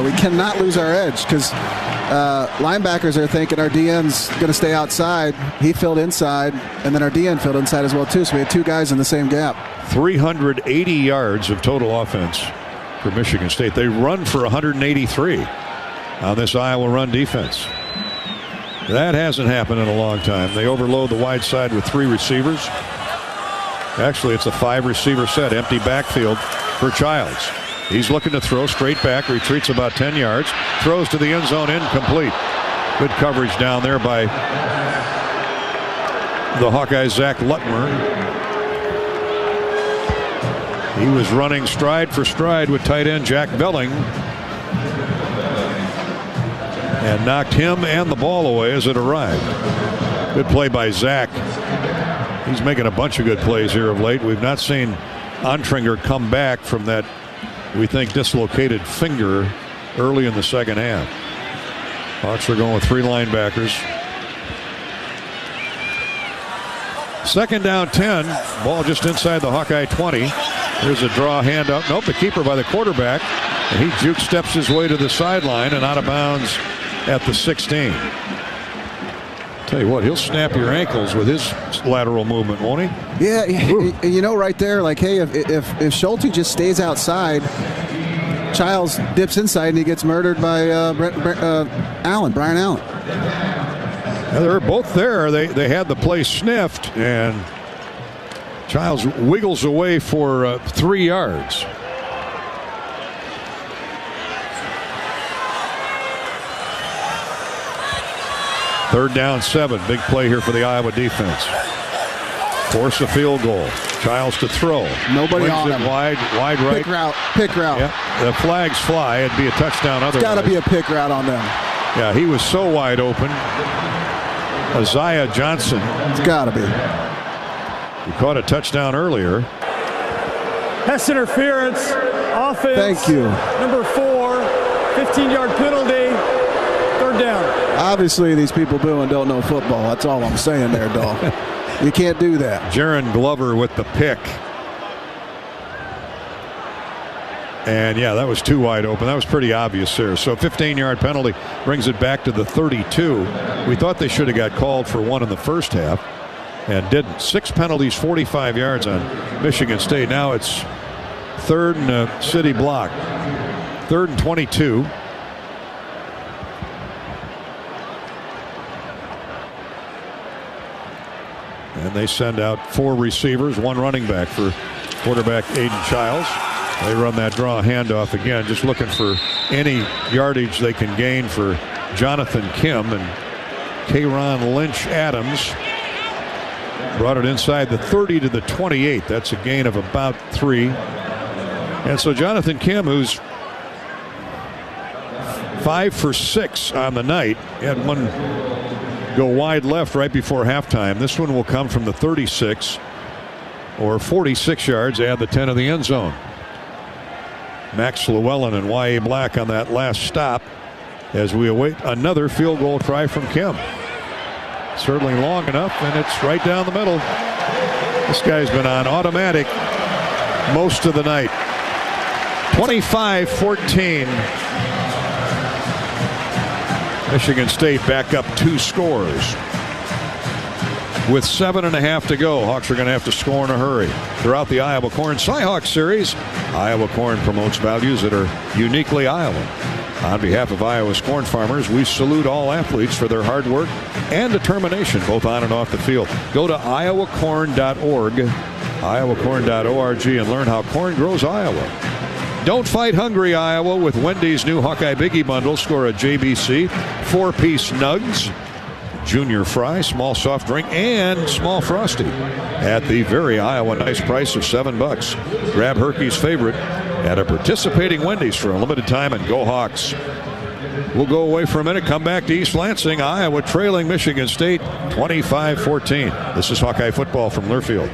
We cannot lose our edge because linebackers are thinking our DN's going to stay outside. He filled inside, and then our DN filled inside as well, too. So we had two guys in the same gap. 380 yards of total offense for Michigan State. They run for 183 on this Iowa run defense. That hasn't happened in a long time. They overload the wide side with 3 receivers. Actually, it's a 5-receiver set. Empty backfield for Childs. He's looking to throw straight back, retreats about 10 yards, throws to the end zone, incomplete. Good coverage down there by the Hawkeyes, Zach Lutmer. He was running stride for stride with tight end Jack Belling and knocked him and the ball away as it arrived. Good play by Zach. He's making a bunch of good plays here of late. We've not seen Ontringer come back from that, we think, dislocated finger early in the second half. Hawks are going with 3 linebackers. Second down 10. Ball just inside the Hawkeye 20. There's a draw hand up. Nope, the keeper by the quarterback. And he juke steps his way to the sideline and out of bounds at the 16. Tell you what, he'll snap your ankles with his lateral movement, won't he? Yeah, you know, right there, like, hey, if Schulte just stays outside, Childs dips inside and he gets murdered by Brian Allen. Yeah, they're both there. They had the play sniffed, and Childs wiggles away for 3 yards. Third down 7. Big play here for the Iowa defense. Force a field goal. Childs to throw. Nobody on him. Wide right. Pick route. Yep. The flags fly. It'd be a touchdown otherwise. It's got to be a pick route on them. Yeah, he was so wide open. Isaiah Johnson. It's got to be. He caught a touchdown earlier. Pass interference. Offense. Thank you. Number 4. 15-yard penalty. Third down. Obviously, these people booing don't know football. That's all I'm saying there, dog. You can't do that. Jaron Glover with the pick. And, yeah, that was too wide open. That was pretty obvious there. So 15-yard penalty brings it back to the 32. We thought they should have got called for 1 in the first half and didn't. 6 penalties, 45 yards on Michigan State. Now it's 3rd and a city block. 3rd and 22. And they send out 4 receivers, 1 running back for quarterback Aiden Childs. They run that draw handoff again, just looking for any yardage they can gain for Jonathan Kim. And Kayron Lynch Adams brought it inside the 30 to the 28. That's a gain of about 3. And so Jonathan Kim, who's 5 for 6 on the night, had 1 go wide left right before halftime. This one will come from the 36 or 46 yards, add the 10 of the end zone. Max Llewellyn and Y.A. Black on that last stop as we await another field goal try from Kim. Certainly long enough, and it's right down the middle. This guy's been on automatic most of the night. 25-14. Michigan State back up 2 scores. With 7.5 to go, Hawks are going to have to score in a hurry. Throughout the Iowa Corn Cyhawk Series, Iowa Corn promotes values that are uniquely Iowan. On behalf of Iowa's corn farmers, we salute all athletes for their hard work and determination, both on and off the field. Go to iowacorn.org, iowacorn.org, and learn how corn grows Iowa. Don't fight hungry, Iowa, with Wendy's new Hawkeye Biggie Bundle. Score a JBC, 4-piece nugs, junior fry, small soft drink, and small Frosty at the very Iowa nice price of $7. Grab Herky's favorite at a participating Wendy's for a limited time, and go Hawks. We'll go away for a minute, come back to East Lansing. Iowa trailing Michigan State 25-14. This is Hawkeye football from Learfield.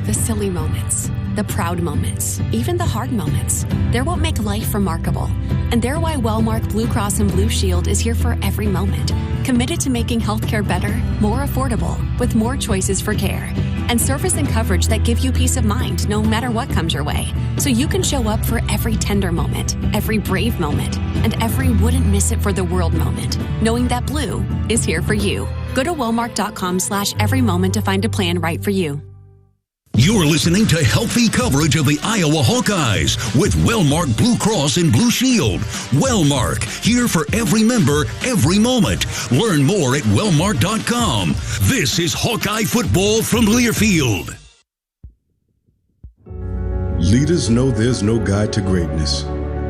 The silly moments, the proud moments, even the hard moments. They're what make life remarkable. And they're why Wellmark Blue Cross and Blue Shield is here for every moment. Committed to making healthcare better, more affordable, with more choices for care. and service and coverage that give you peace of mind no matter what comes your way. So you can show up for every tender moment, every brave moment, and every wouldn't miss it for the world moment, knowing that Blue is here for you. Go to wellmark.com/every moment to find a plan right for you. You're listening to healthy coverage of the Iowa Hawkeyes with Wellmark Blue Cross and Blue Shield. Wellmark, here for every member, every moment. Learn more at wellmark.com. This is Hawkeye football from Learfield. Leaders know there's no guide to greatness.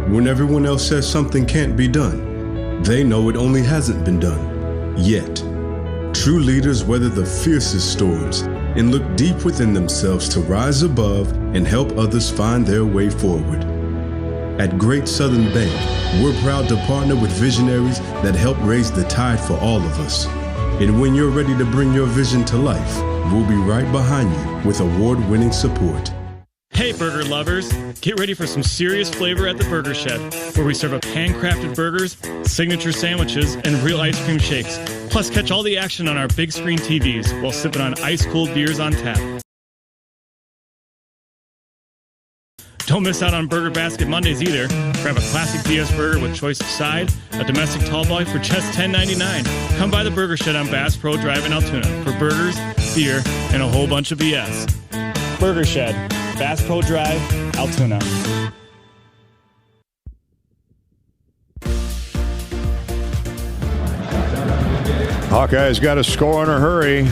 When everyone else says something can't be done, they know it only hasn't been done yet. True leaders weather the fiercest storms and look deep within themselves to rise above and help others find their way forward. At Great Southern Bank, we're proud to partner with visionaries that help raise the tide for all of us. And when you're ready to bring your vision to life, we'll be right behind you with award-winning support. Hey burger lovers, get ready for some serious flavor at the Burger Shed, where we serve up handcrafted burgers, signature sandwiches, and real ice cream shakes. Plus catch all the action on our big screen TVs while sipping on ice-cold beers on tap. Don't miss out on Burger Basket Mondays either. Grab a classic BS burger with choice of side, a domestic tall boy for just $10.99. Come by the Burger Shed on Bass Pro Drive in Altoona for burgers, beer, and a whole bunch of BS. Burger Shed, Bass Pro Drive, Altoona. Hawkeyes got to score in a hurry.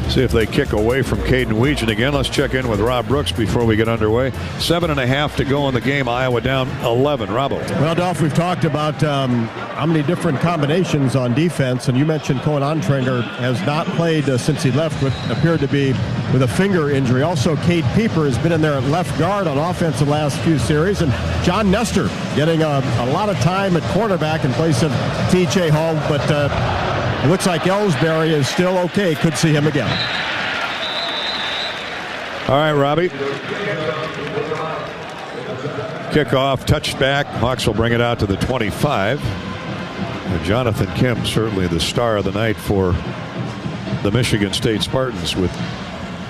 See if they kick away from Caden Weegan again. Let's check in with Rob Brooks before we get underway. 7.5 to go in the game. Iowa down 11. Robbo. Well, Dolph, we've talked about how many different combinations on defense, and you mentioned Cohen Ontrager has not played since he left, what appeared to be with a finger injury. Also, Cade Pieper has been in there at left guard on offense the last few series, and John Nestor getting a lot of time at cornerback in place of T.J. Hall, but it looks like Ellsbury is still okay. Could see him again. All right, Robbie. Kickoff, touchback. Hawks will bring it out to the 25. And Jonathan Kim, certainly the star of the night for the Michigan State Spartans, with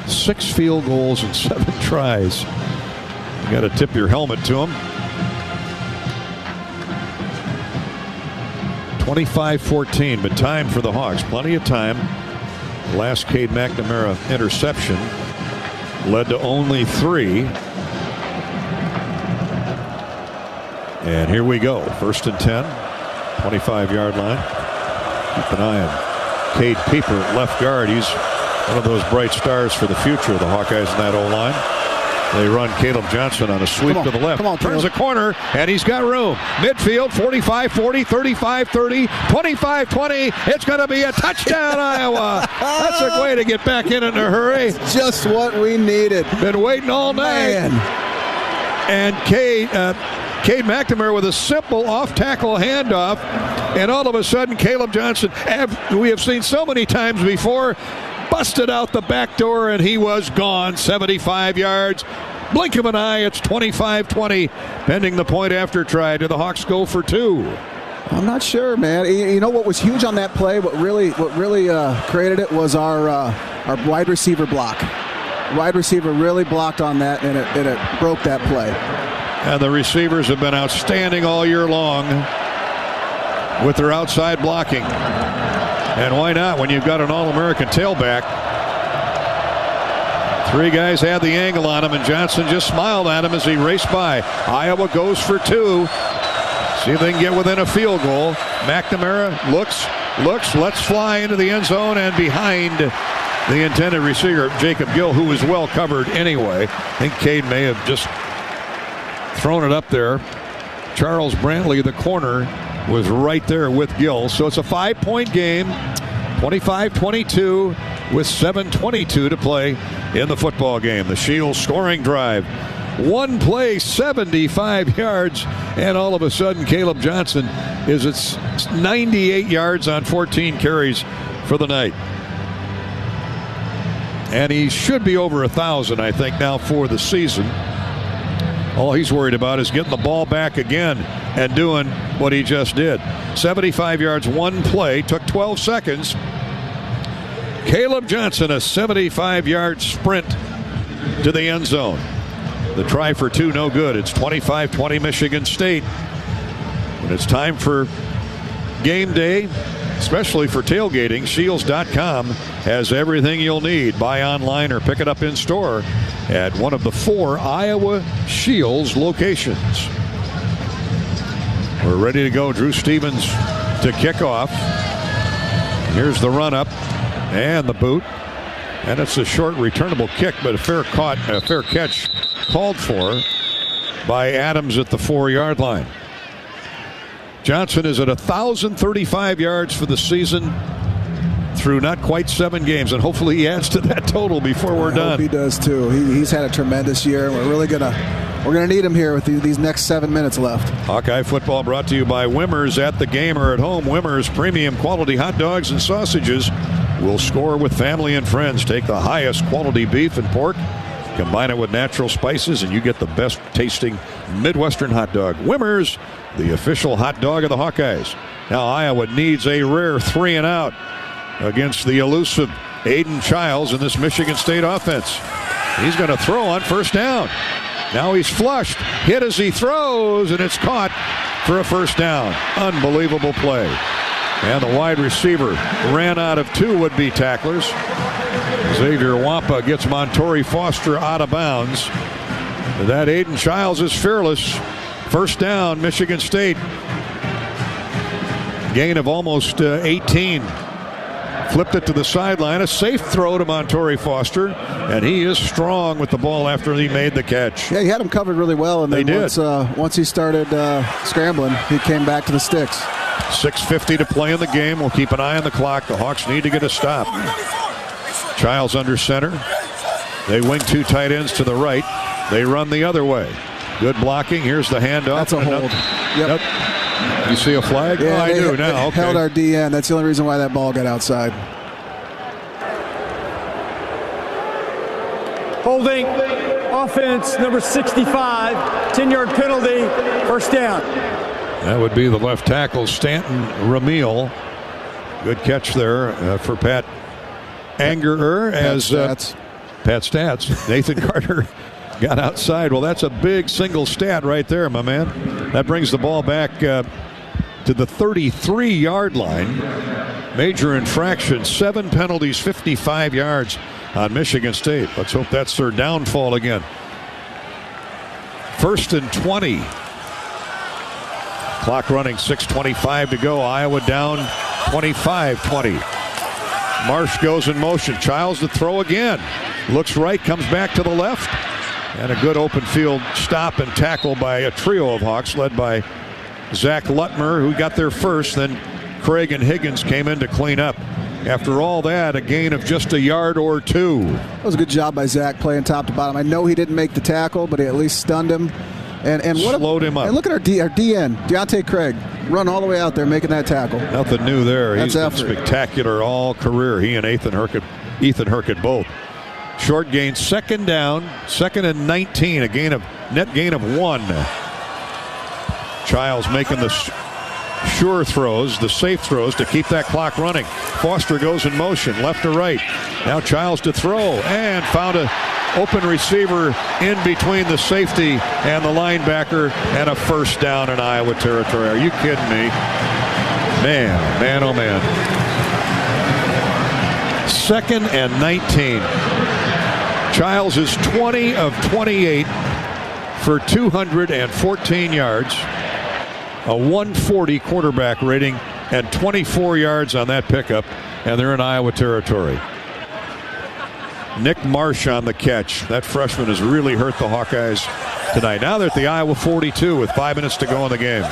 6 field goals and 7 tries. You got to tip your helmet to him. 25-14, but time for the Hawks. Plenty of time. Last Cade McNamara interception led to only 3. And here we go. 1st and 10. 25-yard line. Keep an eye on Cade Pieper, left guard. He's one of those bright stars for the future of the Hawkeyes in that O-line. They run Caleb Johnson on a sweep to the left. Turns the corner, and he's got room. Midfield, 45-40, 35-30, 25-20. It's going to be a touchdown, Iowa. That's a way to get back in a hurry. It's just what we needed. Been waiting all night. Man. And Cade McNamara with a simple off-tackle handoff, and all of a sudden Caleb Johnson, we have seen so many times before, busted out the back door, and he was gone. 75 yards. Blink of an eye, it's 25-20. Pending the point after try. Do the Hawks go for 2? I'm not sure, man. You know what was huge on that play? What really created it was our wide receiver block. Wide receiver really blocked on that, and it broke that play. And the receivers have been outstanding all year long with their outside blocking. And why not when you've got an All-American tailback? 3 guys had the angle on him, and Johnson just smiled at him as he raced by. Iowa goes for 2. See if they can get within a field goal. McNamara looks, lets fly into the end zone and behind the intended receiver, Jacob Gill, who was well covered anyway. I think Cade may have just thrown it up there. Charles Brantley, the corner, was right there with Gill. So it's a 5-point game, 25-22 with 7:22 to play in the football game. The Shields scoring drive. 1 play, 75 yards, and all of a sudden Caleb Johnson is at 98 yards on 14 carries for the night. And he should be over 1,000, I think, now for the season. All he's worried about is getting the ball back again and doing what he just did. 75 yards, 1 play, took 12 seconds. Caleb Johnson, a 75-yard sprint to the end zone. The try for two, no good. It's 25-20 Michigan State. When it's time for game day, especially for tailgating, Shields.com has everything you'll need. Buy online or pick it up in store at one of the 4 Iowa Shields locations. We're ready to go. Drew Stevens to kick off. Here's the run up and the boot. And it's a short returnable kick, but a fair catch called for by Adams at the 4-yard line. Johnson is at 1,035 yards for the season through not quite 7 games, and hopefully he adds to that total before we're done. I hope he does too. He's had a tremendous year, and we're gonna need him here with these next 7 minutes left. Hawkeye football brought to you by Wimmers at the game or at home. Wimmers premium quality hot dogs and sausages will score with family and friends. Take the highest quality beef and pork, combine it with natural spices, and you get the best tasting Midwestern hot dog. Wimmers, the official hot dog of the Hawkeyes. Now Iowa needs a rare 3 and out against the elusive Aiden Childs in this Michigan State offense. He's going to throw on first down. Now he's flushed, hit as he throws, and it's caught for a first down. Unbelievable play. And the wide receiver ran out of 2 would-be tacklers. Xavier Wampa gets Montori Foster out of bounds. That Aiden Childs is fearless. First down, Michigan State. Gain of almost 18. Flipped it to the sideline. A safe throw to Montori Foster. And he is strong with the ball after he made the catch. Yeah, he had him covered really well. And then once he started scrambling, he came back to the sticks. 6:50 to play in the game. We'll keep an eye on the clock. The Hawks need to get a stop. Childs under center. They wing 2 tight ends to the right. They run the other way. Good blocking. Here's the handoff. That's a hold. Yep. You see a flag? Yeah, I do now. Okay. Held our DN. That's the only reason why that ball got outside. Holding. Offense, number 65. 10-yard penalty. First down. That would be the left tackle, Stanton Ramil. Good catch there for Pat Angerer as Pat Stats. Nathan Carter got outside. Well, that's a big single stat right there, my man. That brings the ball back to the 33-yard line. Major infraction, 7 penalties, 55 yards on Michigan State. Let's hope that's their downfall again. 1st and 20. Clock running, 6:25 to go. Iowa down 25-20. Marsh goes in motion. Childs to throw again. Looks right, comes back to the left. And a good open field stop and tackle by a trio of Hawks led by Zach Lutmer, who got there first. Then Craig and Higgins came in to clean up. After all that, a gain of just a yard or 2. That was a good job by Zach playing top to bottom. I know he didn't make the tackle, but he at least stunned him. And slowed him up. And look at our DN, Deontay Craig, run all the way out there making that tackle. Nothing new there. That's He's been spectacular all career. He and Ethan Herkett both. Short gain, 2nd down, 2nd and 19, net gain of 1. Childs making the sure throws, the safe throws to keep that clock running. Foster goes in motion, left to right. Now Childs to throw, and found a open receiver in between the safety and the linebacker, and a first down in Iowa territory. Are you kidding me? Man, oh man. 2nd and 19. Childs is 20 of 28 for 214 yards, a 140 quarterback rating, and 24 yards on that pickup, and they're in Iowa territory. Nick Marsh on the catch. That freshman has really hurt the Hawkeyes tonight. Now they're at the Iowa 42 with 5 minutes to go in the game.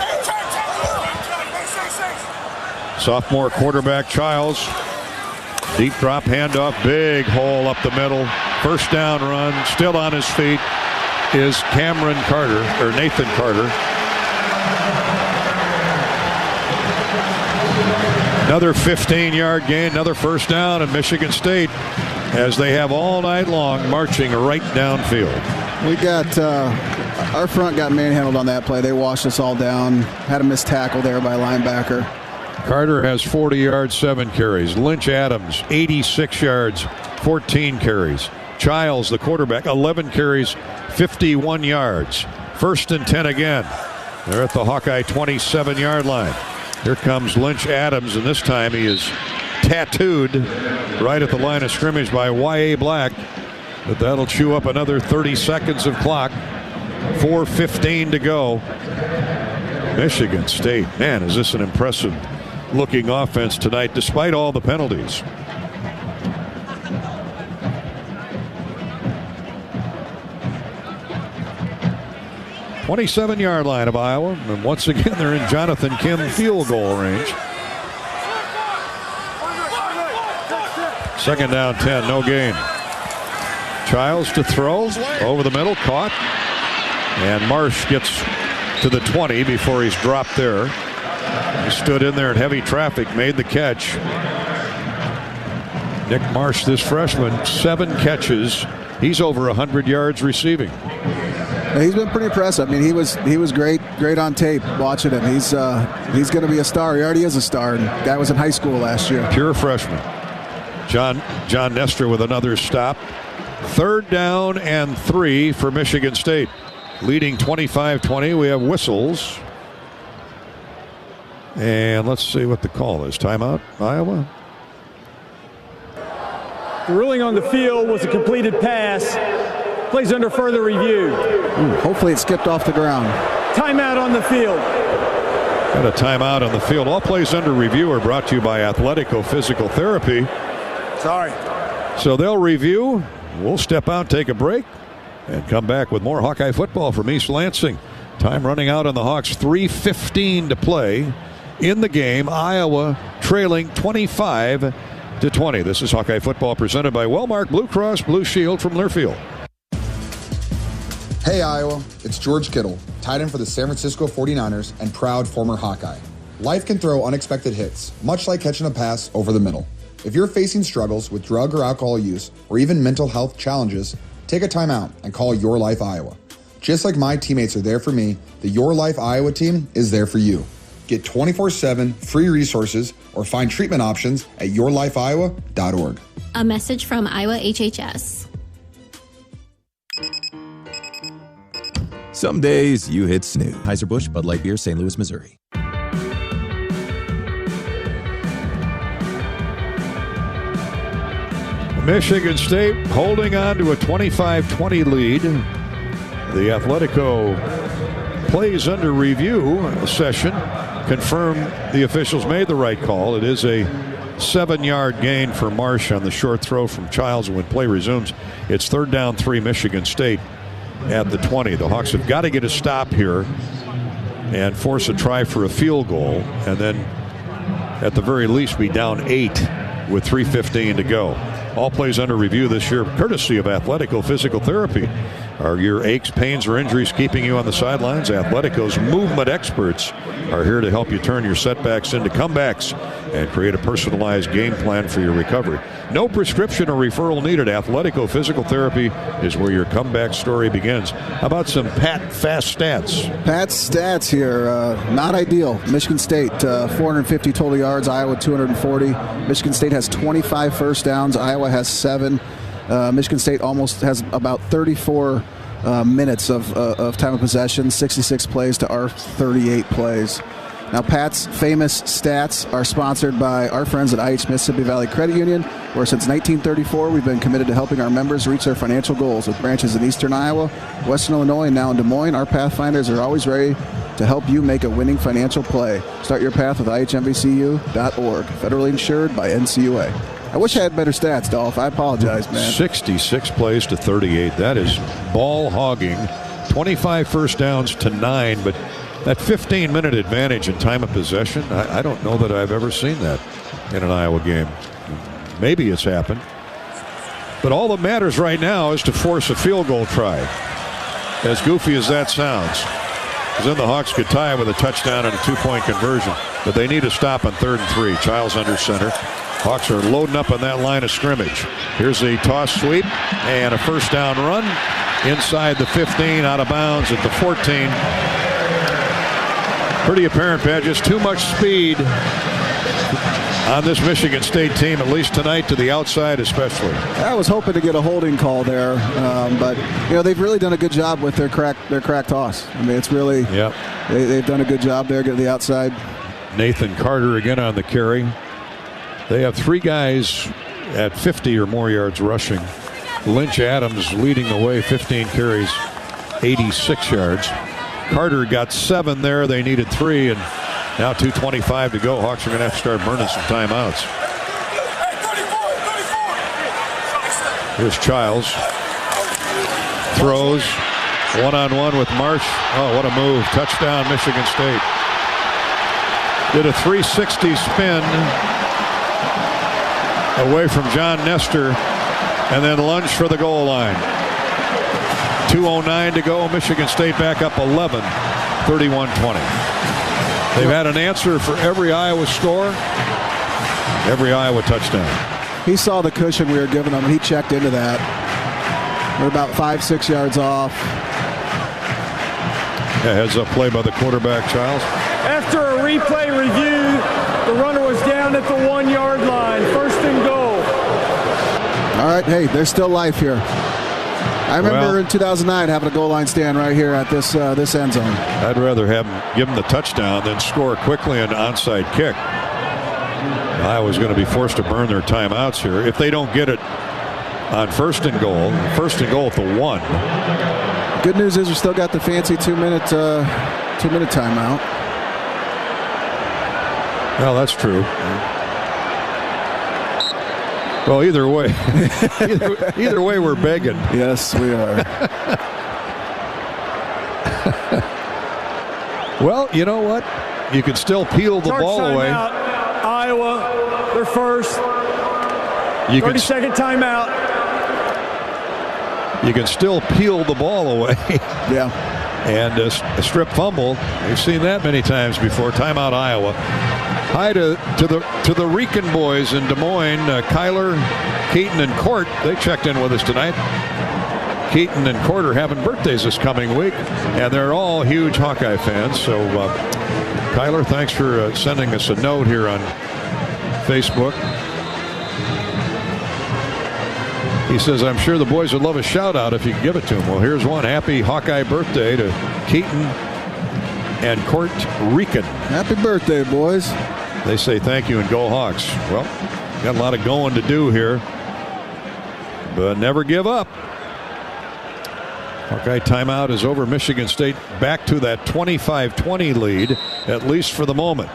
Sophomore quarterback Childs. Deep drop handoff. Big hole up the middle. First down run. Still on his feet is Nathan Carter. Another 15-yard gain. Another first down in Michigan State, as they have all night long marching right downfield. We got our front got manhandled on that play. They washed us all down. Had a missed tackle there by a linebacker. Carter has 40 yards, 7 carries. Lynch Adams, 86 yards, 14 carries. Childs, the quarterback, 11 carries, 51 yards. 1st and 10 again. They're at the Hawkeye 27-yard line. Here comes Lynch Adams, and this time he is tattooed right at the line of scrimmage by Y.A. Black. But that'll chew up another 30 seconds of clock. 4:15 to go. Michigan State, man, is this an impressive looking offense tonight despite all the penalties. "27-yard line of Iowa, and once again they're in Jonathan Kim field goal range. 2nd down, 10, no gain. Childs to throw over the middle, caught, and Marsh gets to the 20 before he's dropped there. He stood in there in heavy traffic, made the catch. Nick Marsh, this freshman, 7 catches. He's over 100 yards receiving. He's been pretty impressive. I mean, he was great on tape watching him. He's going to be a star. He already is a star. And guy was in high school last year. Pure freshman. John Nestor with another stop. 3rd down and 3 for Michigan State. Leading 25-20. We have whistles. And let's see what the call is. Timeout, Iowa. The ruling on the field was a completed pass. Plays under further review. Hopefully it skipped off the ground. Timeout on the field. Got a timeout on the field. All plays under review are brought to you by Athletico Physical Therapy. Sorry. So they'll review. We'll step out, take a break, and come back with more Hawkeye football from East Lansing. Time running out on the Hawks. 3:15 to play in the game. Iowa trailing 25-20. This is Hawkeye football presented by Wellmark Blue Cross Blue Shield from Learfield. Hey Iowa, it's George Kittle, tight end for the San Francisco 49ers and proud former Hawkeye. Life can throw unexpected hits, much like catching a pass over the middle. If you're facing struggles with drug or alcohol use or even mental health challenges, take a time out and call Your Life Iowa. Just like my teammates are there for me, the Your Life Iowa team is there for you. Get 24/7 free resources or find treatment options at yourlifeiowa.org. A message from Iowa HHS. Some days you hit snooze. Anheuser-Busch, Bud Light Beer, St. Louis, Missouri. Michigan State holding on to a 25-20 lead. The Athletico plays under review session confirmed the officials made the right call. It is a 7-yard gain for Marsh on the short throw from Childs. When play resumes, it's 3rd down 3 Michigan State at the 20. The Hawks have got to get a stop here and force a try for a field goal, and then at the very least be down 8 with 3:15 to go. All plays under review this year, courtesy of Athletico Physical Therapy. Are your aches, pains, or injuries keeping you on the sidelines? Athletico's movement experts are here to help you turn your setbacks into comebacks and create a personalized game plan for your recovery. No prescription or referral needed. Athletico Physical Therapy is where your comeback story begins. How about some Pat fast stats? Pat's stats here, not ideal. Michigan State, 450 total yards. Iowa, 240. Michigan State has 25 first downs. Iowa has 7. Michigan State almost has about 34 minutes of time of possession, 66 plays to our 38 plays. Now, Pat's famous stats are sponsored by our friends at IH Mississippi Valley Credit Union, where since 1934 we've been committed to helping our members reach their financial goals. With branches in eastern Iowa, western Illinois, and now in Des Moines, our Pathfinders are always ready to help you make a winning financial play. Start your path with ihmvcu.org. Federally insured by NCUA. I wish I had better stats, Dolph. I apologize, man. 66 plays to 38. That is ball hogging. 25 first downs to 9, but that 15-minute advantage in time of possession, I don't know that I've ever seen that in an Iowa game. Maybe it's happened. But all that matters right now is to force a field goal try. As goofy as that sounds. Because then the Hawks could tie with a touchdown and a 2-point conversion. But they need to stop on 3rd and 3. Childs under center. Hawks are loading up on that line of scrimmage. Here's a toss sweep and a first down run inside the 15, out of bounds at the 14. Pretty apparent, Pat, just too much speed on this Michigan State team, at least tonight, to the outside especially. I was hoping to get a holding call there, but they've really done a good job with their crack toss. I mean, it's really they've done a good job there getting the outside. Nathan Carter again on the carry. They have 3 guys at 50 or more yards rushing. Lynch Adams leading the way, 15 carries, 86 yards. Carter got 7 there. They needed 3, and now 2:25 to go. Hawks are going to have to start burning some timeouts. Here's Childs. Throws. One-on-one with Marsh. Oh, what a move. Touchdown, Michigan State. Did a 360 spin away from John Nestor and then lunged for the goal line. 2:09 to go. Michigan State back up 11, 31-20. They've had an answer for every Iowa score, every Iowa touchdown. He saw the cushion we were giving him, and he checked into that. We're about 5-6 yards off. Heads up play by the quarterback, Childs. After a replay review, the runner was down at the 1-yard line. 1st and goal. All right, hey, there's still life here. I remember in 2009 having a goal line stand right here at this end zone. I'd rather have them give them the touchdown than score quickly an onside kick. Iowa's going to be forced to burn their timeouts here. If they don't get it on 1st and goal at the 1. Good news is we still got the fancy 2-minute timeout. Well, that's true. Well, either way, either way, we're begging. Yes, we are. Well, you know what? You can still peel the ball away. Out. Iowa, their first. 30-second timeout. You can still peel the ball away. Yeah. And a strip fumble. We've seen that many times before. Timeout, Iowa. Hi to the Rican boys in Des Moines. Kyler, Keaton, and Court. They checked in with us tonight. Keaton and Court are having birthdays this coming week, and they're all huge Hawkeye fans. So, Kyler, thanks for sending us a note here on Facebook. He says, I'm sure the boys would love a shout-out if you could give it to them. Well, here's one. Happy Hawkeye birthday to Keaton and Court Rican. Happy birthday, boys. They say thank you and go Hawks. Well, got a lot of going to do here, but never give up. Hawkeye timeout is over. Michigan State back to that 25-20 lead, at least for the moment.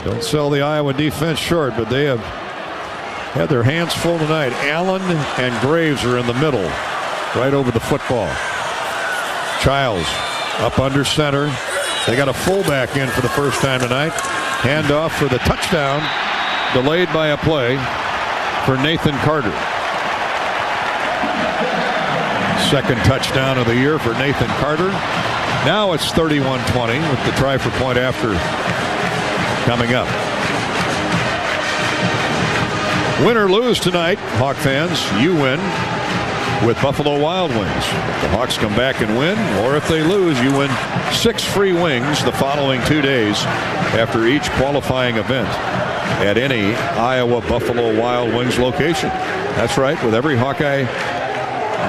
Don't sell the Iowa defense short, but they have had their hands full tonight. Allen and Graves are in the middle, right over the football. Childs up under center. They got a fullback in for the first time tonight. Handoff for the touchdown, delayed by a play for Nathan Carter. Second touchdown of the year for Nathan Carter. Now it's 31-20 with the try for point after coming up. Win or lose tonight, Hawk fans, you win with Buffalo Wild Wings. If the Hawks come back and win, or if they lose, you win 6 free wings the following 2 days after each qualifying event at any Iowa Buffalo Wild Wings location. That's right, with every Hawkeye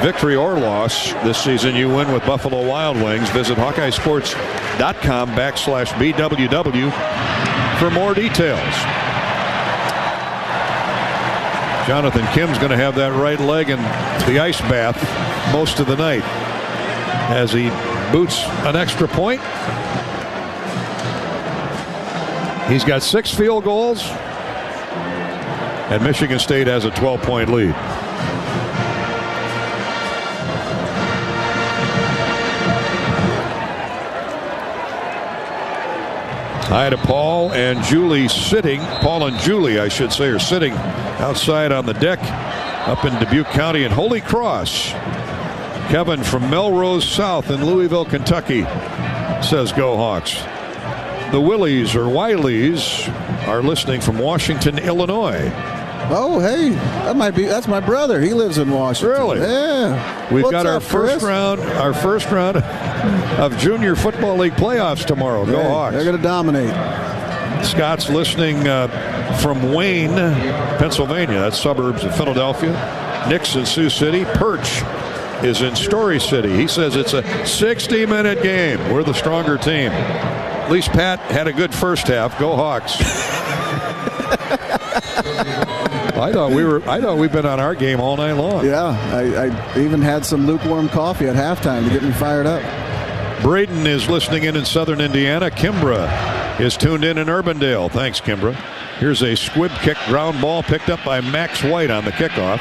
victory or loss this season, you win with Buffalo Wild Wings. Visit HawkeyeSports.com/BWW for more details. Jonathan Kim's going to have that right leg in the ice bath most of the night as he boots an extra point. He's got 6 field goals, and Michigan State has a 12-point lead. Hi to Paul and Julie sitting. Paul and Julie, I should say, are sitting outside on the deck up in Dubuque County in Holy Cross. Kevin from Melrose South in Louisville, Kentucky says go Hawks. The Willies or Wileys are listening from Washington, Illinois. Oh, hey, that's my brother. He lives in Washington. Really? Yeah. We've got our first round of Junior Football League playoffs tomorrow. Go Hawks. They're going to dominate. Scott's listening from Wayne, Pennsylvania. That's suburbs of Philadelphia. Nick's in Sioux City. Perch is in Story City. He says it's a 60-minute game. We're the stronger team. At least Pat had a good first half. Go Hawks. I thought we've been on our game all night long. Yeah, I even had some lukewarm coffee at halftime to get me fired up. Braden is listening in southern Indiana. Kimbra is tuned in Urbandale. Thanks, Kimbra. Here's a squib kick ground ball picked up by Max White on the kickoff.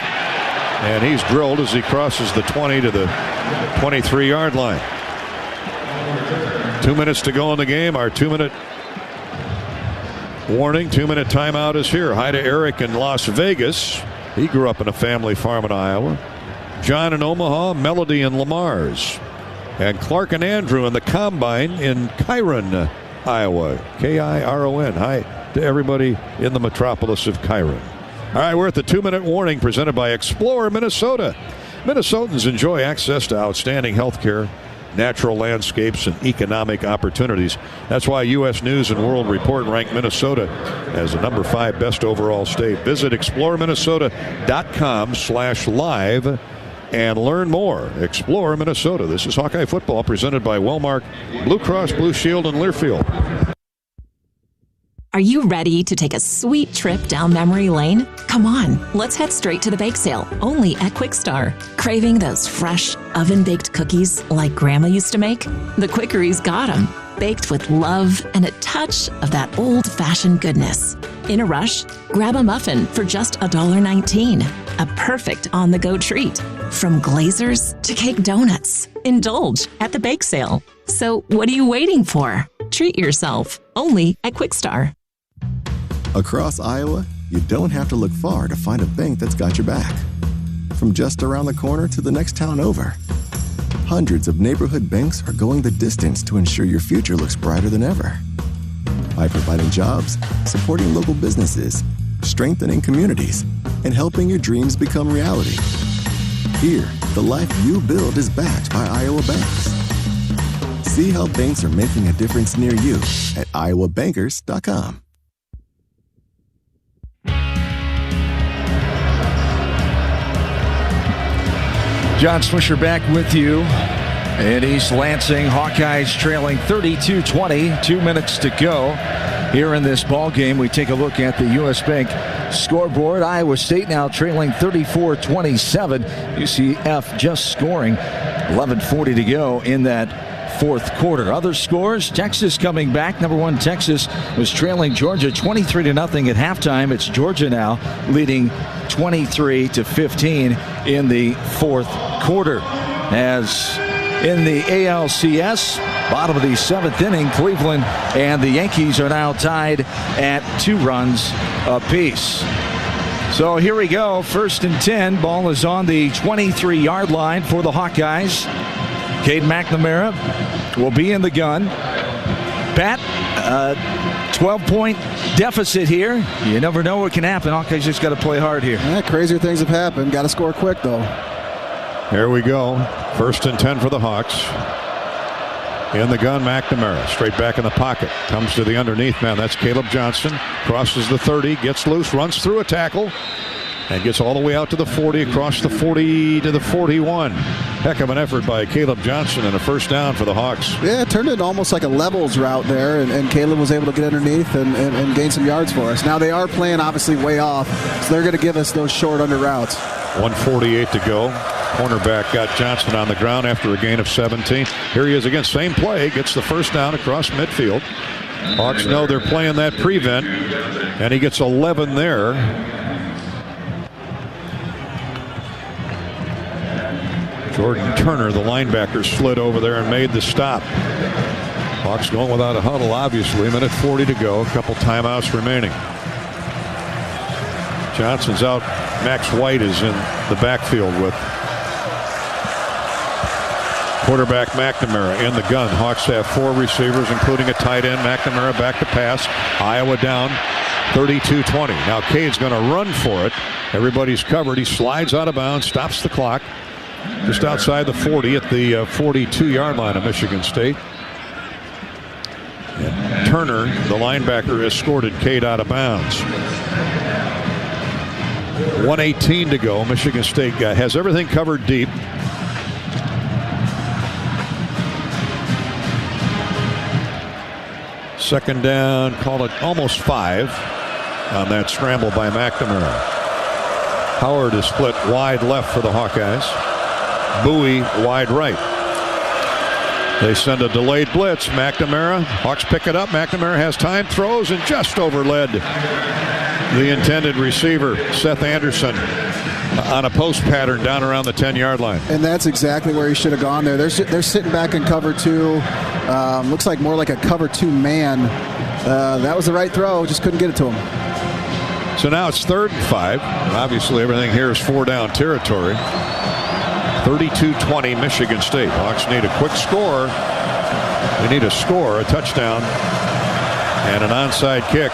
And he's drilled as he crosses the 20 to the 23-yard line. 2 minutes to go in the game. Our 2-minute warning, 2-minute timeout is here. Hi to Eric in Las Vegas. He grew up in a family farm in Iowa. John in Omaha, Melody in Lamar's. And Clark and Andrew in the Combine in Chiron, Iowa. K-I-R-O-N. Hi to everybody in the metropolis of Chiron. All right, we're at the 2-minute warning presented by Explore Minnesota. Minnesotans enjoy access to outstanding health care, natural landscapes, and economic opportunities. That's why U.S. News and World Report ranked Minnesota as the number 5 best overall state. Visit exploreminnesota.com/live and learn more. Explore Minnesota. This is Hawkeye Football presented by Wellmark, Blue Cross Blue Shield, and Learfield. Are you ready to take a sweet trip down memory lane? Come on, let's head straight to the bake sale, only at Quick Star. Craving those fresh, oven-baked cookies like Grandma used to make? The Quickery's got them, baked with love and a touch of that old-fashioned goodness. In a rush? Grab a muffin for just $1.19. A perfect on-the-go treat. From glazers to cake donuts. Indulge at the bake sale. So what are you waiting for? Treat yourself, only at Quick Star. Across Iowa, you don't have to look far to find a bank that's got your back. From just around the corner to the next town over, hundreds of neighborhood banks are going the distance to ensure your future looks brighter than ever. By providing jobs, supporting local businesses, strengthening communities, and helping your dreams become reality. Here, the life you build is backed by Iowa banks. See how banks are making a difference near you at iowabankers.com. John Swisher back with you in East Lansing. Hawkeyes trailing 32-20, 2 minutes to go. Here in this ball game, we take a look at the U.S. Bank scoreboard. Iowa State now trailing 34-27. UCF just scoring 11:40 to go in that fourth quarter. Other scores, Texas coming back. Number 1 Texas was trailing Georgia 23-0 at halftime. It's Georgia now leading 23-15 in the fourth quarter. As in the ALCS, bottom of the 7th inning, Cleveland and the Yankees are now tied at 2 runs apiece. So here we go, 1st and 10. Ball is on the 23-yard line for the Hawkeyes. Cade McNamara will be in the gun. Pat, 12-point deficit here. You never know what can happen. Hawkeyes just got to play hard here. Yeah, crazier things have happened. Got to score quick, though. Here we go. 1st and 10 for the Hawks. In the gun, McNamara. Straight back in the pocket. Comes to the underneath man. That's Caleb Johnson. Crosses the 30. Gets loose. Runs through a tackle. And gets all the way out to the 40. Across the 40 to the 41. Heck of an effort by Caleb Johnson and a first down for the Hawks. Yeah, it turned into almost like a levels route there. And Caleb was able to get underneath and gain some yards for us. Now they are playing obviously way off. So they're going to give us those short under routes. 1:48 to go. Cornerback got Johnson on the ground after a gain of 17. Here he is again. Same play. Gets the first down across midfield. Hawks know they're playing that prevent. And he gets 11 there. Jordan Turner, the linebacker, slid over there and made the stop. Hawks going without a huddle, obviously. 1:40 to go. A couple timeouts remaining. Johnson's out. Max White is in the backfield with quarterback McNamara in the gun. Hawks have 4 receivers, including a tight end. McNamara back to pass. Iowa down 32-20. Now Cade's going to run for it. Everybody's covered. He slides out of bounds, stops the clock. Just outside the 40 at the 42-yard line of Michigan State. And Turner, the linebacker, escorted Cade out of bounds. 1:18 to go. Michigan State has everything covered deep. Second down, call it almost 5 on that scramble by McNamara. Howard is split wide left for the Hawkeyes. Bowie wide right. They send a delayed blitz. McNamara, Hawks pick it up. McNamara has time, throws, and just overled the intended receiver, Seth Anderson, on a post pattern down around the 10-yard line. And that's exactly where he should have gone there. They're sitting back in cover 2. Looks like more like a cover 2 man. That was the right throw, just couldn't get it to him. So now it's 3rd and 5. Obviously, everything here is 4-down territory. 32-20 Michigan State. Hawks need a quick score. They need a score, a touchdown, and an onside kick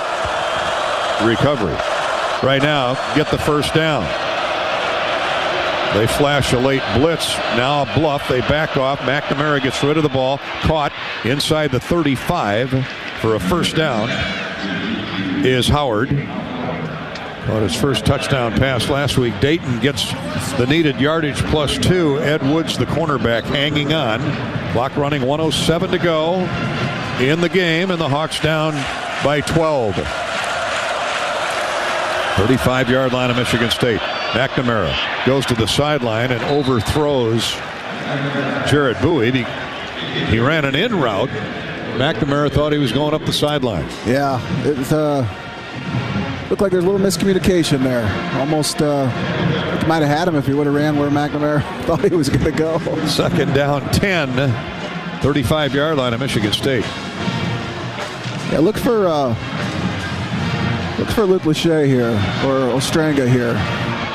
recovery. Right now, get the first down. They flash a late blitz. Now a bluff. They back off. McNamara gets rid of the ball. Caught inside the 35 for a first down is Howard. On his first touchdown pass last week. Dayton gets the needed yardage +2. Ed Woods, the cornerback, hanging on. Clock running, 1:07 to go in the game, and the Hawks down by 12. 35-yard line of Michigan State. McNamara goes to the sideline and overthrows Jared Bowie. He ran an in route. McNamara thought he was going up the sideline. Yeah, it looked like there's a little miscommunication there. Almost might have had him if he would have ran where McNamara thought he was going to go. Second down 10, 35-yard line of Michigan State. Yeah, look for Luke Lachey here, or Ostranga here.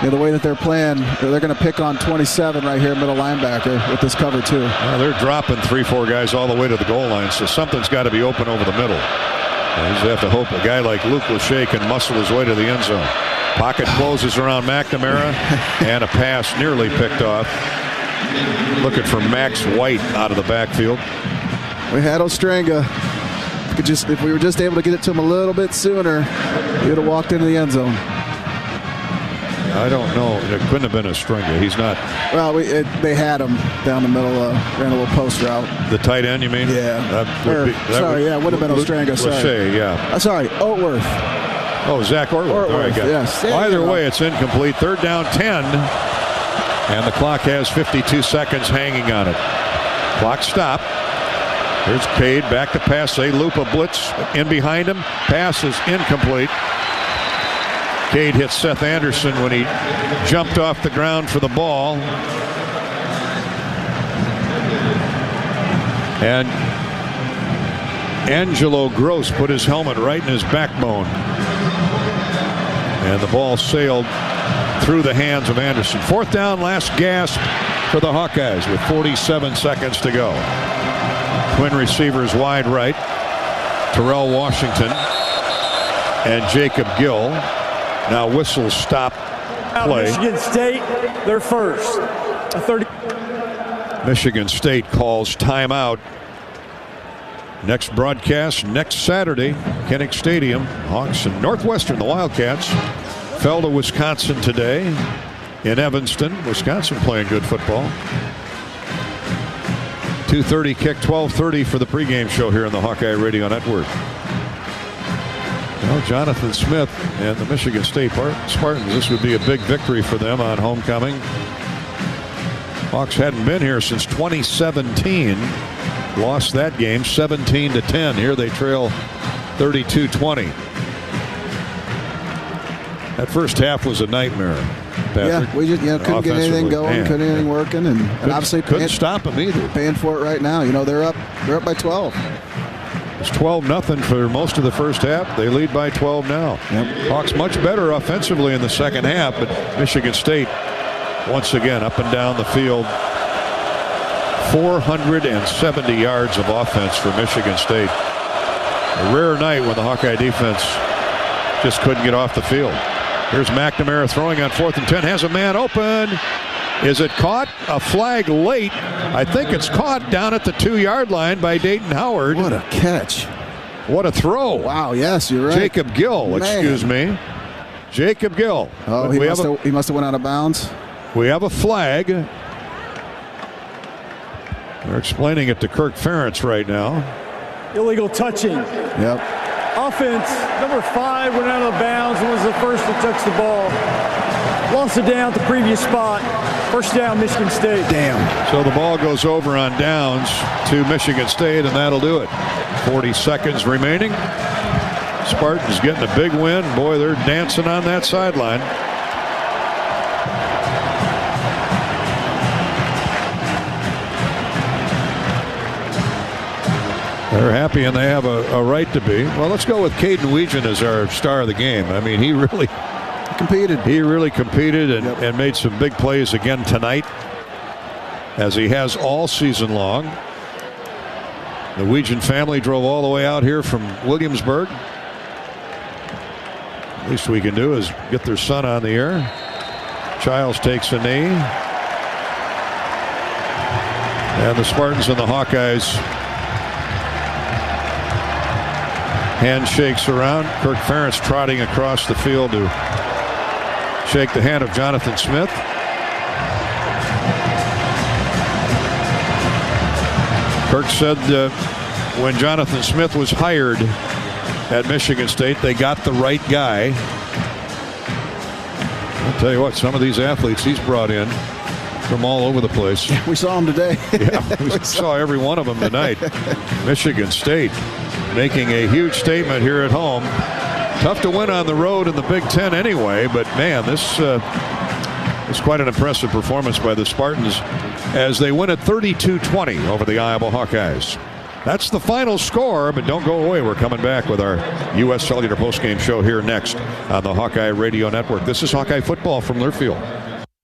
You know, the way that they're playing, they're going to pick on 27 right here, middle linebacker, with this cover 2. Well, they're dropping 3-4 guys all the way to the goal line, so something's got to be open over the middle. You just have to hope a guy like Luke Lachey can muscle his way to the end zone. Pocket closes around McNamara, and a pass nearly picked off. Looking for Max White out of the backfield. We had Ostranga. If we were just able to get it to him a little bit sooner, he would have walked into the end zone. I don't know. It couldn't have been Ostranga. He's not. Well, they had him down the middle, ran a little post route. The tight end, you mean? Yeah. Would have been Ostranga. Lachey, yeah. Sorry, Ortworth. Oh, Zach Ortworth. All right, yes. Either way, it's incomplete. 3rd down 10, and the clock has 52 seconds hanging on it. Clock stopped. Here's Cade back to pass. They loop a blitz in behind him. Pass is incomplete. Cade hit Seth Anderson when he jumped off the ground for the ball. And Angelo Gross put his helmet right in his backbone. And the ball sailed through the hands of Anderson. 4th down, last gasp for the Hawkeyes with 47 seconds to go. Twin receivers wide right. Terrell Washington and Jacob Gill. Now whistles stop play. Michigan State, they're first. A 30. Michigan State calls timeout. Next broadcast next Saturday, Kinnick Stadium. Hawks and Northwestern, the Wildcats, fell to Wisconsin today in Evanston. Wisconsin playing good football. 2:30 kick, 12:30 for the pregame show here on the Hawkeye Radio Network. Well, Jonathan Smith and the Michigan State Spartans, this would be a big victory for them on homecoming. Hawks hadn't been here since 2017. Lost that game 17-10. Here they trail 32-20. That first half was a nightmare, Patrick. Yeah, we just couldn't get anything going, couldn't get anything working, and obviously couldn't stop them either. Paying for it right now. You know, they're up by 12. It's 12-0 for most of the first half. They lead by 12 now. Yep. Hawks much better offensively in the second half, but Michigan State once again up and down the field. 470 yards of offense for Michigan State. A rare night when the Hawkeye defense just couldn't get off the field. Here's McNamara throwing on 4th and 10. Has a man open. Is it caught? A flag late. I think it's caught down at the 2-yard line by Dayton Howard. What a catch. What a throw. Wow, yes, you're right. Jacob Gill, excuse me. Jacob Gill. Oh, he must have went out of bounds. We have a flag. They're explaining it to Kirk Ferentz right now. Illegal touching. Yep. Offense, number 5 went out of bounds and was the first to touch the ball. Lost it down at the previous spot. First down, Michigan State. Damn. So the ball goes over on downs to Michigan State, and that'll do it. 40 seconds remaining. Spartans getting a big win. Boy, they're dancing on that sideline. They're happy, and they have a right to be. Well, let's go with Caden Weegan as our star of the game. I mean, he really competed. He really competed and made some big plays again tonight, as he has all season long. The Weegan family drove all the way out here from Williamsburg. Least we can do is get their son on the air. Childs takes a knee. And the Spartans and the Hawkeyes handshakes around. Kirk Ferentz trotting across the field to shake the hand of Jonathan Smith. Kirk said when Jonathan Smith was hired at Michigan State, they got the right guy. I'll tell you what, some of these athletes he's brought in from all over the place. We saw him today. Yeah, we saw every one of them tonight. Michigan State making a huge statement here at home. Tough to win on the road in the Big Ten anyway, but man, this is quite an impressive performance by the Spartans as they win at 32-20 over the Iowa Hawkeyes. That's the final score, but don't go away. We're coming back with our U.S. Cellular postgame show here next on the Hawkeye Radio Network. This is Hawkeye Football from Learfield.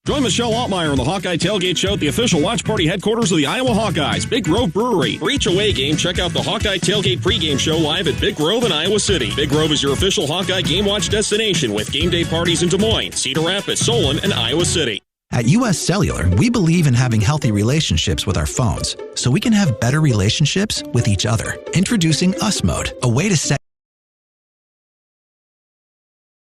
Join Michelle Altmeyer on the Hawkeye Tailgate Show at the official watch party headquarters of the Iowa Hawkeyes, Big Grove Brewery. For each away game, check out the Hawkeye Tailgate pregame show live at Big Grove in Iowa City. Big Grove is your official Hawkeye game watch destination with game day parties in Des Moines, Cedar Rapids, Solon, and Iowa City. At U.S. Cellular, we believe in having healthy relationships with our phones so we can have better relationships with each other. Introducing US Mode, a way to set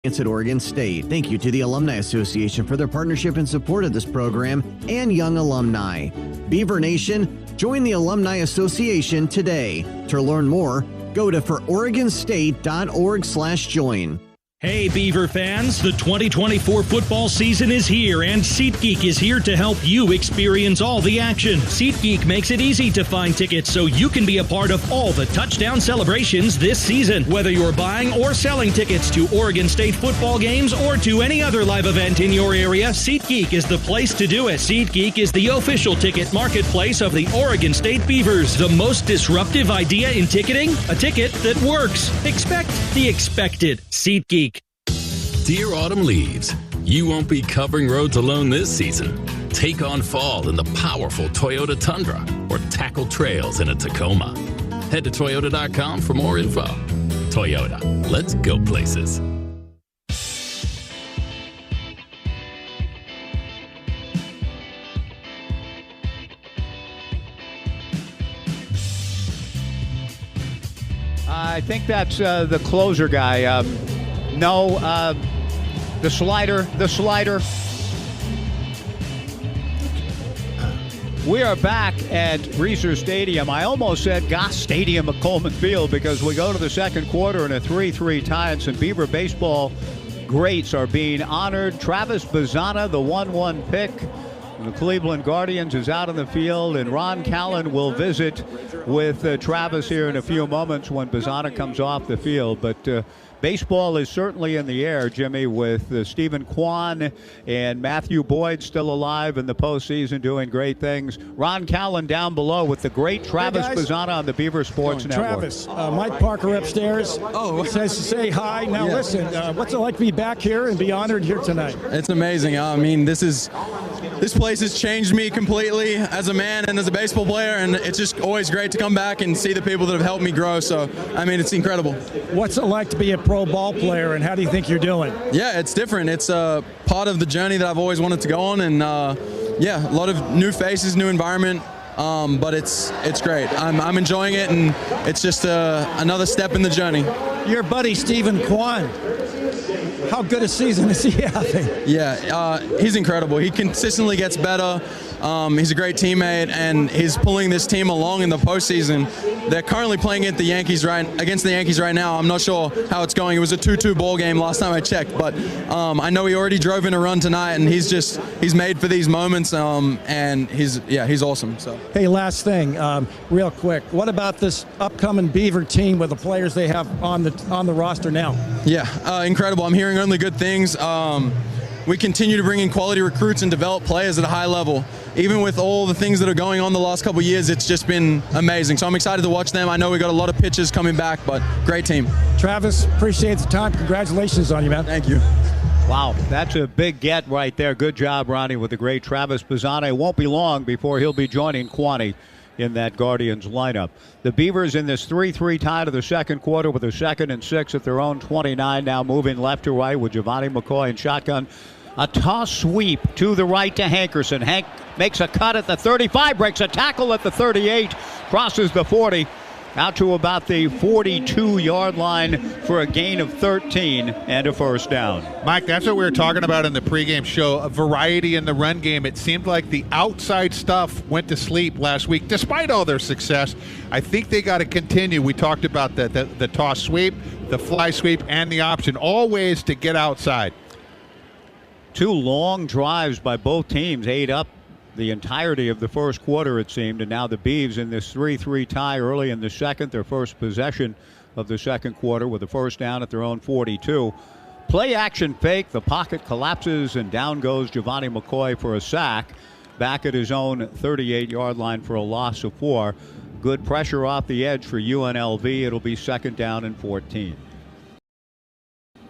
At Oregon State. Thank you to the Alumni Association for their partnership and support of this program and young alumni. Beaver Nation, join the Alumni Association today. To learn more, go to fororegonstate.org/join. Hey Beaver fans, the 2024 football season is here and SeatGeek is here to help you experience all the action. SeatGeek makes it easy to find tickets so you can be a part of all the touchdown celebrations this season. Whether you're buying or selling tickets to Oregon State football games or to any other live event in your area, SeatGeek is the place to do it. SeatGeek is the official ticket marketplace of the Oregon State Beavers. The most disruptive idea in ticketing? A ticket that works. Expect the expected. SeatGeek. Dear autumn leaves, you won't be covering roads alone this season. Take on fall in the powerful Toyota Tundra or tackle trails in a Tacoma. Head to Toyota.com for more info. Toyota, let's go places. I think that's the closer guy. The slider. We are back at Reser Stadium. I almost said Goss Stadium at Coleman Field because we go to the second quarter in a 3-3 tie, and some Beaver baseball greats are being honored. Travis Bazzana, the 1-1 pick. The Cleveland Guardians is out on the field, and Ron Callan will visit with Travis here in a few moments when Bazzana comes off the field. But baseball is certainly in the air, Jimmy, with Stephen Kwan and Matthew Boyd still alive in the postseason doing great things. Ron Callan down below with the great Travis Bazzana on the Beaver Sports Network. Travis, Mike Parker upstairs says to say hi. Now listen, what's it like to be back here and be honored here tonight? It's amazing. I mean, this place has changed me completely as a man and as a baseball player, and it's just always great to come back and see the people that have helped me grow. So, I mean, it's incredible. What's it like to be a pro ball player, and how do you think you're doing? Yeah, it's different. It's a part of the journey that I've always wanted to go on, and a lot of new faces, new environment, but it's great. I'm enjoying it, and it's just another step in the journey. Your buddy Stephen Kwan, how good a season is he having? Yeah, he's incredible. He consistently gets better. He's a great teammate, and he's pulling this team along in the postseason. They're currently playing against the Yankees right now. I'm not sure how it's going. It was a 2-2 ball game last time I checked, but I know he already drove in a run tonight, and he's made for these moments, and he's awesome. So. Hey, last thing, real quick. What about this upcoming Beaver team with the players they have on the roster now? Yeah, incredible. I'm hearing only good things. We continue to bring in quality recruits and develop players at a high level. Even with all the things that are going on the last couple of years, it's just been amazing. So I'm excited to watch them. I know we got a lot of pitchers coming back, but great team. Travis, appreciate the time. Congratulations on you, man. Thank you. Wow, that's a big get right there. Good job, Ronnie, with the great Travis Pisani. It won't be long before he'll be joining Quanti in that Guardians lineup. The Beavers in this 3-3 tie to the second quarter with a 2nd and 6 at their own 29, now moving left to right with Giovanni McCoy in shotgun. A toss sweep to the right to Hankerson. Hank makes a cut at the 35, breaks a tackle at the 38, crosses the 40, out to about the 42-yard line for a gain of 13 and a first down. Mike, that's what we were talking about in the pregame show, a variety in the run game. It seemed like the outside stuff went to sleep last week, despite all their success. I think they got to continue. We talked about the toss sweep, the fly sweep, and the option, all ways to get outside. 2 long drives by both teams ate up the entirety of the first quarter, it seemed, and now the Beavs in this 3-3 tie early in the second, their first possession of the second quarter with a first down at their own 42. Play action fake, the pocket collapses, and down goes Giovanni McCoy for a sack, back at his own 38-yard line for a loss of 4. Good pressure off the edge for UNLV. It'll be 2nd down and 14.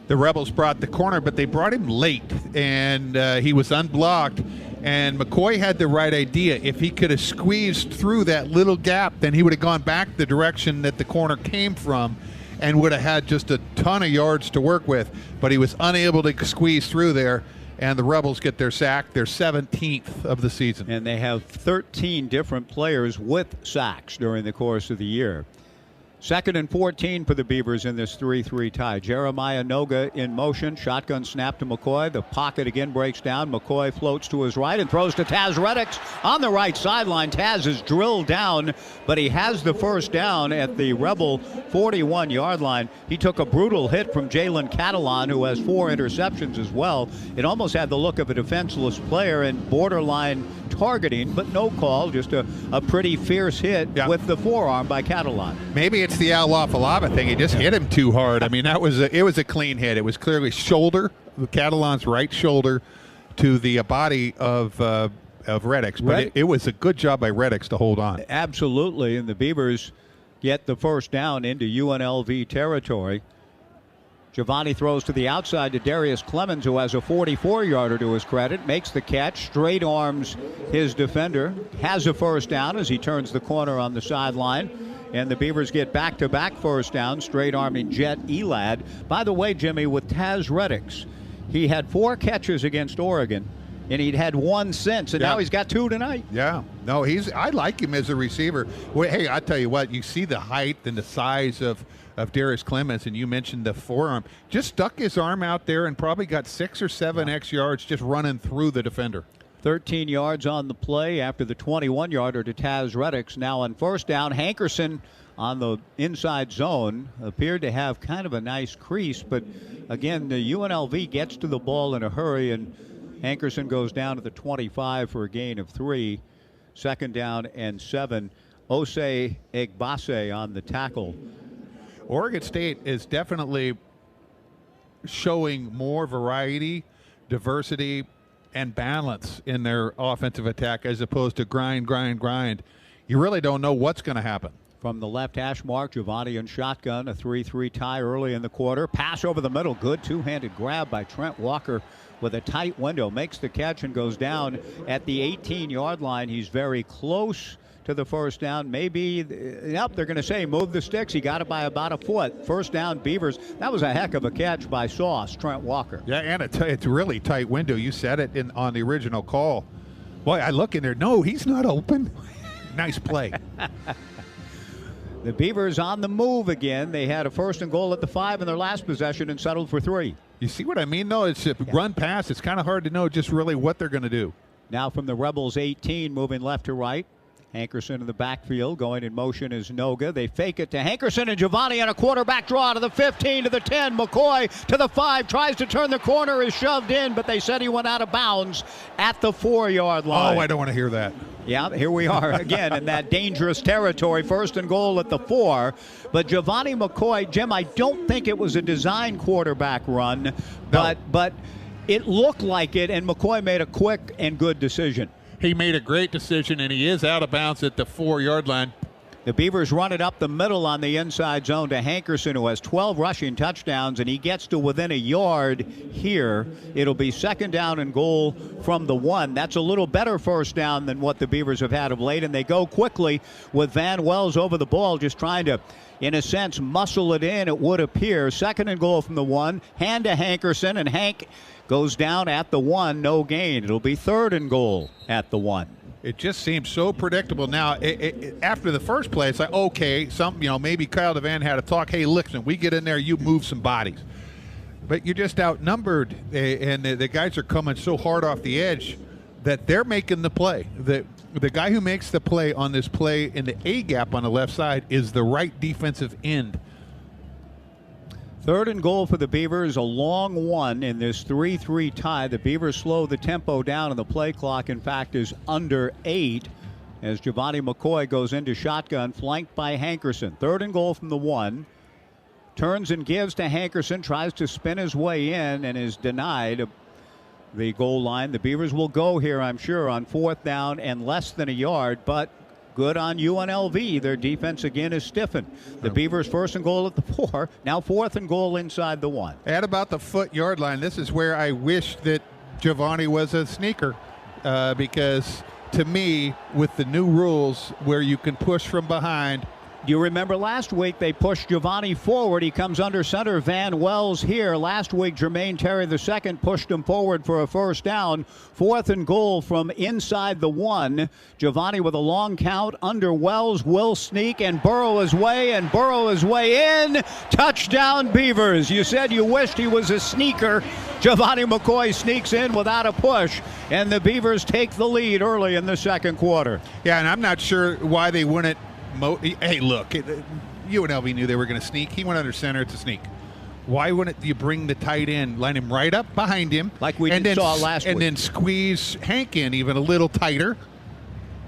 The Rebels brought the corner, but they brought him late, and he was unblocked. And McCoy had the right idea. If he could have squeezed through that little gap, then he would have gone back the direction that the corner came from and would have had just a ton of yards to work with. But he was unable to squeeze through there, and the Rebels get their sack, their 17th of the season. And they have 13 different players with sacks during the course of the year. 2nd and 14 for the Beavers in this 3-3 tie. Jeremiah Noga in motion. Shotgun snap to McCoy. The pocket again breaks down. McCoy floats to his right and throws to Taz Reddix on the right sideline. Taz is drilled down, but he has the first down at the Rebel 41-yard line. He took a brutal hit from Jalen Catalan, who has 4 interceptions as well. It almost had the look of a defenseless player and borderline targeting, but no call. Just a pretty fierce hit with the forearm by Catalan. Maybe it's the Al LaFalava thing. He just hit him too hard. I mean, it was a clean hit. It was clearly shoulder, Catalan's right shoulder, to the body of Reddix. But it was a good job by Reddix to hold on. Absolutely, and the Beavers get the first down into UNLV territory. Giovanni throws to the outside to Darius Clemens, who has a 44-yarder to his credit, makes the catch, straight arms his defender, has a first down as he turns the corner on the sideline. And the Beavers get back-to-back first down, straight arming Jet Elad. By the way, Jimmy, with Taz Reddix, he had 4 catches against Oregon, and he'd had 1 since, and now he's got 2 tonight. Yeah. No, I like him as a receiver. Well, hey, I tell you what, you see the height and the size of Darius Clemens, and you mentioned the forearm. Just stuck his arm out there and probably got 6 or 7 yards just running through the defender. 13 yards on the play after the 21-yarder to Taz Reddix. Now on first down, Hankerson on the inside zone appeared to have kind of a nice crease, but again, the UNLV gets to the ball in a hurry, and Hankerson goes down to the 25 for a gain of 3. 2nd down and 7. Osei Egbase on the tackle. Oregon State is definitely showing more variety, diversity, and balance in their offensive attack as opposed to grind. You really don't know what's going to happen. From the left hash mark, Giovanni in shotgun, a 3-3 tie early in the quarter. Pass over the middle, good two-handed grab by Trent Walker with a tight window. Makes the catch and goes down at the 18-yard line. He's very close to the first down. Maybe, they're going to say move the sticks. He got it by about a foot. First down, Beavers. That was a heck of a catch by Sauce, Trent Walker. Yeah, and it's a really tight window. You said it on the original call. Boy, I look in there. No, he's not open. Nice play. The Beavers on the move again. They had a 1st and goal at the 5 in their last possession and settled for 3. You see what I mean, though? It's a run pass. It's kind of hard to know just really what they're going to do. Now from the Rebels 18, moving left to right. Hankerson in the backfield, going in motion is Noga. They fake it to Hankerson and Giovanni on a quarterback draw to the 15, to the 10. McCoy to the 5, tries to turn the corner, is shoved in, but they said he went out of bounds at the 4-yard line. Oh, I don't want to hear that. Yeah, here we are again in that dangerous territory. 1st and goal at the 4. But Giovanni McCoy, Jim, I don't think it was a design quarterback run, but it looked like it, and McCoy made a quick and good decision. He made a great decision, and he is out of bounds at the 4-yard line. The Beavers run it up the middle on the inside zone to Hankerson, who has 12 rushing touchdowns, and he gets to within a yard here. It'll be 2nd down and goal from the 1. That's a little better 1st down than what the Beavers have had of late, and they go quickly with Van Wells over the ball, just trying to, in a sense, muscle it in, it would appear. 2nd and goal from the 1. Hand to Hankerson, and Hank goes down at the 1, no gain. It'll be 3rd and goal at the 1. It just seems so predictable. Now, after the first play, it's like, okay, maybe Kyle DeVan had a talk. Hey, listen, we get in there, you move some bodies. But you're just outnumbered, and the guys are coming so hard off the edge that they're making the play. The guy who makes the play on this play in the A gap on the left side is the right defensive end. 3rd and goal for the Beavers, a long one in this 3-3 tie. The Beavers slow the tempo down, and the play clock, in fact, is under 8 as Giovanni McCoy goes into shotgun, flanked by Hankerson. 3rd and goal from the 1. Turns and gives to Hankerson, tries to spin his way in, and is denied the goal line. The Beavers will go here, I'm sure, on 4th down and less than a yard, but good on UNLV. Their defense again is stiffened. The Beavers 1st and goal at the 4. Now 4th and goal inside the 1. At about the foot-yard line, this is where I wish that Giovanni was a sneaker because, to me, with the new rules where you can push from behind. You remember last week they pushed Giovanni forward. He comes under center. Van Wells here. Last week Jermaine Terry II pushed him forward for a 1st down. 4th and goal from inside the 1. Giovanni with a long count under Wells, will sneak and burrow his way in. Touchdown Beavers. You said you wished he was a sneaker. Giovanni McCoy sneaks in without a push, and the Beavers take the lead early in the 2nd quarter. Yeah, and I'm not sure why they wouldn't. Hey, look, UNLV knew they were going to sneak. He went under center to sneak. Why wouldn't you bring the tight end, line him right up behind him, like we saw last week, and then squeeze Hank in even a little tighter?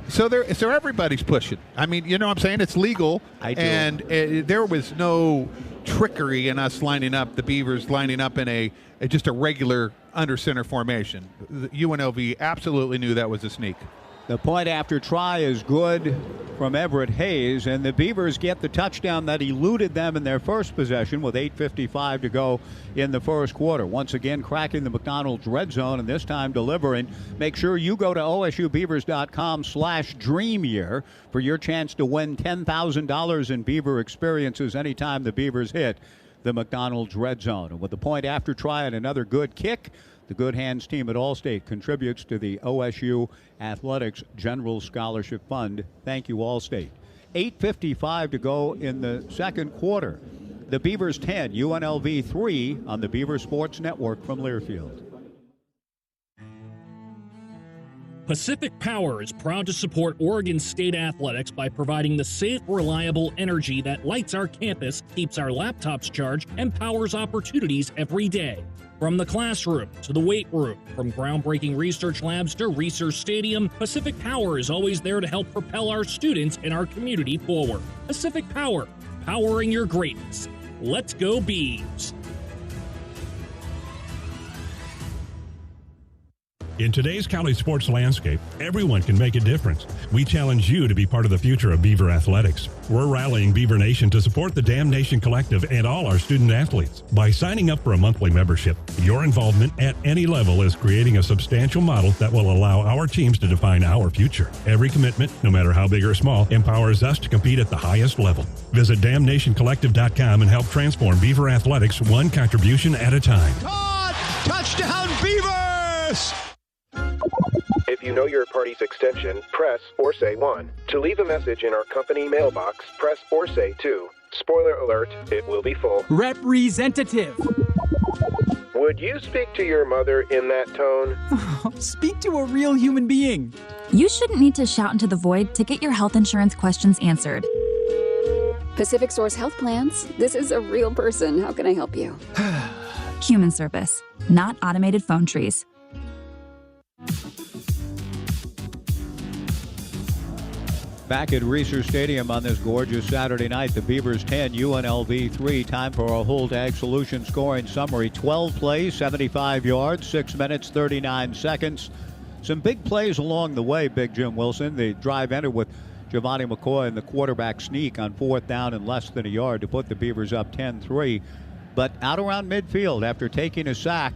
So everybody's pushing. I mean, you know what I'm saying? It's legal. I do. And there was no trickery in us lining up, the Beavers lining up in just a regular under center formation. The UNLV absolutely knew that was a sneak. The point after try is good from Everett Hayes, and the Beavers get the touchdown that eluded them in their first possession with 8:55 to go in the 1st quarter. Once again, cracking the McDonald's red zone, and this time delivering. Make sure you go to OSUBeavers.com/dreamyear for your chance to win $10,000 in Beaver experiences anytime the Beavers hit the McDonald's red zone. And with the point after try and another good kick, the Good Hands team at Allstate contributes to the OSU Athletics General Scholarship Fund. Thank you, Allstate. 8:55 to go in the 2nd quarter. The Beavers 10, UNLV 3 on the Beaver Sports Network from Learfield. Pacific Power is proud to support Oregon State athletics by providing the safe, reliable energy that lights our campus, keeps our laptops charged, and powers opportunities every day. From the classroom to the weight room, from groundbreaking research labs to Research Stadium, Pacific Power is always there to help propel our students and our community forward. Pacific Power, powering your greatness. Let's go Beavs! In today's college sports landscape, everyone can make a difference. We challenge you to be part of the future of Beaver athletics. We're rallying Beaver Nation to support the Damn Nation Collective and all our student athletes. By signing up for a monthly membership, your involvement at any level is creating a substantial model that will allow our teams to define our future. Every commitment, no matter how big or small, empowers us to compete at the highest level. Visit damnationcollective.com and help transform Beaver athletics one contribution at a time. Touchdown Beavers! If you know your party's extension, press or say 1. To leave a message in our company mailbox, press or say 2. Spoiler alert, it will be full. Representative. Would you speak to your mother in that tone? Speak to a real human being. You shouldn't need to shout into the void to get your health insurance questions answered. Pacific Source Health Plans. This is a real person. How can I help you? Human service, not automated phone trees. Back at Reser Stadium on this gorgeous Saturday night, the Beavers 10, UNLV 3. Time for a Holt Ag Solutions scoring summary. 12 plays, 75 yards, 6 minutes, 39 seconds. Some big plays along the way, Big Jim Wilson. The drive ended with Giovanni McCoy and the quarterback sneak on 4th down and less than a yard to put the Beavers up 10-3. But out around midfield after taking a sack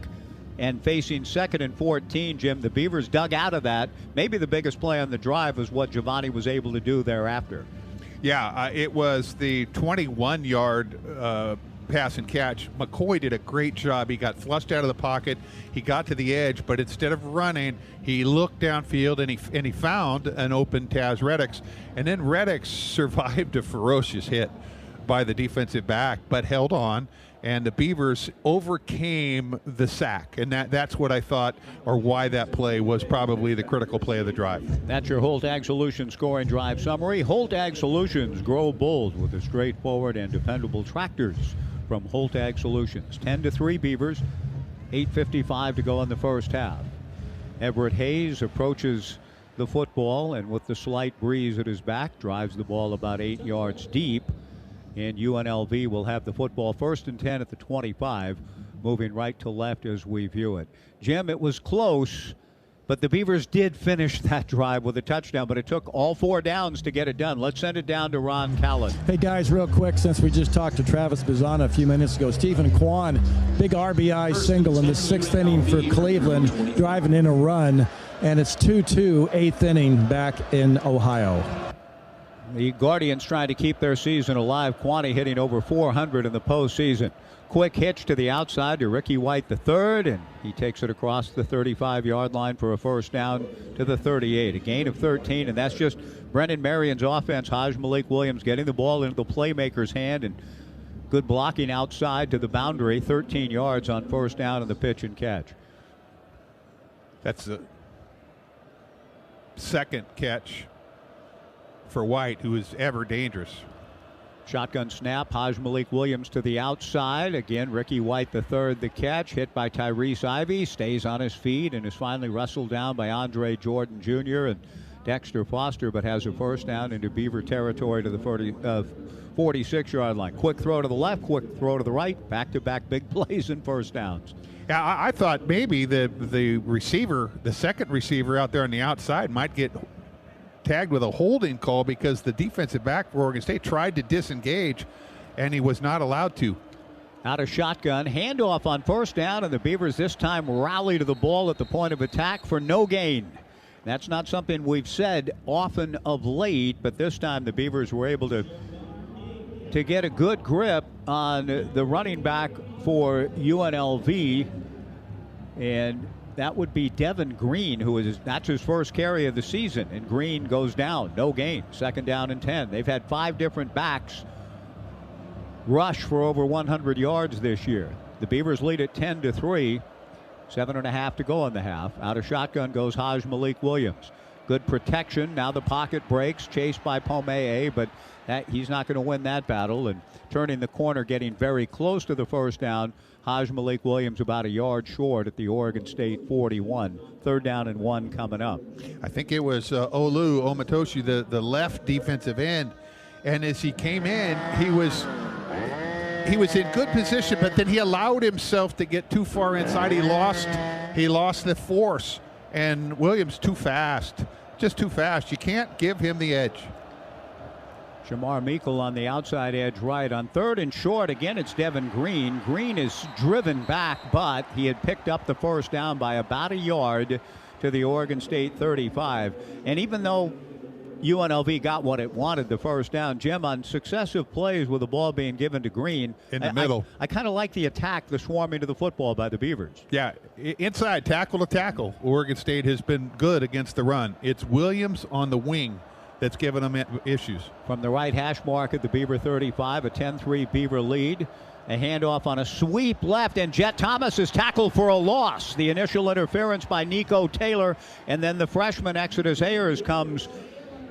and facing 2nd and 14, Jim, the Beavers dug out of that. Maybe the biggest play on the drive was what Giovanni was able to do thereafter. Yeah, it was the 21-yard pass and catch. McCoy did a great job. He got flushed out of the pocket. He got to the edge, but instead of running, he looked downfield and he found an open Taz Reddix. And then Reddix survived a ferocious hit by the defensive back, but held on. And the Beavers overcame the sack. And that's what I thought, or why that play was probably the critical play of the drive. That's your Holt Ag Solutions scoring drive summary. Holt Ag Solutions, grow bold with the straightforward and dependable tractors from Holt Ag Solutions. 10-3 Beavers, 8:55 to go in the first half. Everett Hayes approaches the football, and with the slight breeze at his back, drives the ball about 8 yards deep. And UNLV will have the football 1st and 10 at the 25, moving right to left as we view it. Jim, it was close, but the Beavers did finish that drive with a touchdown, but it took all 4 downs to get it done. Let's send it down to Ron Callan. Hey, guys, real quick, since we just talked to Travis Bizana a few minutes ago, Stephen Kwan, big RBI single in the 6th inning for Cleveland, driving in a run, and it's 2-2, 8th inning back in Ohio. The Guardians trying to keep their season alive. Quaney hitting over 400 in the postseason. Quick hitch to the outside to Ricky White III, and he takes it across the 35-yard line for a first down to the 38. A gain of 13, and that's just Brendan Marion's offense. Haj Malik Williams getting the ball into the playmaker's hand, and good blocking outside to the boundary. 13 yards on first down in the pitch and catch. That's the second catch for White, who is ever dangerous. Shotgun snap, Haj Malik Williams to the outside. Again, Ricky White III, the catch, hit by Tyrese Ivey, stays on his feet and is finally wrestled down by Andre Jordan Jr. and Dexter Foster, but has a first down into Beaver territory to the 46-yard line. Quick throw to the left, quick throw to the right, back-to-back big plays and first downs. Yeah, I thought maybe the receiver, the second receiver out there on the outside, might get tagged with a holding call because the defensive back for Oregon State tried to disengage and he was not allowed to. Out of shotgun, handoff on first down, and the Beavers this time rally to the ball at the point of attack for no gain. That's not something we've said often of late, but this time the Beavers were able to get a good grip on the running back for UNLV, and that would be Devin Green, that's his first carry of the season, and Green goes down, no gain, 2nd down and 10. They've had 5 different backs rush for over 100 yards this year. The Beavers lead at 10-3, 7.5 to go in the half. Out of shotgun goes Haj Malik Williams. Good protection. Now the pocket breaks, chased by Pomeye, but he's not going to win that battle. And turning the corner, getting very close to the first down, Haj Malik Williams about a yard short at the Oregon State 41. 3rd down and 1 coming up. I think it was Olu Omatoshi, the left defensive end, and as he came in, he was in good position, but then he allowed himself to get too far inside. He lost the force, and Williams too fast, just too fast. You can't give him the edge. Shamar Meikle on the outside edge right. On 3rd and short, again, it's Devin Green. Green is driven back, but he had picked up the first down by about a yard to the Oregon State 35. And even though UNLV got what it wanted, the first down. Jim, on successive plays with the ball being given to Green. In the middle. I kind of like the attack, the swarming to the football by the Beavers. Yeah, inside, tackle to tackle. Oregon State has been good against the run. It's Williams on the wing that's given them issues. From the right hash mark at the Beaver 35, a 10-3 Beaver lead. A handoff on a sweep left, and Jet Thomas is tackled for a loss. The initial interference by Nico Taylor, and then the freshman Exodus Ayers comes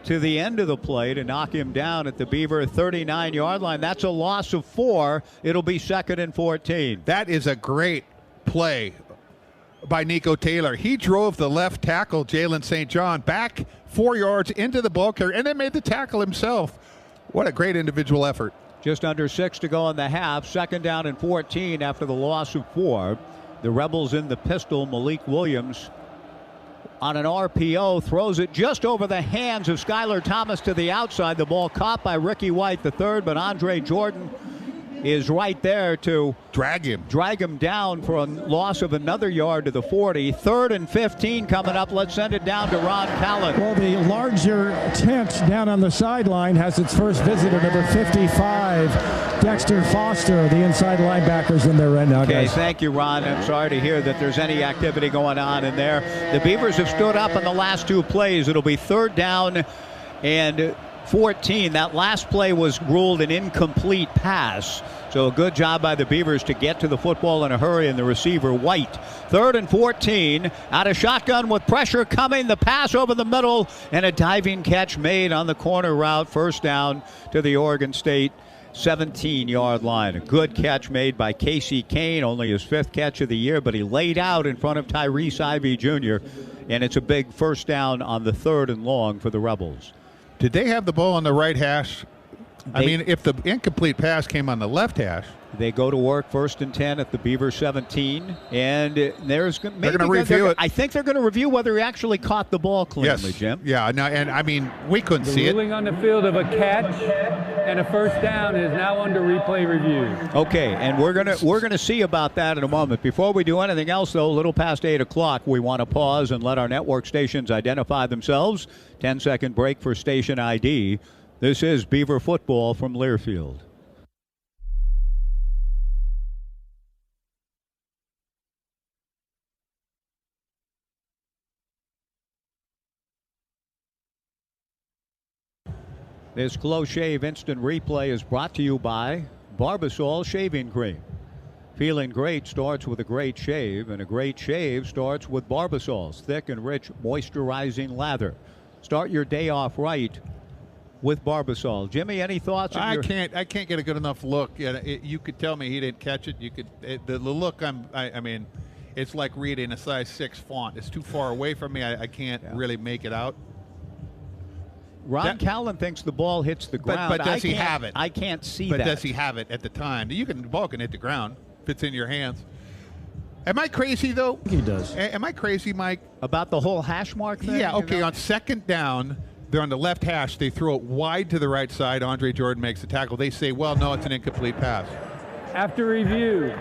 to the end of the play to knock him down at the Beaver 39-yard line. That's a loss of 4. It'll be 2nd and 14. That is a great play by Nico Taylor. He drove the left tackle, Jalen St. John, back 4 yards into the ball carrier, and then made the tackle himself. What a great individual effort. Just under 6 to go in the half. 2nd down and 14 after the loss of 4. The Rebels in the pistol. Malik Williams on an RPO throws it just over the hands of Skylar Thomas to the outside. The ball caught by Ricky White III, but Andre Jordan is right there to drag him down for a loss of another yard to the 40. 3rd and 15 coming up. Let's send it down to Ron Callan. Well, the larger tent down on the sideline has its first visitor, number 55, Dexter Foster. The inside linebackers in there right now, Okay, guys. thank you, Ron. I'm sorry to hear that there's any activity going on in there. The Beavers have stood up in the last 2 plays. It'll be 3rd down and 14. That last play was ruled an incomplete pass. So a good job by the Beavers to get to the football in a hurry, and the receiver White. 3rd and 14. Out of shotgun with pressure coming. The pass over the middle and a diving catch made on the corner route. 1st down to the Oregon State 17-yard line. A good catch made by Casey Kane, only his 5th catch of the year, but he laid out in front of Tyrese Ivey Jr., and it's a big 1st down on the 3rd and long for the Rebels. Did they have the ball on the right hash? I mean, if the incomplete pass came on the left hash. They go to work 1st and 10 at the Beaver 17, and they're going to review it. I think they're going to review whether he actually caught the ball cleanly, Jim. Yeah, no, and I mean, we couldn't see it. The ruling on the field of a catch and a 1st down is now under replay review. Okay, and we're gonna see about that in a moment. Before we do anything else, though, a little past 8 o'clock, we want to pause and let our network stations identify themselves. 10-second break for station ID. This is Beaver football from Learfield. This Close Shave Instant Replay is brought to you by Barbasol Shaving Cream. Feeling great starts with a great shave, and a great shave starts with Barbasol's thick and rich moisturizing lather. Start your day off right with Barbasol. Jimmy, any thoughts? I can't get a good enough look. You could tell me he didn't catch it. You could the look. I mean, it's like reading a size 6 font. It's too far away from me. I can't really make it out. Ron Callan thinks the ball hits the ground. But does he have it? I can't see that. that. But does he have it at the time? The ball can hit the ground if it's in your hands. Am I crazy, though? He does. Am I crazy, Mike? About the whole hash mark thing? Yeah, okay. On 2nd down, they're on the left hash. They throw it wide to the right side. Andre Jordan makes the tackle. They say, well, no, it's an incomplete pass. After review,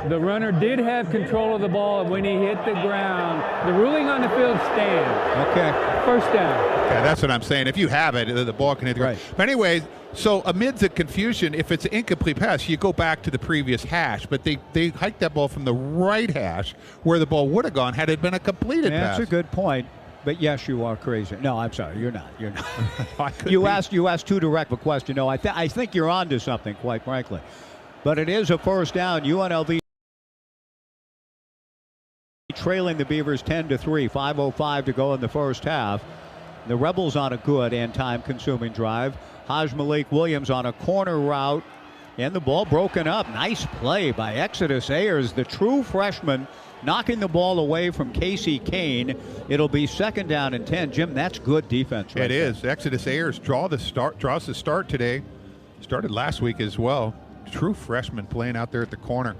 the runner did have control of the ball when he hit the ground. The ruling on the field stands. Okay. 1st down. Okay, that's what I'm saying. If you have it, the ball can hit the ground. But anyways, so amid the confusion, if it's an incomplete pass, you go back to the previous hash. But they hiked that ball from the right hash where the ball would have gone had it been a completed pass. That's a good point. But yes, you are crazy. No, I'm sorry, you're not. You're not. you asked too direct a question. No, I think you're onto something, quite frankly. But it is a 1st down. UNLV trailing the Beavers 10-3. 5:05 to go in the 1st half. The Rebels on a good and time-consuming drive. Haj Malik Williams on a corner route, and the ball broken up. Nice play by Exodus Ayers, the true freshman, knocking the ball away from Casey Kane. It'll be 2nd down and 10. Jim, that's good defense. It is. Exodus Ayers draws the start today. Started last week as well. True freshman playing out there at the corner.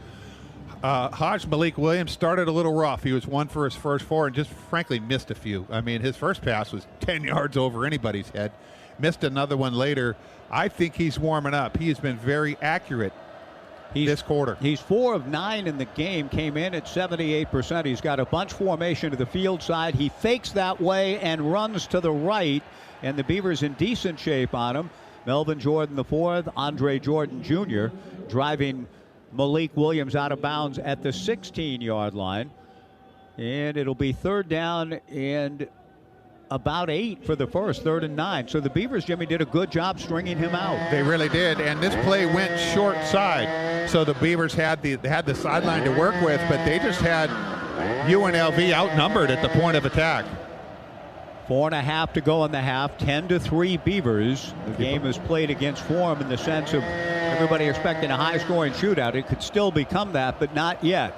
Haj Malik Williams started a little rough. He was 1 for his first 4 and just frankly missed a few. I mean, his first pass was 10 yards over anybody's head. Missed another one later. I think he's warming up. He has been very accurate this quarter. He's 4 of 9 in the game, came in at 78%. He's got a bunch formation to the field side. He fakes that way and runs to the right, and the Beavers in decent shape on him. Melvin Jordan IV, Andre Jordan Jr. driving Malik Williams out of bounds at the 16-yard line. And it'll be 3rd down and about 8 for the first, 3rd and 9. So the Beavers, Jimmy, did a good job stringing him out. They really did, and this play went short side. So the Beavers had the sideline to work with, but they just had UNLV outnumbered at the point of attack. 4.5 to go in the half, 10-3 Beavers. The game is played against form in the sense of everybody expecting a high-scoring shootout. It could still become that, but not yet.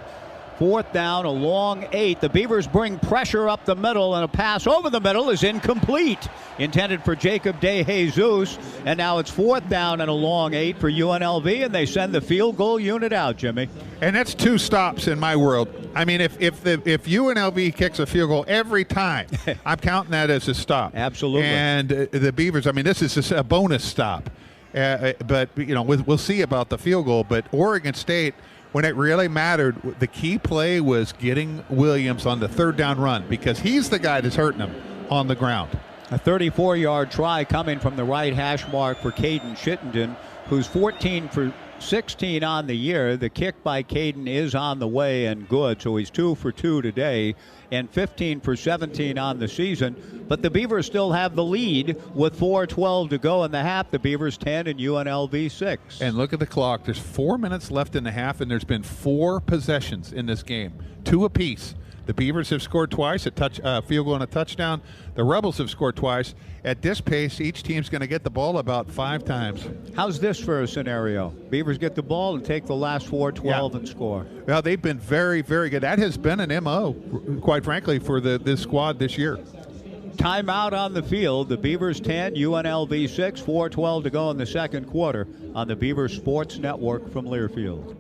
4th down, a long 8. The Beavers bring pressure up the middle, and a pass over the middle is incomplete. Intended for Jacob De Jesus, and now it's 4th down and a long 8 for UNLV, and they send the field goal unit out, Jimmy. And that's 2 stops in my world. I mean, if UNLV kicks a field goal every time, I'm counting that as a stop. Absolutely. And the Beavers, I mean, this is just a bonus stop. But, you know, we'll see about the field goal. But Oregon State, when it really mattered, the key play was getting Williams on the 3rd down run, because he's the guy that's hurting him on the ground. A 34-yard try coming from the right hash mark for Caden Chittenden, who's 14 for 16 on the year. The kick by Caden is on the way and good, so he's 2 for 2 today and 15 for 17 on the season. But the Beavers still have the lead with 4:12 to go in the half. The Beavers 10 and UNLV 6. And look at the clock. There's 4 minutes left in the half, and there's been 4 possessions in this game, 2 apiece. The Beavers have scored twice, a field goal and a touchdown. The Rebels have scored twice. At this pace, each team's going to get the ball about 5 times. How's this for a scenario? Beavers get the ball and take the last 4:12 and score. Well, they've been very, very good. That has been an MO, quite frankly, for this squad this year. Timeout on the field. The Beavers 10, UNLV 6, 4:12 to go in the second quarter on the Beavers Sports Network from Learfield.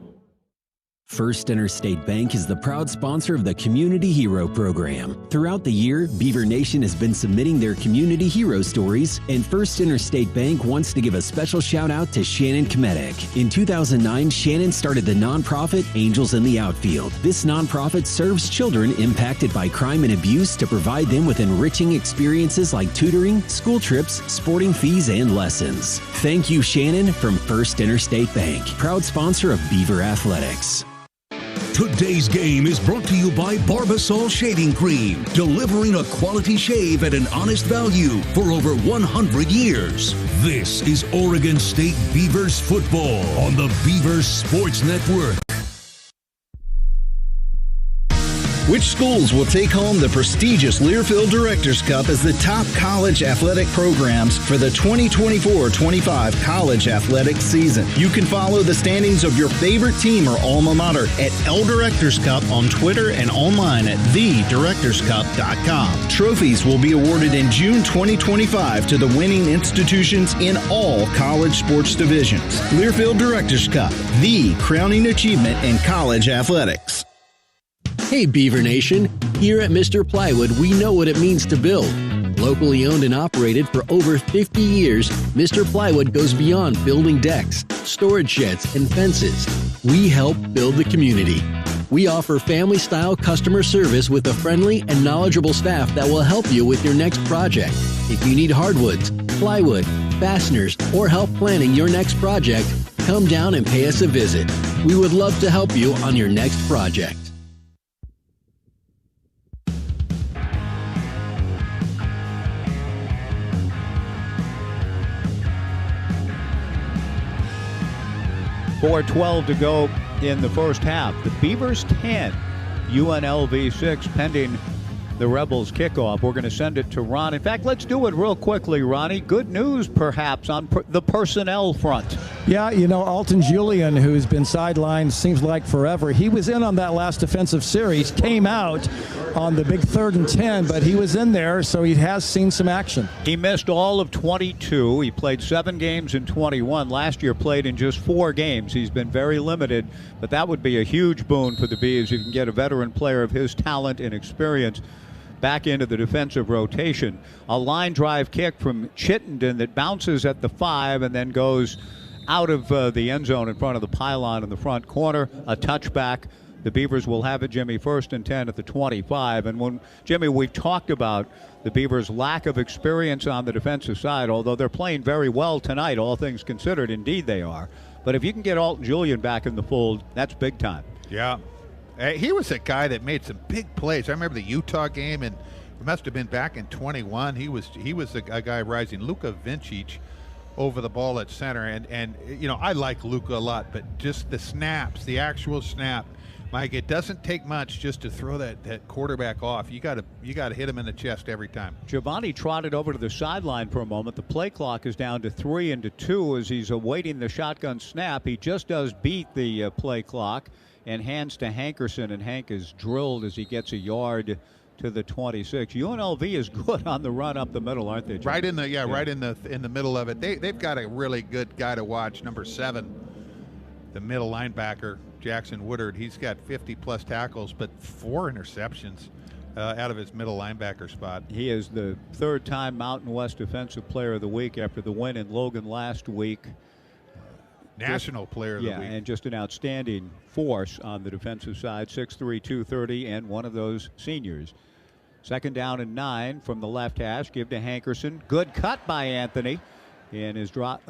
First Interstate Bank is the proud sponsor of the Community Hero Program. Throughout the year, Beaver Nation has been submitting their community hero stories, and First Interstate Bank wants to give a special shout out to Shannon Kmetic. In 2009, Shannon started the nonprofit Angels in the Outfield. This nonprofit serves children impacted by crime and abuse to provide them with enriching experiences like tutoring, school trips, sporting fees, and lessons. Thank you, Shannon, from First Interstate Bank, proud sponsor of Beaver Athletics. Today's game is brought to you by Barbasol Shaving Cream, delivering a quality shave at an honest value for over 100 years. This is Oregon State Beavers football on the Beavers Sports Network. Which schools will take home the prestigious Learfield Directors Cup as the top college athletic programs for the 2024-25 college athletics season? You can follow the standings of your favorite team or alma mater at L Directors Cup on Twitter and online at thedirectorscup.com. Trophies will be awarded in June 2025 to the winning institutions in all college sports divisions. Learfield Directors Cup, the crowning achievement in college athletics. Hey Beaver Nation, here at Mr. Plywood we know what it means to build. Locally owned and operated for over 50 years, Mr. Plywood goes beyond building decks, storage sheds, and fences. We help build the community. We offer family-style customer service with a friendly and knowledgeable staff that will help you with your next project. If you need hardwoods, plywood, fasteners, or help planning your next project, come down and pay us a visit. We would love to help you on your next project. .412 to go in the first half. The Beavers 10, UNLV 6, pending the Rebels kickoff. We're going to send it to Ron. In fact, let's do it real quickly, Ronnie. Good news, perhaps, on the personnel front. Yeah, you know, Alton Julian, who's been sidelined, seems like forever. He was in on that last defensive series, came out on the big 3rd and 10, but he was in there, so he has seen some action. He missed all of 22. He played 7 games in 21. Last year played in just 4 games. He's been very limited, but that would be a huge boon for the Beavs if you can get a veteran player of his talent and experience back into the defensive rotation. A line drive kick from Chittenden that bounces at the 5 and then goes out of the end zone in front of the pylon in the front corner, a touchback. The Beavers will have it, Jimmy, 1st and 10 at the 25. And when, Jimmy, we've talked about the Beavers' lack of experience on the defensive side, although they're playing very well tonight, all things considered. Indeed they are. But if you can get Alton Julian back in the fold, that's big time. Yeah. He was a guy that made some big plays. I remember the Utah game, and it must have been back in 21. He was a guy rising. Luka Vincic over the ball at center. And you know, I like Luka a lot, but just the snaps, the actual snap, Mike, it doesn't take much just to throw that quarterback off. You got to hit him in the chest every time. Giovanni trotted over to the sideline for a moment. The play clock is down to 3 and to 2 as he's awaiting the shotgun snap. He just does beat the play clock and hands to Hankerson, and Hank is drilled as he gets a yard to the 26. UNLV is good on the run up the middle, aren't they, Jim? Right in the middle of it. They've got a really good guy to watch, number 7, the middle linebacker, Jackson Woodard. He's got 50-plus tackles, but 4 interceptions out of his middle linebacker spot. He is the 3rd-time Mountain West Defensive Player of the Week after the win in Logan last week. National Player of the Week. Yeah, and just an outstanding force on the defensive side, 6'3", 230, and one of those seniors. 2nd down and 9 from the left hash. Give to Hankerson. Good cut by Anthony, and is dropped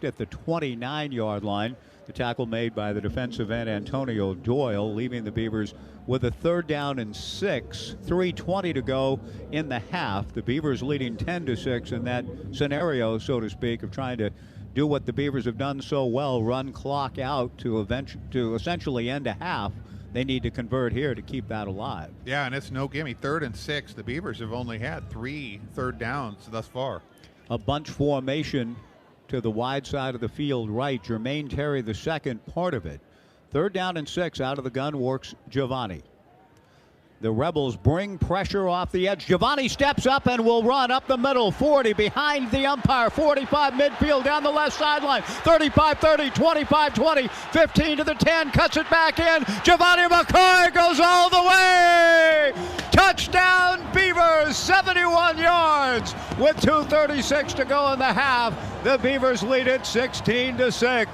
at the 29-yard line. The tackle made by the defensive end Antonio Doyle, leaving the Beavers with a 3rd down and 6. 3:20 to go in the half. The Beavers leading 10-6 in that scenario, so to speak, of trying to do what the Beavers have done so well, run clock out to essentially end a half. They need to convert here to keep that alive. Yeah, and it's no gimme. 3rd and 6. The Beavers have only had 3 third downs thus far. A bunch formation to the wide side of the field right. Jermaine Terry, the second part of it. 3rd down and 6 out of the gun works Giovanni. The Rebels bring pressure off the edge. Giovanni steps up and will run up the middle. 40 behind the umpire. 45 midfield down the left sideline. 35-30, 25-20, 15 to the 10. Cuts it back in. Giovanni McCoy goes all the way. Touchdown Beavers, 71 yards with 2:36 to go in the half. The Beavers lead it 16-6.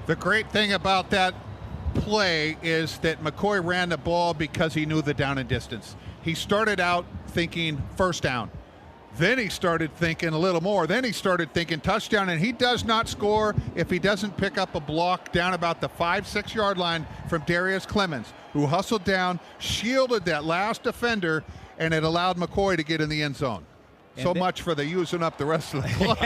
The great thing about that play is that McCoy ran the ball because he knew the down and distance. He started out thinking 1st down. Then he started thinking a little more. Then he started thinking touchdown, and he does not score if he doesn't pick up a block down about the 5-6 yard line from Darius Clemens, who hustled down, shielded that last defender, and it allowed McCoy to get in the end zone. So much for the using up the rest of the clock.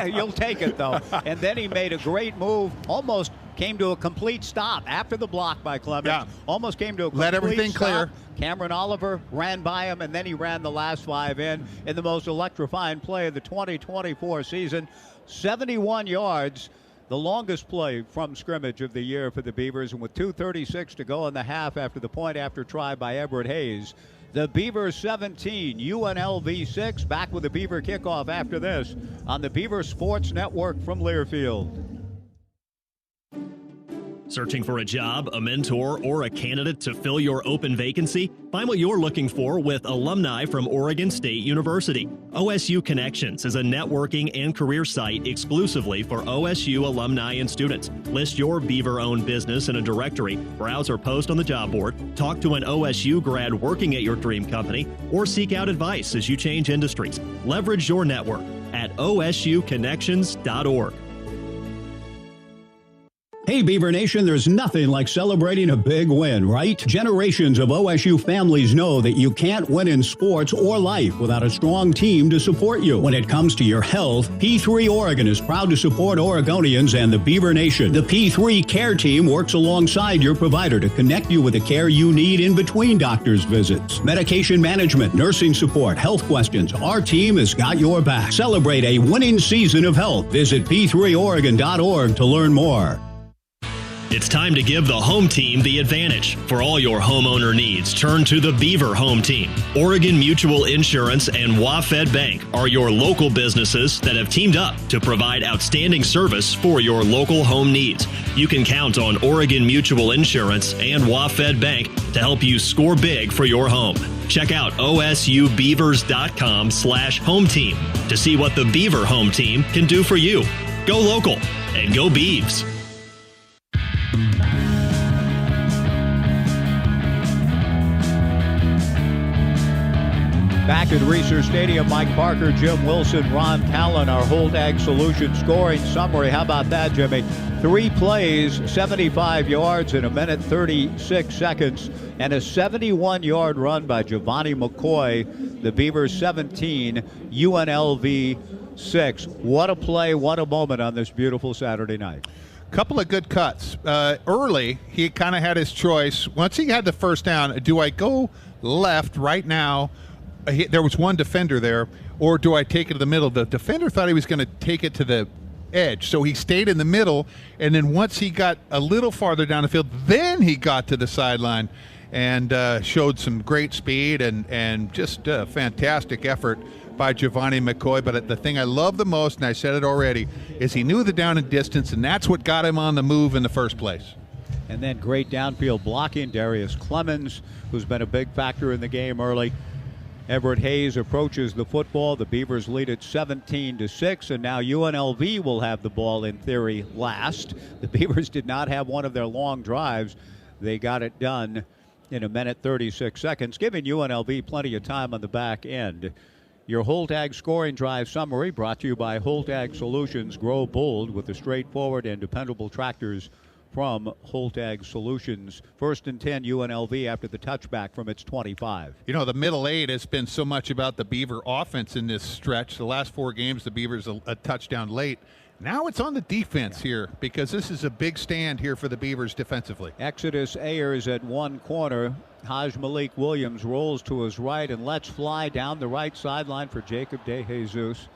You'll take it, though. And then he made a great move, almost came to a complete stop after the block by Clemens. Yeah. Almost came to a complete Let everything stop. clear. Cameron Oliver ran by him, and then he ran the last 5 in the most electrifying play of the 2024 season. 71 yards, the longest play from scrimmage of the year for the Beavers, and with 2:36 to go in the half after the point after try by Everett Hayes. The Beavers 17, UNLV 6. Back with the Beaver kickoff after this on the Beaver Sports Network from Learfield. Searching for a job, a mentor, or a candidate to fill your open vacancy? Find what you're looking for with alumni from Oregon State University. OSU Connections is a networking and career site exclusively for OSU alumni and students. List your Beaver-owned business in a directory, browse or post on the job board, talk to an OSU grad working at your dream company, or seek out advice as you change industries. Leverage your network at osukconnections.org. Hey, Beaver Nation, there's nothing like celebrating a big win, right? Generations of OSU families know that you can't win in sports or life without a strong team to support you. When it comes to your health, P3 Oregon is proud to support Oregonians and the Beaver Nation. The P3 Care Team works alongside your provider to connect you with the care you need in between doctor's visits. Medication management, nursing support, health questions. Our team has got your back. Celebrate a winning season of health. Visit p3oregon.org to learn more. It's time to give the home team the advantage. For all your homeowner needs, turn to the Beaver Home Team. Oregon Mutual Insurance and WaFed Bank are your local businesses that have teamed up to provide outstanding service for your local home needs. You can count on Oregon Mutual Insurance and WaFed Bank to help you score big for your home. Check out osubeavers.com/home team to see what the Beaver Home Team can do for you. Go local and go Beavs. Back at Research Stadium, Mike Parker, Jim Wilson, Ron Callan, our Holt Ag Solutions scoring summary. How about that, Jimmy? 3 plays, 75 yards in a minute, 36 seconds, and a 71-yard run by Giovanni McCoy. The Beavers 17, UNLV 6. What a play, what a moment on this beautiful Saturday night. Couple of good cuts. Early, he kind of had his choice. Once he had the first down, do I go left right now? There was one defender there, or do I take it to the middle? The defender thought he was going to take it to the edge, so he stayed in the middle, and then once he got a little farther down the field, then he got to the sideline and showed some great speed and just a fantastic effort by Giovanni McCoy. But the thing I love the most, and I said it already, is he knew the down and distance, and that's what got him on the move in the first place. And then great downfield blocking. Darius Clemens, who's been a big factor in the game early. Everett Hayes approaches the football. The Beavers lead it 17-6, and now UNLV will have the ball in theory last. The Beavers did not have one of their long drives. They got it done in a minute 36 seconds, giving UNLV plenty of time on the back end. Your Holt Ag scoring drive summary brought to you by Holt Ag Solutions. Grow bold with the straightforward and dependable tractors from Holt Ag Solutions. 1st and 10 UNLV after the touchback from its 25. You know, the middle eight has been so much about the Beaver offense in this stretch. The last 4 games, the Beavers a touchdown late. Now it's on the defense here, because this is a big stand here for the Beavers defensively. Exodus Ayers at one corner. Haj Malik Williams rolls to his right and lets fly down the right sideline for Jacob DeJesus,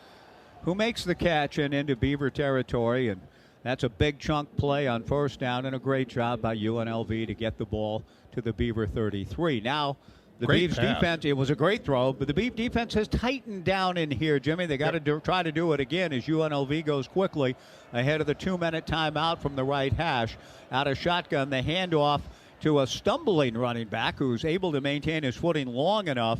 who makes the catch and into Beaver territory. And that's a big chunk play on first down, and a great job by UNLV to get the ball to the Beaver 33. Now, the Beavs defense, it was a great throw, but the Beav defense has tightened down in here, Jimmy. They got to try to do it again as UNLV goes quickly ahead of the 2-minute timeout from the right hash. Out of shotgun, the handoff to a stumbling running back who's able to maintain his footing long enough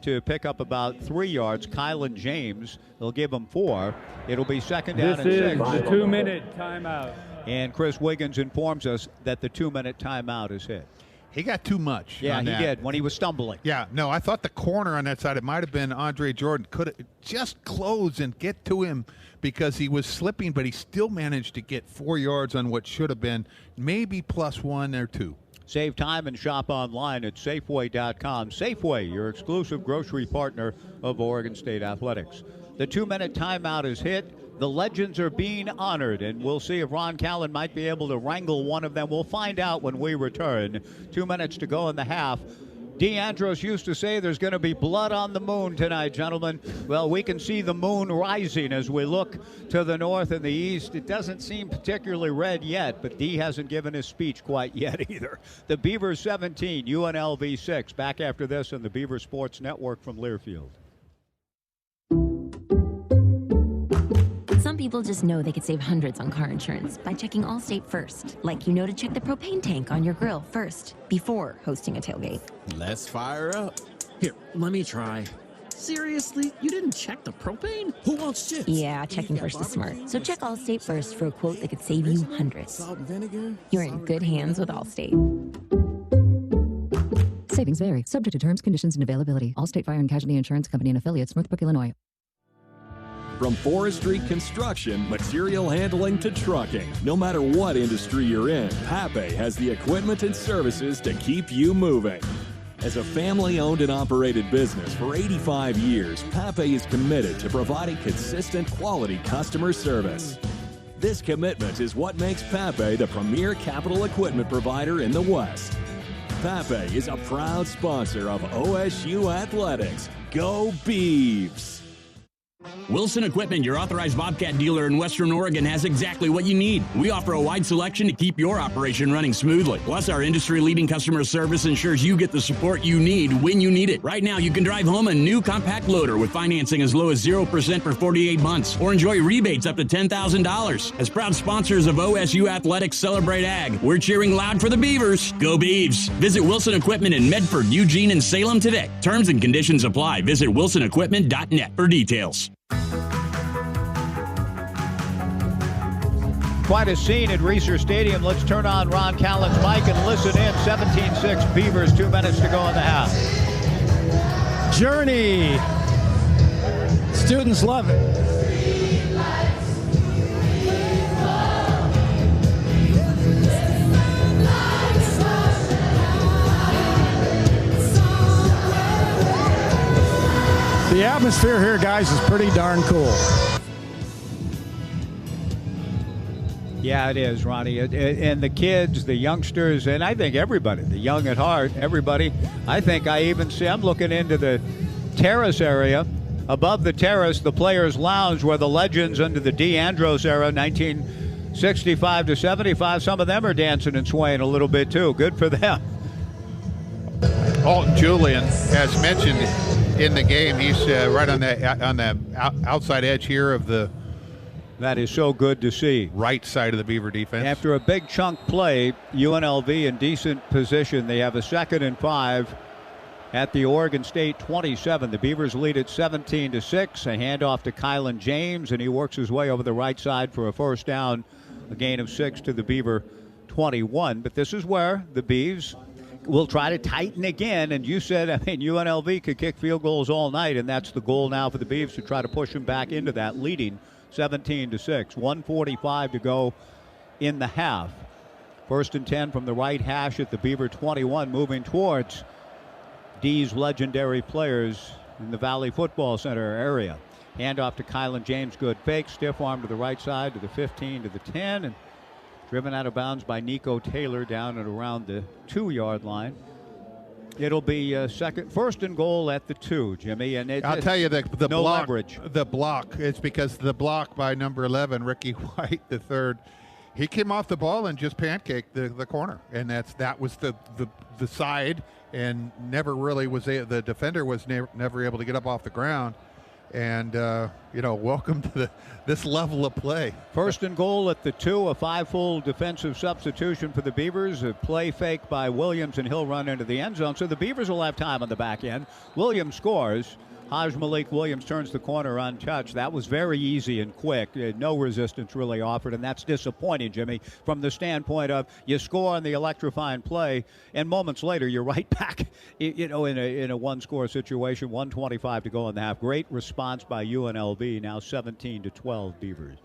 to pick up about 3 yards. Kylan James, they'll give him 4. It'll be 2nd down and 6. This is the 2-minute timeout. And Chris Wiggins informs us that the 2-minute timeout is hit. He got too much. Yeah, on he that. did when he was stumbling. Yeah, no, I thought the corner on that side, it might have been Andre Jordan, could have just close and get to him because he was slipping, but he still managed to get 4 yards on what should have been maybe +1 or 2. Save time and shop online at Safeway.com. Safeway, your exclusive grocery partner of Oregon State Athletics. The 2-minute timeout is hit. The legends are being honored, and we'll see if Ron Callan might be able to wrangle one of them. We'll find out when we return. 2 minutes to go in the half. DeAndros used to say there's going to be blood on the moon tonight, gentlemen. Well, we can see the moon rising as we look to the north and the east. It doesn't seem particularly red yet, but D hasn't given his speech quite yet either. The Beavers 17, UNLV 6. Back after this on the Beaver Sports Network from Learfield. Some people just know they could save hundreds on car insurance by checking Allstate first. Like you know to check the propane tank on your grill first before hosting a tailgate. Let's fire up. Here, let me try. Seriously? You didn't check the propane? Who wants chips? Yeah, checking first is smart. So check Allstate first for a quote that could save you hundreds. Salt and vinegar? You're in good hands with Allstate. Savings vary. Subject to terms, conditions, and availability. Allstate Fire and Casualty Insurance Company and Affiliates, Northbrook, Illinois. From forestry, construction, material handling to trucking, no matter what industry you're in, Pape has the equipment and services to keep you moving. As a family-owned and operated business for 85 years, Pape is committed to providing consistent quality customer service. This commitment is what makes Pape the premier capital equipment provider in the West. Pape is a proud sponsor of OSU Athletics. Go Beavs! Wilson Equipment, your authorized Bobcat dealer in Western Oregon, has exactly what you need. We offer a wide selection to keep your operation running smoothly. Plus, our industry-leading customer service ensures you get the support you need when you need it. Right now, you can drive home a new compact loader with financing as low as 0% for 48 months, or enjoy rebates up to $10,000. As proud sponsors of OSU Athletics Celebrate Ag, we're cheering loud for the Beavers. Go Beavs! Visit Wilson Equipment in Medford, Eugene, and Salem today. Terms and conditions apply. Visit wilsonequipment.net for details. Quite a scene at Reser Stadium. Let's turn on Ron Callan's mic and listen in. 17-6 Beavers, 2 minutes to go in the half. Journey. Students love it. The atmosphere here, guys, is pretty darn cool. Yeah, it is, Ronnie. And the kids, the youngsters, and I think everybody, the young at heart, everybody. I think I even see, I'm looking into the terrace area. Above the terrace, the Players' Lounge, where the legends under the DeAndros era, 1965 to 75, some of them are dancing and swaying a little bit, too. Good for them. Alton Julian, as mentioned in the game, he's right on the outside edge here of the. That is so good to see. Right side of the Beaver defense. After a big chunk play, UNLV in decent position. They have a 2nd and 5 at the Oregon State 27. The Beavers lead at 17-6. A handoff to Kylan James, and he works his way over the right side for a first down. A gain of 6 to the Beaver 21. But this is where the Beavs will try to tighten again. And you said, I mean, UNLV could kick field goals all night, and that's the goal now for the Beavs, to try to push them back into that, leading 17-6. 1:45 to go in the half. 1st and 10 from the right hash at the Beaver 21, moving towards D's legendary players in the Valley Football Center area. Handoff to Kylan James, good fake, stiff arm to the right side, to the 15, to the 10, and driven out of bounds by Nico Taylor down and around the 2-yard line. It'll be 1st and goal at the 2, Jimmy. And I'll tell you, the no block, leverage. The block, it's because the block by number 11, Ricky White, the third, he came off the ball and just pancaked the corner. And that was the side, and never really was the defender was never able to get up off the ground. And, welcome to this level of play. 1st and goal at the 2, a 5-full defensive substitution for the Beavers. A play fake by Williams, and he'll run into the end zone. So the Beavers will have time on the back end. Williams scores. Haj Malik Williams turns the corner untouched. That was very easy and quick. No resistance really offered, and that's disappointing, Jimmy, from the standpoint of you score on the electrifying play, and moments later you're right back, in a one-score situation. 1:25 to go in the half. Great response by UNLV. Now 17-12 Beavers.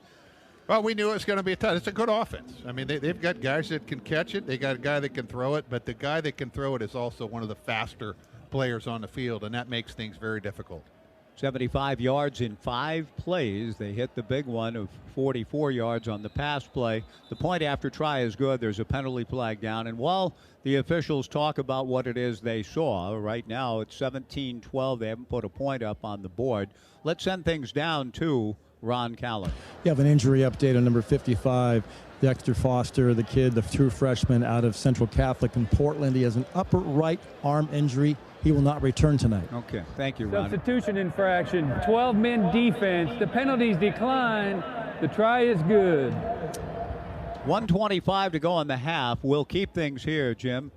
Well, we knew it was going to be a tough. It's a good offense. I mean, they've got guys that can catch it. They got a guy that can throw it, but the guy that can throw it is also one of the faster players on the field, and that makes things very difficult. 75 yards in 5 plays. They hit the big one of 44 yards on the pass play. The point after try is good. There's a penalty flag down, and while the officials talk about what it is they saw, right now it's 17-12. They haven't put a point up on the board. Let's send things down to Ron Callan. You have an injury update on number 55. Dexter Foster, the kid, the true freshman out of Central Catholic in Portland. He has an upper right arm injury. He will not return tonight. Okay, thank you, Ron. Substitution infraction, 12-men defense. The penalties decline. The try is good. 1:25 to go in the half. We'll keep things here, Jim.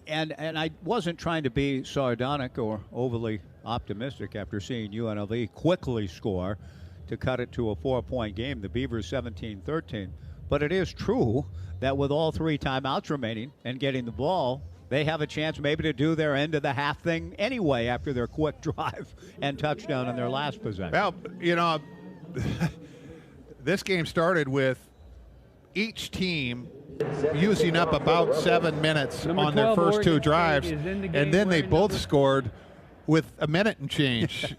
And I wasn't trying to be sardonic or overly optimistic after seeing UNLV quickly score to cut it to a 4-point game. The Beavers 17-13. But it is true that with all 3 timeouts remaining and getting the ball, they have a chance maybe to do their end of the half thing anyway after their quick drive and touchdown on their last possession. Well, this game started with each team using up about 7 minutes on their first 2 drives, and then they both scored with a minute and change.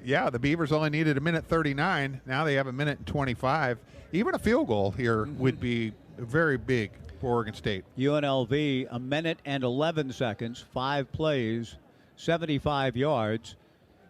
The Beavers only needed a minute 39. Now they have a minute and 25. Even a field goal here would be very big for Oregon State. UNLV, a minute and 11 seconds, 5 plays, 75 yards.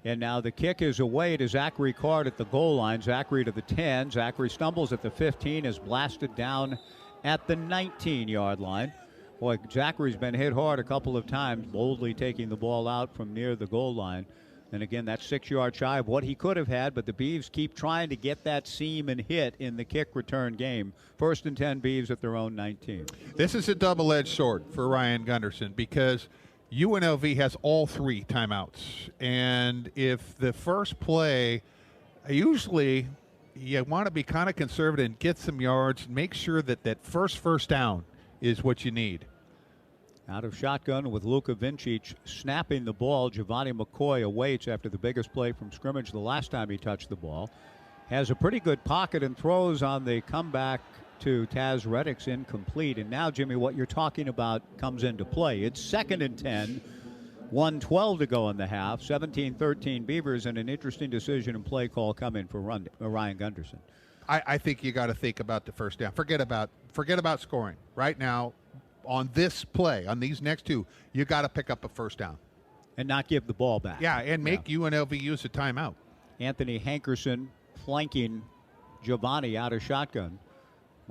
And now the kick is away to Zachary Card at the goal line. Zachary to the 10. Zachary stumbles at the 15, is blasted down at the 19-yard line. Boy, Zachary's been hit hard a couple of times, boldly taking the ball out from near the goal line. And again, that's 6 yards shy of what he could have had, but the Beavs keep trying to get that seam and hit in the kick return game. 1st and 10 Beavs at their own 19. This is a double-edged sword for Ryan Gunderson because UNLV has all 3 timeouts. And if the first play, usually you want to be kind of conservative and get some yards, make sure that that first down is what you need. Out of shotgun with Luka Vincic snapping the ball. Giovanni McCoy awaits after the biggest play from scrimmage the last time he touched the ball. Has a pretty good pocket and throws on the comeback to Taz Reddick's incomplete. And now, Jimmy, what you're talking about comes into play. It's 2nd and 10, 1:12 to go in the half, 17-13 Beavers, and an interesting decision and play call coming for Ryan Gunderson. I think you got to think about the first down. Forget about scoring. Right now, on this play, on these next 2, you got to pick up a first down. And not give the ball back. Yeah, and make UNLV use a timeout. Anthony Hankerson flanking Giovanni out of shotgun.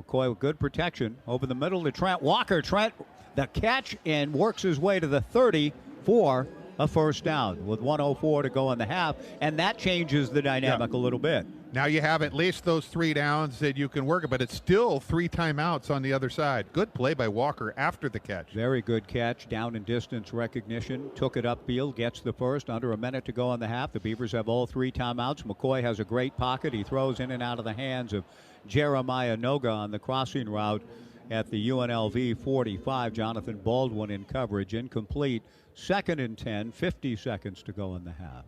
McCoy with good protection over the middle to Trent Walker. Trent, the catch, and works his way to the 30 for a first down with 1:04 to go in the half, and that changes the dynamic a little bit. Now you have at least those 3 downs that you can work it, but it's still 3 timeouts on the other side. Good play by Walker after the catch. Very good catch, down and distance recognition. Took it upfield, gets the first, under a minute to go in the half. The Beavers have all 3 timeouts. McCoy has a great pocket. He throws in and out of the hands of Jeremiah Noga on the crossing route at the UNLV 45. Jonathan Baldwin in coverage, incomplete. 2nd and 10, 50 seconds to go in the half.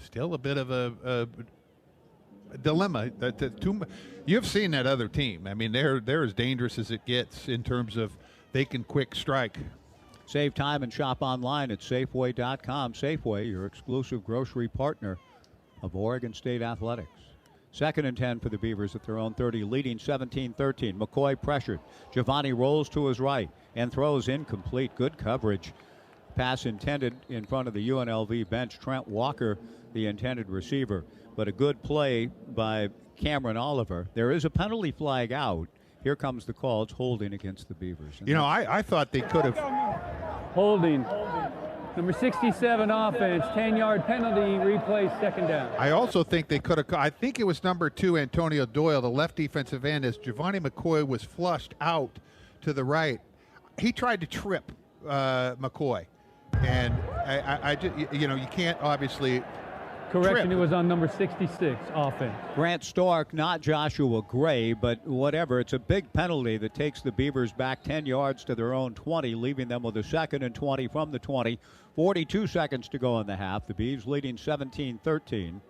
Still a bit of a dilemma. You've seen that other team. I mean, they're as dangerous as it gets in terms of they can quick strike. Save time and shop online at Safeway.com. Safeway, your exclusive grocery partner of Oregon State Athletics. 2nd and 10 for the Beavers at their own 30, leading 17-13. McCoy pressured. Giovanni rolls to his right and throws incomplete. Good coverage. Pass intended in front of the UNLV bench. Trent Walker, the intended receiver. But a good play by Cameron Oliver. There is a penalty flag out. Here comes the call. It's holding against the Beavers. You know, I thought they could have. Holding. Number 67 offense, 10-yard penalty, replay, 2nd down. I also think they could have. I think it was number 2, Antonio Doyle, the left defensive end, as Giovanni McCoy was flushed out to the right. He tried to trip McCoy. And I just, you know, you can't obviously. Correction, trip. it was on number 66, offense. Grant Stark, not Joshua Gray, but whatever. It's a big penalty that takes the Beavers back 10 yards to their own 20, leaving them with a 2nd and 20 from the 20. 42 seconds to go in the half. The Beavs leading 17-13.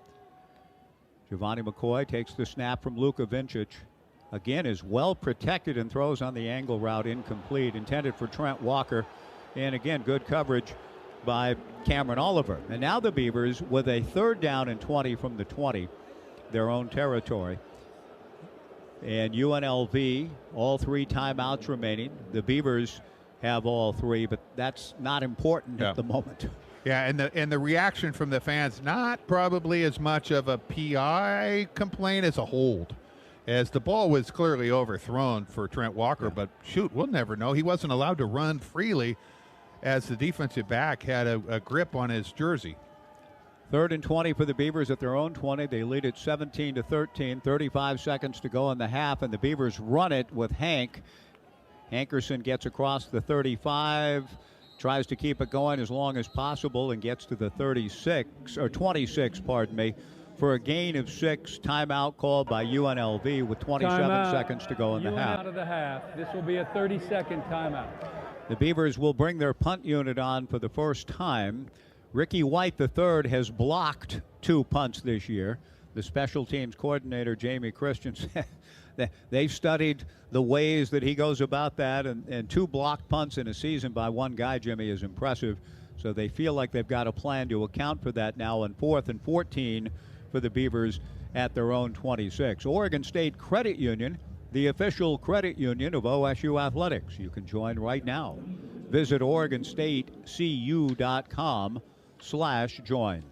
Giovanni McCoy takes the snap from Luka Vincic. Again, is well protected and throws on the angle route incomplete, intended for Trent Walker. And again, good coverage by Cameron Oliver. And now the Beavers with a 3rd down and 20 from the 20, their own territory. And UNLV, all 3 timeouts remaining. The Beavers have all 3, but that's not important at the moment. Yeah, and the reaction from the fans, not probably as much of a PI complaint as a hold, as the ball was clearly overthrown for Trent Walker. But shoot, we'll never know. He wasn't allowed to run freely as the defensive back had a grip on his jersey. 3rd and 20 for the Beavers at their own 20. They lead it 17-13. 35 seconds to go in the half, and the Beavers run it with Hank. Hankerson gets across the 35, tries to keep it going as long as possible, and gets to the 26, pardon me, for a gain of 6. Timeout called by UNLV with 27 seconds to go in the half. Out of the half. This will be a 30-second timeout. The Beavers will bring their punt unit on for the first time. Ricky White III has blocked 2 punts this year. The special teams coordinator, Jamie Christensen, they've studied the ways that he goes about that, and 2 blocked punts in a season by one guy, Jimmy, is impressive. So they feel like they've got a plan to account for that now on 4th and 14 for the Beavers at their own 26. Oregon State Credit Union, the official credit union of OSU Athletics. You can join right now. Visit OregonStateCU.com/join.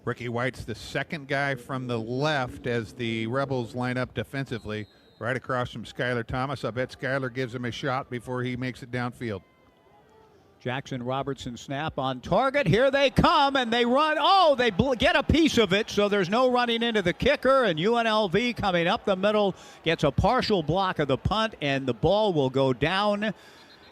Ricky White's the second guy from the left as the Rebels line up defensively, right across from Skylar Thomas. I bet Skylar gives him a shot before he makes it downfield. Jackson Robertson snap on target. Here they come, and they run. Oh, they get a piece of it, so there's no running into the kicker, and UNLV coming up the middle gets a partial block of the punt, and the ball will go down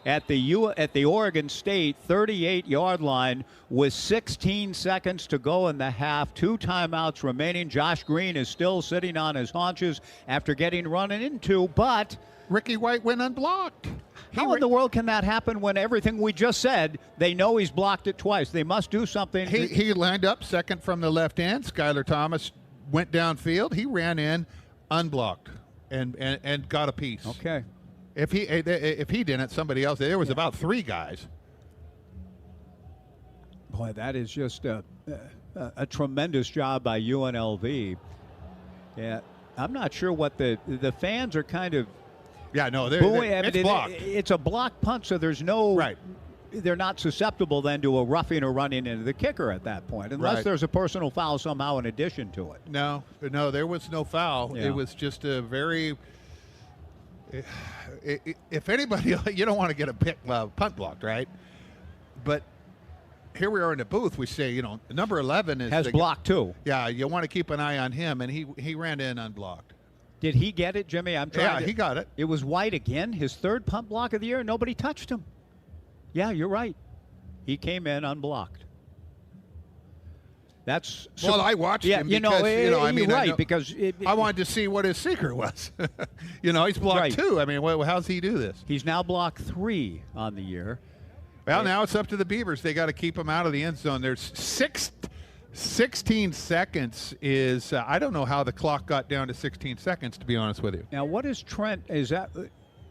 at the Oregon State 38-yard line with 16 seconds to go in the half. 2 timeouts remaining. Josh Green is still sitting on his haunches after getting run into, but Ricky White went unblocked. How in the world can that happen when everything we just said, they know he's blocked it twice? They must do something. He lined up second from the left end. Skylar Thomas went downfield. He ran in unblocked and got a piece. Okay. If he didn't, somebody else. There was about 3 guys. Boy, that is just a tremendous job by UNLV. Yeah, I'm not sure what the fans are kind of. Yeah, no, it's blocked. It's a block punt, so there's no. Right. They're not susceptible then to a roughing or running into the kicker at that point, unless there's a personal foul somehow in addition to it. No, there was no foul. Yeah. It was just a very. If anybody, you don't want to get a punt blocked, right? But here we are in the booth. We say, number 11 has blocked too. Yeah, you want to keep an eye on him, and he ran in unblocked. Did he get it, Jimmy? Yeah, he got it. It was White again, his 3rd punt block of the year. Nobody touched him. Yeah, you're right. He came in unblocked. That's well, I watched him because because I wanted to see what his secret was. He's blocked 2. I mean, how's he do this? He's now blocked 3 on the year. Well, now it's up to the Beavers. They got to keep him out of the end zone. There's 16 seconds is I don't know how the clock got down to 16 seconds, to be honest with you. Now, what is Trent?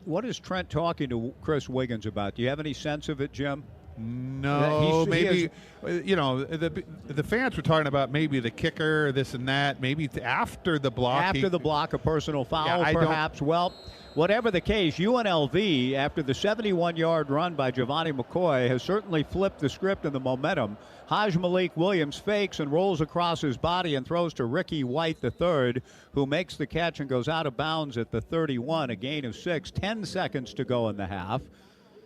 What is Trent talking to Chris Wiggins about? Do you have any sense of it, Jim? No, maybe the fans were talking about maybe the kicker, this and that. Maybe after the block, a personal foul, perhaps. Well, whatever the case, UNLV, after the 71-yard run by Giovanni McCoy, has certainly flipped the script and the momentum. Haj Malik Williams fakes and rolls across his body and throws to Ricky White III, who makes the catch and goes out of bounds at the 31, a gain of 6. 10 seconds to go in the half.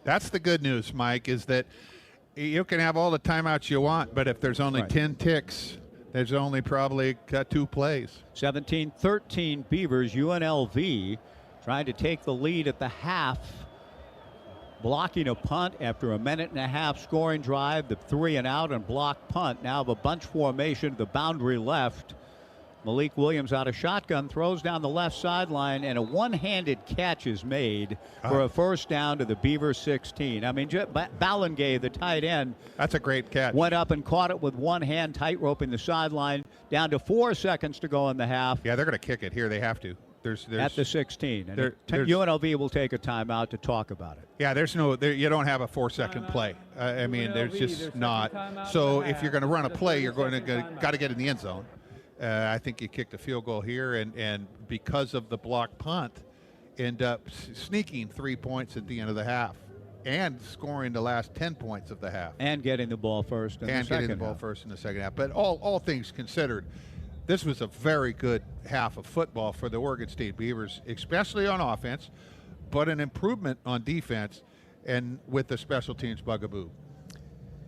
That's the good news, Mike, is that you can have all the timeouts you want, but if there's only 10 ticks, there's only probably 2 plays. 17-13 Beavers. UNLV trying to take the lead at the half, blocking a punt after a minute and a half scoring drive, the 3-and-out and block punt. Now of a bunch formation to the boundary left. Malik Williams out of shotgun, throws down the left sideline, and a one-handed catch is made for a first down to the Beaver 16. I mean, Ballengay, the tight end. That's a great catch. Went up and caught it with one hand, tight roping the sideline. Down to 4 seconds to go in the half. Yeah, they're going to kick it here. They have to. There's at the 16. And UNLV will take a timeout to talk about it. Yeah, you don't have a 4-second play. I mean, there's just not. So if you're going to run a play, you're got to get in the end zone. I think you kicked a field goal here, and because of the block punt, end up sneaking 3 points at the end of the half and scoring the last 10 points of the half. And getting the ball first in the second half. But all things considered, this was a very good half of football for the Oregon State Beavers, especially on offense, but an improvement on defense and with the special teams bugaboo.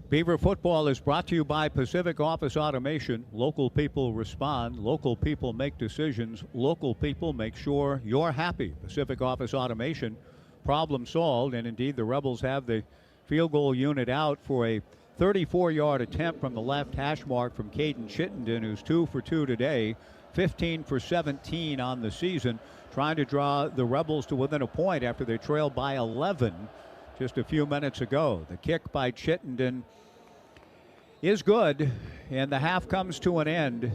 Beaver football is brought to you by Pacific Office Automation. Local people respond. Local people make decisions. Local people make sure you're happy. Pacific Office Automation, problem solved. And indeed, the Rebels have the field goal unit out for a 34-yard attempt from the left hash mark from Caden Chittenden, who's 2 for 2 today, 15 for 17 on the season, trying to draw the Rebels to within a point after they trailed by 11 just a few minutes ago. The kick by Chittenden is good, and the half comes to an end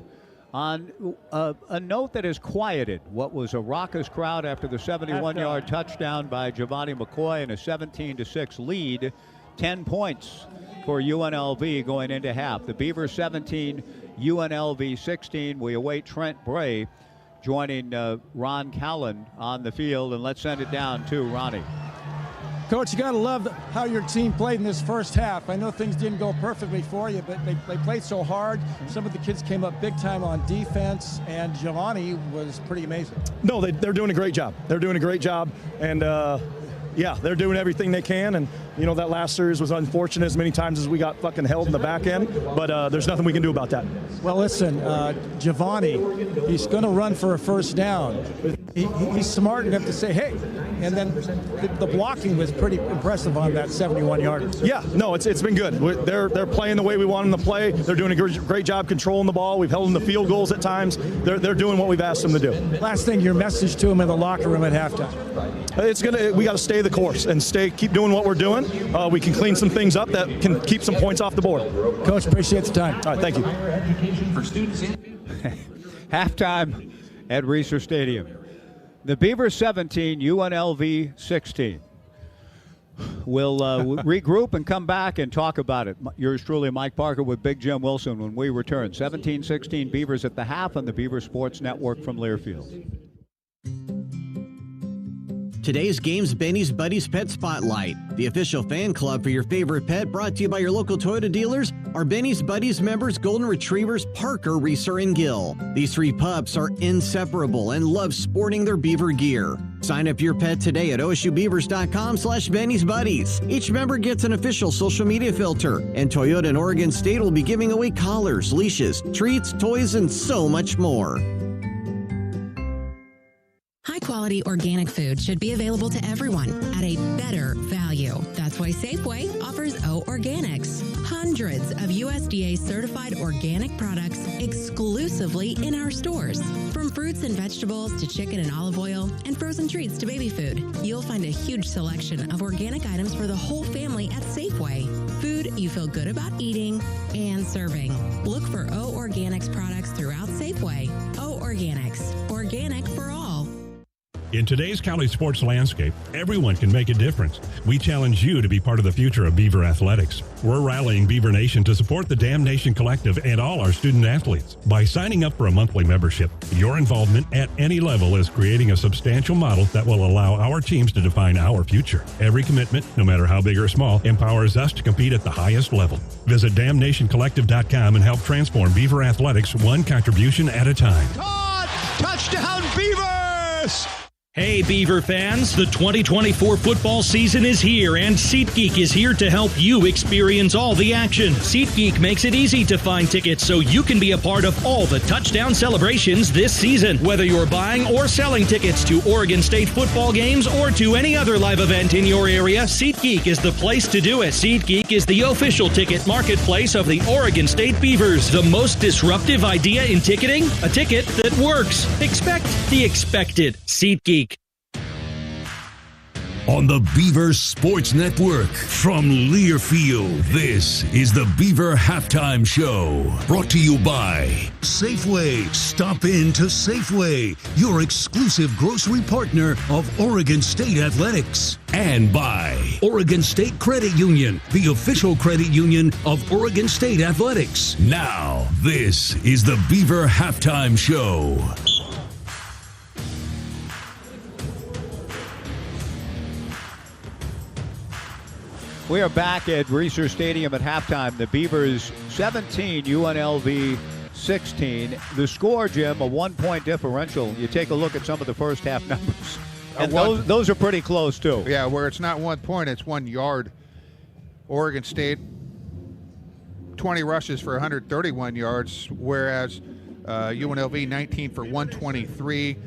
on a note that has quieted what was a raucous crowd after the 71-yard touchdown by Giovanni McCoy and a 17-6 lead. 10 points for UNLV going into half. The Beavers 17, UNLV 16. We await Trent Bray joining Ron Callan on the field, and let's send it down to Ronnie. Coach, you got to love how your team played in this first half. I know things didn't go perfectly for you, but they played so hard. Some of the kids came up big time on defense, and Giovanni was pretty amazing. No, they're doing a great job. They're doing a great job, and yeah, they're doing everything they can. And you know, that last series was unfortunate as many times as we got fucking held in the back end, but there's nothing we can do about that. Well, listen, Giovanni, he's going to run for a first down. He's smart enough to say, hey, and then the blocking was pretty impressive on that 71-yarder. Yeah, no, it's been good. They're playing the way we want them to play. They're doing a great job controlling the ball. We've held them to field goals at times. They're doing what we've asked them to do. Last thing, your message to them in the locker room at halftime. We got to stay the course and keep doing what we're doing. We can clean some things up that can keep some points off the board. Coach, appreciate the time. All right, thank you. Halftime at Reser Stadium. The Beavers 17, UNLV 16. We'll regroup and come back and talk about it. Yours truly, Mike Parker, with Big Jim Wilson when we return. 17-16 Beavers at the half on the Beaver Sports Network from Learfield. Today's game's Benny's Buddies Pet Spotlight. The official fan club for your favorite pet, brought to you by your local Toyota dealers, are Benny's Buddies members Golden Retrievers Parker, Reeser, and Gill. These three pups are inseparable and love sporting their Beaver gear. Sign up your pet today at osubeavers.com/Benny's Buddies. Each member gets an official social media filter, and Toyota and Oregon State will be giving away collars, leashes, treats, toys, and so much more. High-quality organic food should be available to everyone at a better value. That's why Safeway offers O Organics. Hundreds of USDA-certified organic products exclusively in our stores. From fruits and vegetables to chicken and olive oil and frozen treats to baby food, you'll find a huge selection of organic items for the whole family at Safeway. Food you feel good about eating and serving. Look for O Organics products throughout Safeway. O Organics. Organic for all. In today's college sports landscape, everyone can make a difference. We challenge you to be part of the future of Beaver athletics. We're rallying Beaver Nation to support the Damn Nation Collective and all our student athletes. By signing up for a monthly membership, your involvement at any level is creating a substantial model that will allow our teams to define our future. Every commitment, no matter how big or small, empowers us to compete at the highest level. Visit damnnationcollective.com and help transform Beaver athletics one contribution at a time. Touchdown Beavers! Hey Beaver fans, the 2024 football season is here and SeatGeek is here to help you experience all the action. SeatGeek makes it easy to find tickets so you can be a part of all the touchdown celebrations this season. Whether you're buying or selling tickets to Oregon State football games or to any other live event in your area, SeatGeek is the place to do it. SeatGeek is the official ticket marketplace of the Oregon State Beavers. The most disruptive idea in ticketing? A ticket that works. Expect the expected. SeatGeek. On the Beaver Sports Network from Learfield, this is the Beaver Halftime Show. Brought to you by Safeway. Stop in to Safeway, your exclusive grocery partner of Oregon State Athletics. And by Oregon State Credit Union, the official credit union of Oregon State Athletics. Now, this is the Beaver Halftime Show. We are back at Reser Stadium at halftime. The Beavers 17, UNLV 16. The score, Jim, a 1-point differential. You take a look at some of the first half numbers. And those are pretty close, too. Yeah, where it's not 1 point, it's 1 yard. Oregon State, 20 rushes for 131 yards, whereas UNLV 19 for 123.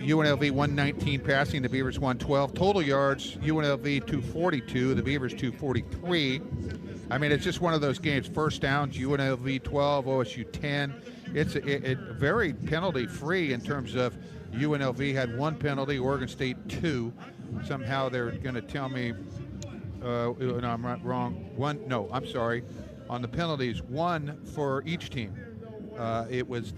UNLV 119 passing, the Beavers 112. Total yards, UNLV 242, the Beavers 243. I mean, it's just one of those games. First downs, UNLV 12, OSU 10. It's very penalty-free in terms of UNLV had 1 penalty, Oregon State 2. Somehow they're going to tell me, no, I'm not wrong. I'm sorry. On the penalties, 1 for each team. It was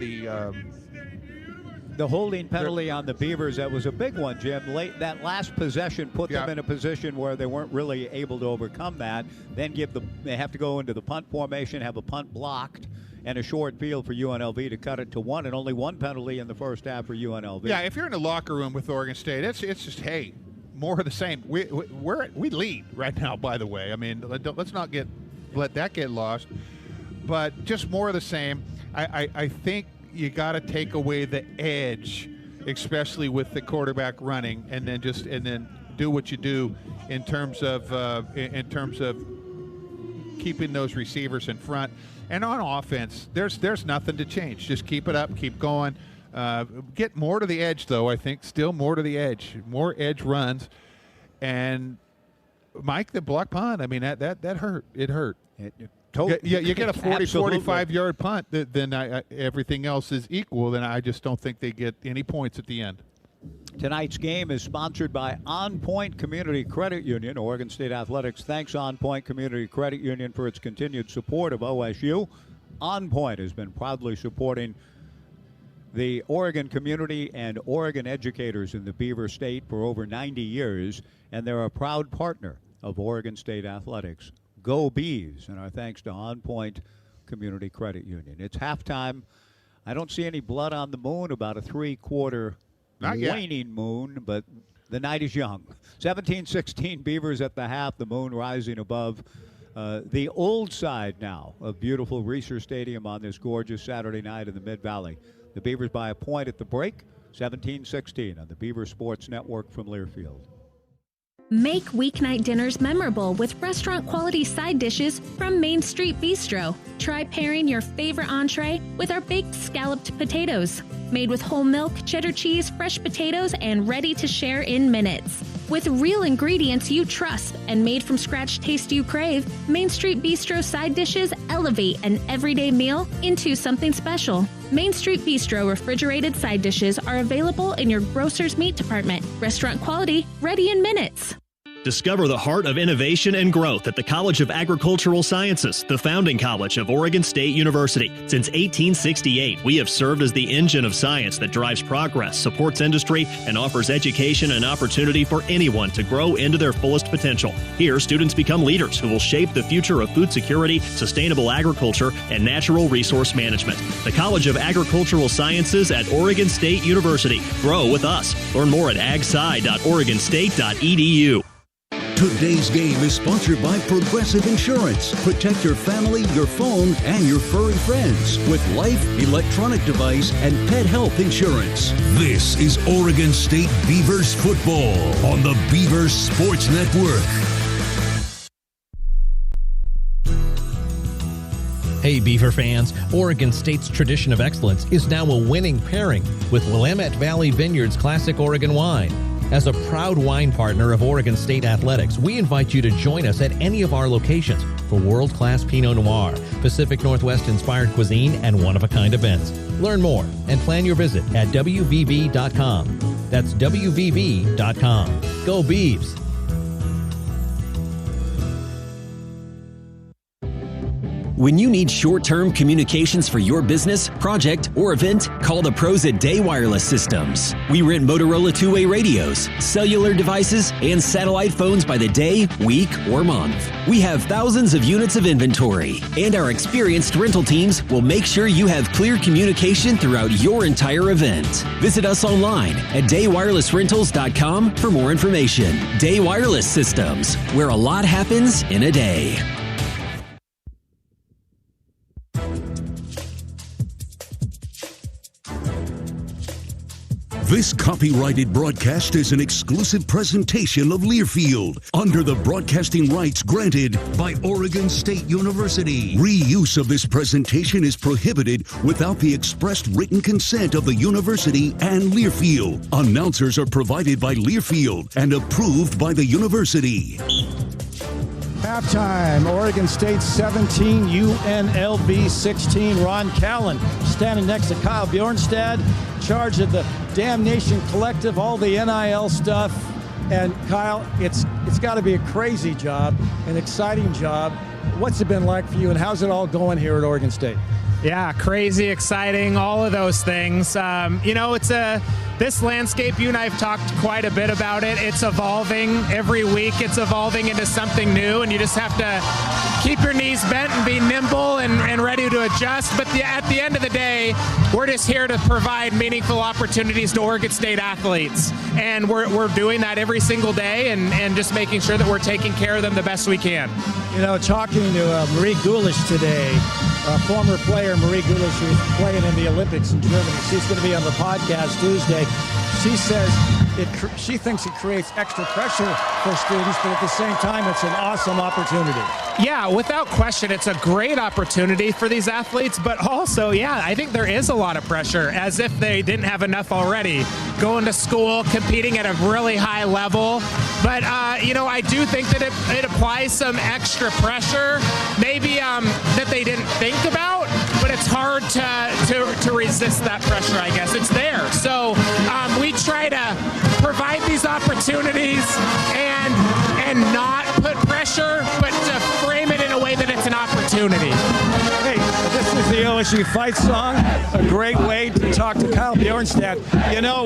the holding penalty on the Beavers, that was a big one, Jim. That last possession put them in a position where they weren't really able to overcome that. Then they have to go into the punt formation, have a punt blocked, and a short field for UNLV to cut it to 1, and only 1 penalty in the first half for UNLV. Yeah, if you're in the locker room with Oregon State, it's just, hey, more of the same. We lead right now, by the way. I mean, let's not let that get lost. But just more of the same. I think you got to take away the edge, especially with the quarterback running, and then do what you do in terms of keeping those receivers in front. And on offense, there's nothing to change. Just keep it up, keep going. Get more to the edge, though. I think still more to the edge, more edge runs. And Mike, the block punt. I mean that hurt. It hurt. You get a 45-yard punt. Then everything else is equal. Then I just don't think they get any points at the end. Tonight's game is sponsored by On Point Community Credit Union. Oregon State Athletics thanks On Point Community Credit Union for its continued support of OSU. On Point has been proudly supporting the Oregon community and Oregon educators in the Beaver State for over 90 years, and they're a proud partner of Oregon State Athletics. Go Bees, and our thanks to On Point Community Credit Union. It's halftime. I don't see any blood on the moon, about a three-quarter waning moon, but the night is young. 17-16 Beavers at the half, the moon rising above the old side now of beautiful Reser Stadium on this gorgeous Saturday night in the Mid-Valley. The Beavers by a point at the break, 17-16 on the Beaver Sports Network from Learfield. Make weeknight dinners memorable with restaurant-quality side dishes from Main Street Bistro. Try pairing your favorite entree with our baked scalloped potatoes. Made with whole milk, cheddar cheese, fresh potatoes, and ready to share in minutes. With real ingredients you trust and made from scratch taste you crave, Main Street Bistro side dishes elevate an everyday meal into something special. Main Street Bistro refrigerated side dishes are available in your grocer's meat department. Restaurant quality, ready in minutes. Discover the heart of innovation and growth at the College of Agricultural Sciences, the founding college of Oregon State University. Since 1868, we have served as the engine of science that drives progress, supports industry, and offers education and opportunity for anyone to grow into their fullest potential. Here, students become leaders who will shape the future of food security, sustainable agriculture, and natural resource management. The College of Agricultural Sciences at Oregon State University. Grow with us. Learn more at agsci.oregonstate.edu. Today's game is sponsored by Progressive Insurance. Protect your family, your phone, and your furry friends with life, electronic device, and pet health insurance. This is Oregon State Beavers football on the Beaver Sports Network. Hey Beaver fans, Oregon State's tradition of excellence is now a winning pairing with Willamette Valley Vineyards Classic Oregon Wine. As a proud wine partner of Oregon State Athletics, we invite you to join us at any of our locations for world-class Pinot Noir, Pacific Northwest-inspired cuisine, and one-of-a-kind events. Learn more and plan your visit at WVV.com. That's WVV.com. Go Beavs! When you need short-term communications for your business, project, or event, call the pros at Day Wireless Systems. We rent Motorola two-way radios, cellular devices, and satellite phones by the day, week, or month. We have thousands of units of inventory, and our experienced rental teams will make sure you have clear communication throughout your entire event. Visit us online at daywirelessrentals.com for more information. Day Wireless Systems, where a lot happens in a day. This copyrighted broadcast is an exclusive presentation of Learfield under the broadcasting rights granted by Oregon State University. Reuse of this presentation is prohibited without the expressed written consent of the university and Learfield. Announcers are provided by Learfield and approved by the university. Halftime, Oregon State 17, UNLV 16. Ron Callan standing next to Kyle Bjornstad, charge of the Damnation Collective, all the NIL stuff. And Kyle, it's got to be a crazy job, an exciting job. What's it been like for you, and how's it all going here at Oregon State? Yeah, crazy, exciting, all of those things. This landscape, you and I have talked quite a bit about it. It's evolving every week. It's evolving into something new, and you just have to keep your knees bent and be nimble and ready to adjust. But at the end of the day, we're just here to provide meaningful opportunities to Oregon State athletes. And we're doing that every single day and just making sure that we're taking care of them the best we can. Talking to Marie Gulish today, former player Marie Gulish, who's playing in the Olympics in Germany. She's going to be on the podcast Tuesday. She says she thinks it creates extra pressure for students, but at the same time, it's an awesome opportunity. Yeah, without question, it's a great opportunity for these athletes, but also, I think there is a lot of pressure, as if they didn't have enough already. Going to school, competing at a really high level, but, I do think that it applies some extra pressure, maybe that they didn't think about, but it's hard to resist that pressure, I guess. It's there. So we try to provide these opportunities and not put pressure, but to frame it in a way that it's an opportunity. Hey, this is the OSU Fight Song, a great way to talk to Kyle Bjornstad.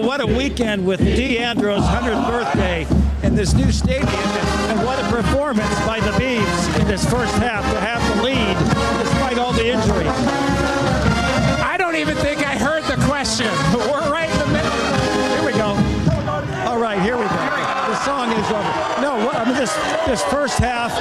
What a weekend with DeAndre's 100th birthday in this new stadium, and what a performance by the Beavs in this first half to have the lead despite all the injuries. I don't even think I heard the question. We're right in the middle. Here we go. All right, here we go. The song is over. No, this first half,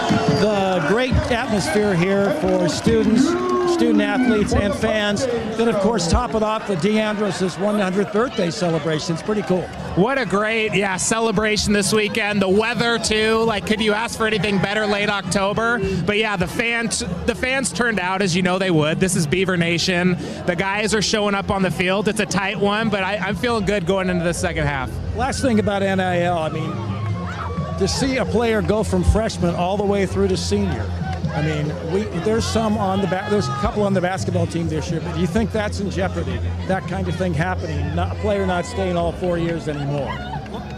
the great atmosphere here for student athletes and fans. Then, of course, top it off with DeAndre's 100th birthday celebration. It's pretty cool. What a great, celebration this weekend. The weather, too. Could you ask for anything better late October? But, the fans turned out, as you know they would. This is Beaver Nation. The guys are showing up on the field. It's a tight one, but I'm feeling good going into the second half. Last thing about NIL, to see a player go from freshman all the way through to senior. There's a couple on the basketball team this year, but do you think that's in jeopardy? That kind of thing happening, a player not staying all 4 years anymore?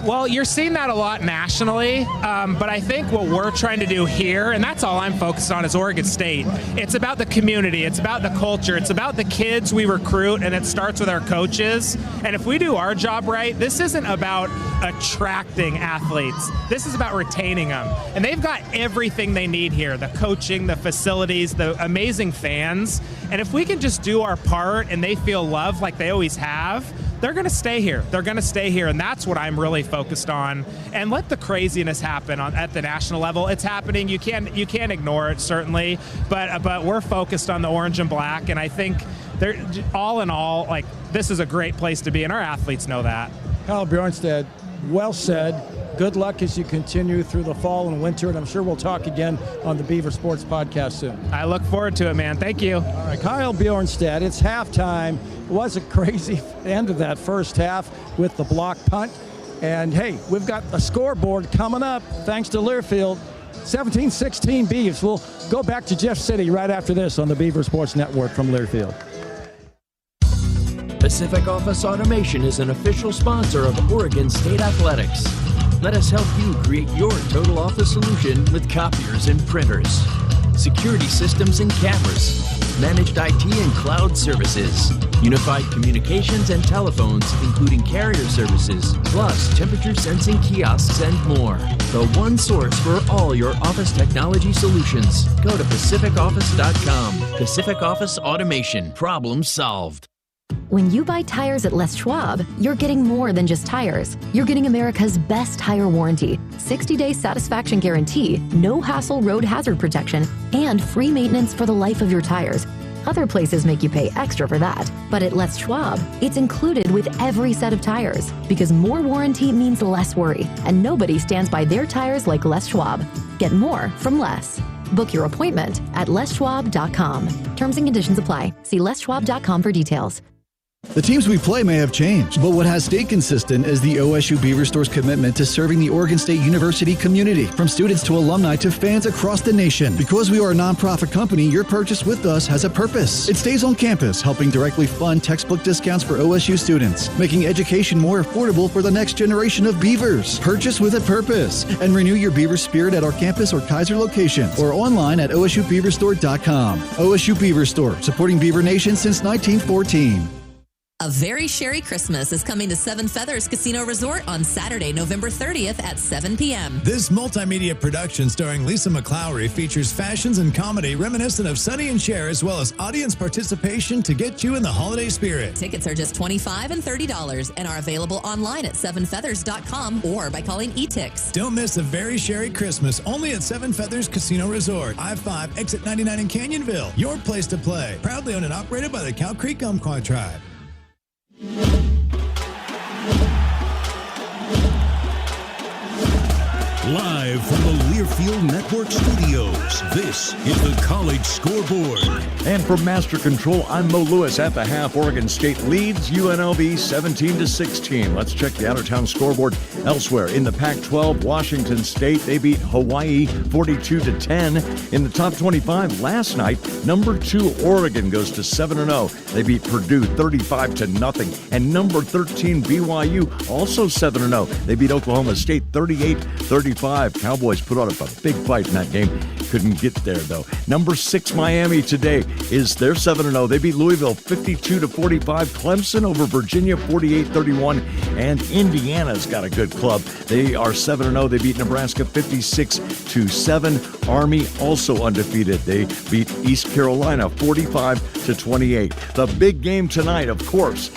Well, you're seeing that a lot nationally, but I think what we're trying to do here, and that's all I'm focused on, is Oregon State. It's about the community. It's about the culture. It's about the kids we recruit, and it starts with our coaches. And if we do our job right, this isn't about attracting athletes. This is about retaining them. And they've got everything they need here, the coaching, the facilities, the amazing fans. And if we can just do our part and they feel loved like they always have, they're going to stay here. They're going to stay here, and that's what I'm really focused on. And let the craziness happen at the national level. It's happening. You can't ignore it, certainly. But we're focused on the orange and black, and I think all in all, this is a great place to be, and our athletes know that. Kyle Bjornstad, well said. Good luck as you continue through the fall and winter, and I'm sure we'll talk again on the Beaver Sports Podcast soon. I look forward to it, man. Thank you. All right, Kyle Bjornstad, it's halftime. It was a crazy end of that first half with the block punt. And, hey, we've got a scoreboard coming up thanks to Learfield. 17-16 Beavs. We'll go back to Jeff City right after this on the Beaver Sports Network from Learfield. Pacific Office Automation is an official sponsor of Oregon State Athletics. Let us help you create your total office solution with copiers and printers, security systems and cameras, managed IT and cloud services, unified communications and telephones, including carrier services, plus temperature sensing kiosks and more. The one source for all your office technology solutions. Go to PacificOffice.com. Pacific Office Automation. Problem solved. When you buy tires at Les Schwab, you're getting more than just tires. You're getting America's best tire warranty, 60-day satisfaction guarantee, no hassle road hazard protection, and free maintenance for the life of your tires. Other places make you pay extra for that. But at Les Schwab, it's included with every set of tires, because more warranty means less worry, and nobody stands by their tires like Les Schwab. Get more from Les. Book your appointment at leschwab.com. Terms and conditions apply. See leschwab.com for details. The teams we play may have changed, but what has stayed consistent is the OSU Beaver Store's commitment to serving the Oregon State University community, from students to alumni to fans across the nation. Because we are a nonprofit company, your purchase with us has a purpose. It stays on campus, helping directly fund textbook discounts for OSU students, making education more affordable for the next generation of Beavers. Purchase with a purpose and renew your Beaver spirit at our campus or Kaiser location or online at OSUBeaverStore.com. OSU Beaver Store, supporting Beaver Nation since 1914. A very sherry Christmas is coming to Seven Feathers Casino Resort on Saturday, November 30th at 7 p.m. This multimedia production starring Lisa McClowry features fashions and comedy reminiscent of Sonny and Cher, as well as audience participation to get you in the holiday spirit. Tickets are just $25 and $30 and are available online at sevenfeathers.com or by calling eTix. Don't miss a very sherry Christmas only at Seven Feathers Casino Resort, I-5, exit 99 in Canyonville. Your place to play. Proudly owned and operated by the Cow Creek Umpqua Tribe. Live from the Learfield Network Studios, this is the College Scoreboard. And from Master Control, I'm Mo Lewis. At the half, Oregon State leads UNLV 17-16. Let's check the out-of-town scoreboard elsewhere. In the Pac-12, Washington State, they beat Hawaii 42-10. In the top 25 last night, number 2 Oregon goes to 7-0. They beat Purdue 35-0. And number 13 BYU also 7-0. They beat Oklahoma State 38-35. Cowboys put on a big fight in that game. Couldn't get there, though. Number 6 Miami today is their 7-0. They beat Louisville 52-45. Clemson over Virginia 48-31. And Indiana's got a good club. They are 7-0. They beat Nebraska 56-7. Army also undefeated. They beat East Carolina 45-28. The big game tonight, of course.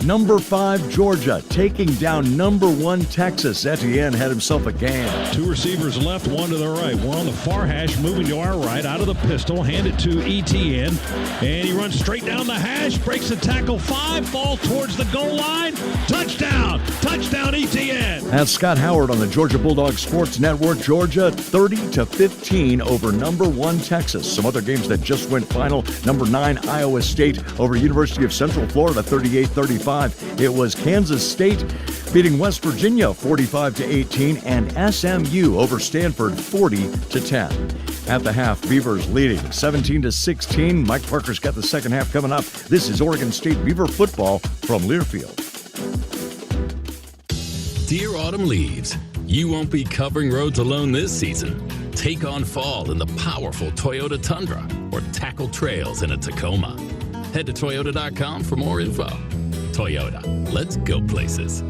Number 5, Georgia, taking down number 1, Texas. Etienne had himself a game. 2 receivers left, 1 to the right. 1 on the far hash, moving to our right, out of the pistol, hand it to Etienne. And he runs straight down the hash, breaks the tackle 5, ball towards the goal line. Touchdown! Touchdown, Etienne! That's Scott Howard on the Georgia Bulldogs Sports Network. Georgia 30-15 over number 1, Texas. Some other games that just went final. Number 9, Iowa State over University of Central Florida 38-35. It was Kansas State beating West Virginia 45-18 and SMU over Stanford 40-10. At the half, Beavers leading 17-16. Mike Parker's got the second half coming up. This is Oregon State Beaver football from Learfield. Dear autumn leaves, you won't be covering roads alone this season. Take on fall in the powerful Toyota Tundra or tackle trails in a Tacoma. Head to Toyota.com for more info. Toyota, let's go places.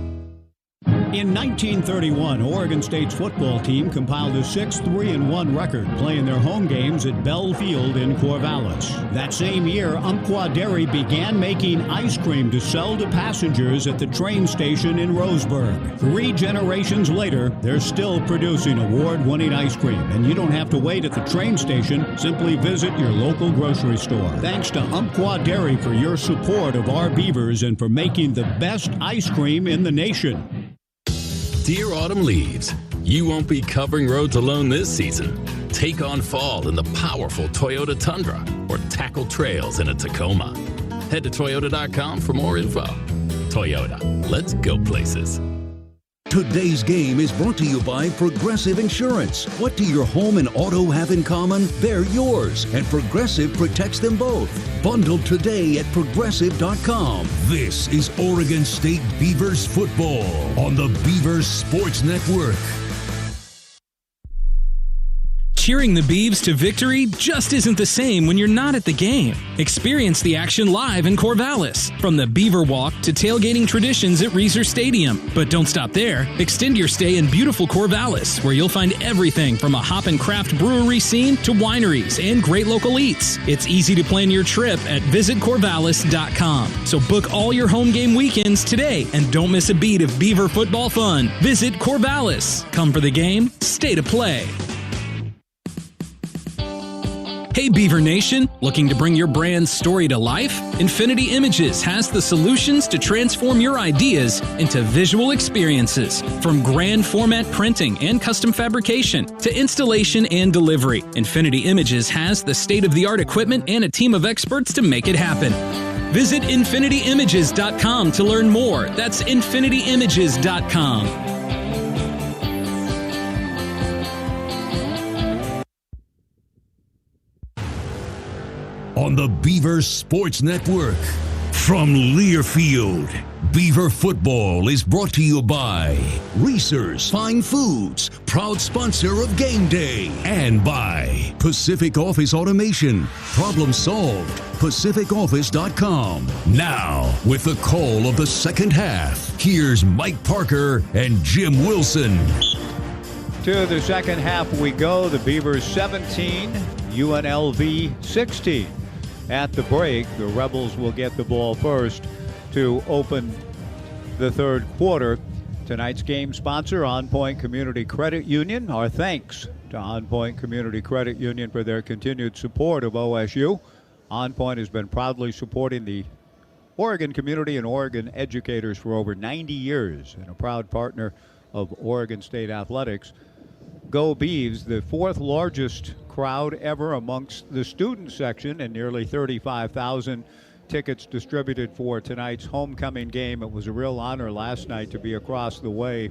In 1931, Oregon State's football team compiled a 6-3-1 record playing their home games at Bell Field in Corvallis. That same year, Umpqua Dairy began making ice cream to sell to passengers at the train station in Roseburg. 3 generations later, they're still producing award-winning ice cream, and you don't have to wait at the train station. Simply visit your local grocery store. Thanks to Umpqua Dairy for your support of our Beavers and for making the best ice cream in the nation. Dear autumn leaves, you won't be covering roads alone this season. Take on fall in the powerful Toyota Tundra or tackle trails in a Tacoma. Head to Toyota.com for more info. Toyota, let's go places. Today's game is brought to you by Progressive Insurance. What do your home and auto have in common? They're yours, and Progressive protects them both. Bundled today at Progressive.com. This is Oregon State Beavers football on the Beavers Sports Network. Cheering the Beavs to victory just isn't the same when you're not at the game. Experience the action live in Corvallis. From the Beaver Walk to tailgating traditions at Reser Stadium. But don't stop there. Extend your stay in beautiful Corvallis, where you'll find everything from a hop and craft brewery scene to wineries and great local eats. It's easy to plan your trip at visitcorvallis.com. So book all your home game weekends today and don't miss a beat of Beaver football fun. Visit Corvallis. Come for the game, stay to play. Hey Beaver Nation, looking to bring your brand's story to life? Infinity Images has the solutions to transform your ideas into visual experiences. From grand format printing and custom fabrication to installation and delivery, Infinity Images has the state-of-the-art equipment and a team of experts to make it happen. Visit infinityimages.com to learn more. That's infinityimages.com. On the Beaver Sports Network, from Learfield, Beaver Football is brought to you by Reese's Fine Foods, proud sponsor of Game Day, and by Pacific Office Automation. Problem solved. PacificOffice.com. Now, with the call of the second half, here's Mike Parker and Jim Wilson. To the second half we go. The Beavers 17, UNLV 16. At the break, the Rebels will get the ball first to open the third quarter. Tonight's game sponsor, On Point Community Credit Union. Our thanks to On Point Community Credit Union for their continued support of OSU. On Point has been proudly supporting the Oregon community and Oregon educators for over 90 years and a proud partner of Oregon State Athletics. Go Beavs, the fourth largest crowd ever amongst the student section, and nearly 35,000 tickets distributed for tonight's homecoming game. It was a real honor last night to be across the way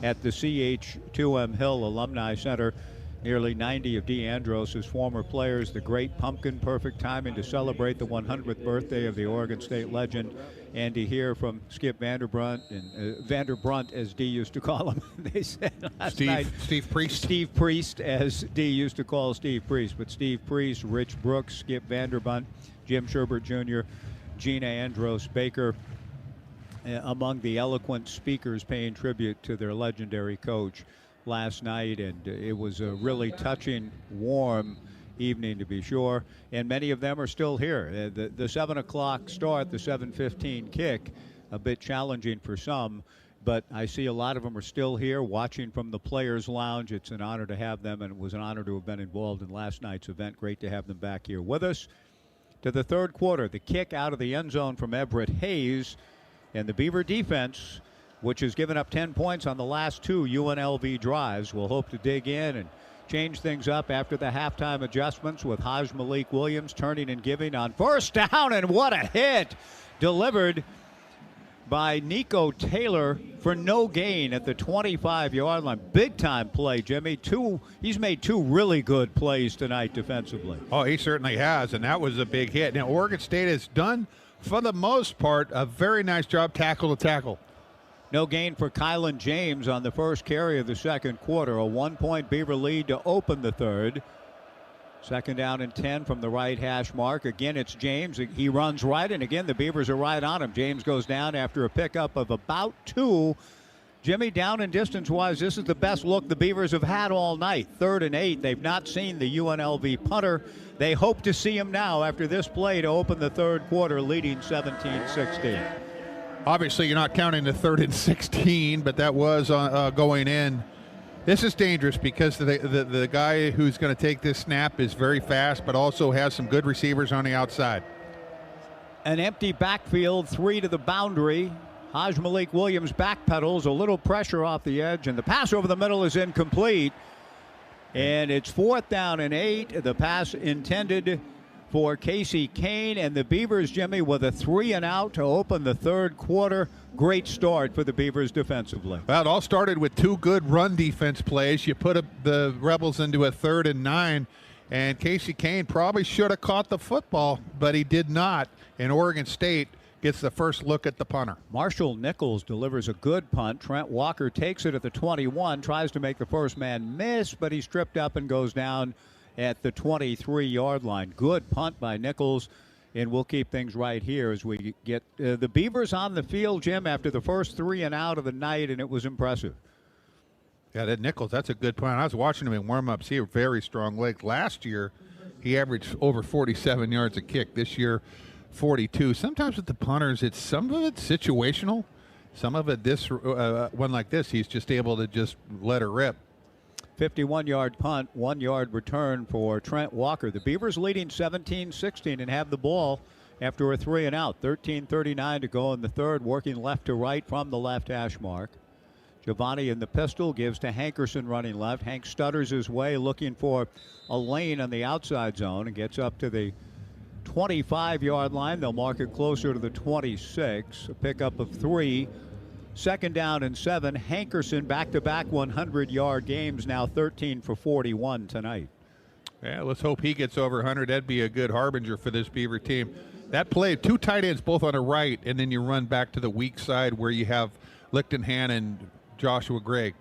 at the CH2M Hill Alumni Center. Nearly 90 of DeAndros' former players, the great pumpkin, perfect timing to celebrate the 100th birthday of the Oregon State legend, and to hear from Skip Vanderbrunt, and Vanderbrunt, as D used to call him. They said last night. Steve Priest. Steve Priest, as D used to call Steve Priest. But Steve Priest, Rich Brooks, Skip Vanderbrunt, Jim Sherbert Jr., Gina Andros Baker, among the eloquent speakers paying tribute to their legendary coach last night. And it was a really touching, warm evening, to be sure, and many of them are still here. The 7 o'clock start, the 7:15 kick, a bit challenging for some, but I see a lot of them are still here watching from the Players Lounge. It's an honor to have them, and it was an honor to have been involved in last night's event. Great to have them back here with us. To the third quarter, the kick out of the end zone from Everett Hayes, and the Beaver defense, which has given up 10 points on the last two UNLV drives, will hope to dig in and change things up after the halftime adjustments, with Haj Malik Williams turning and giving on first down, and what a hit delivered by Nico Taylor for no gain at the 25-yard line. Big time play, Jimmy. He's made two really good plays tonight defensively. Oh, he certainly has, and that was a big hit. Now, Oregon State has done, for the most part, a very nice job tackle to tackle. No gain for Kylan James on the first carry of the second quarter. A 1-point Beaver lead to open the third. Second down and 10 from the right hash mark. Again, it's James. He runs right, and again, the Beavers are right on him. James goes down after a pickup of about 2. Jimmy, down and distance-wise, this is the best look the Beavers have had all night. 3rd and 8. They've not seen the UNLV punter. They hope to see him now after this play to open the third quarter, leading 17-16. Obviously, you're not counting the 3rd and 16, but that was going in. This is dangerous because the guy who's going to take this snap is very fast, but also has some good receivers on the outside. An empty backfield, 3 to the boundary. Haj Malik Williams backpedals, a little pressure off the edge, and the pass over the middle is incomplete. And it's 4th down and 8. The pass intended for Casey Kane, and the Beavers, Jimmy, with a 3-and-out to open the third quarter. Great start for the Beavers defensively. Well, it all started with 2 good run defense plays. You put the Rebels into a 3rd and 9, and Casey Kane probably should have caught the football, but he did not, and Oregon State gets the first look at the punter. Marshall Nichols delivers a good punt. Trent Walker takes it at the 21, tries to make the first man miss, but he's tripped up and goes down at the 23-yard line. Good punt by Nichols, and we'll keep things right here as we get the Beavers on the field, Jim, after the first 3-and-out of the night, and it was impressive. Yeah, that Nichols, that's a good punt. I was watching him in warm-ups. He had very strong legs. Last year, he averaged over 47 yards a kick. This year, 42. Sometimes with the punters, some of it's situational. Some of it, one like this, he's just able to just let her rip. 51-yard punt, 1-yard return for Trent Walker. The Beavers leading 17-16 and have the ball after a 3-and-out. 13:39 to go in the third, working left to right from the left hash mark. Giovanni in the pistol gives to Hankerson running left. Hank stutters his way, looking for a lane on the outside zone, and gets up to the 25-yard line. They'll mark it closer to the 26. A pickup of 3. 2nd down and 7. Hankerson back-to-back 100-yard games, now 13 for 41 tonight. Yeah, let's hope he gets over 100. That'd be a good harbinger for this Beaver team. That play, 2 tight ends both on the right, and then you run back to the weak side where you have Lichtenhan and Joshua Gregg.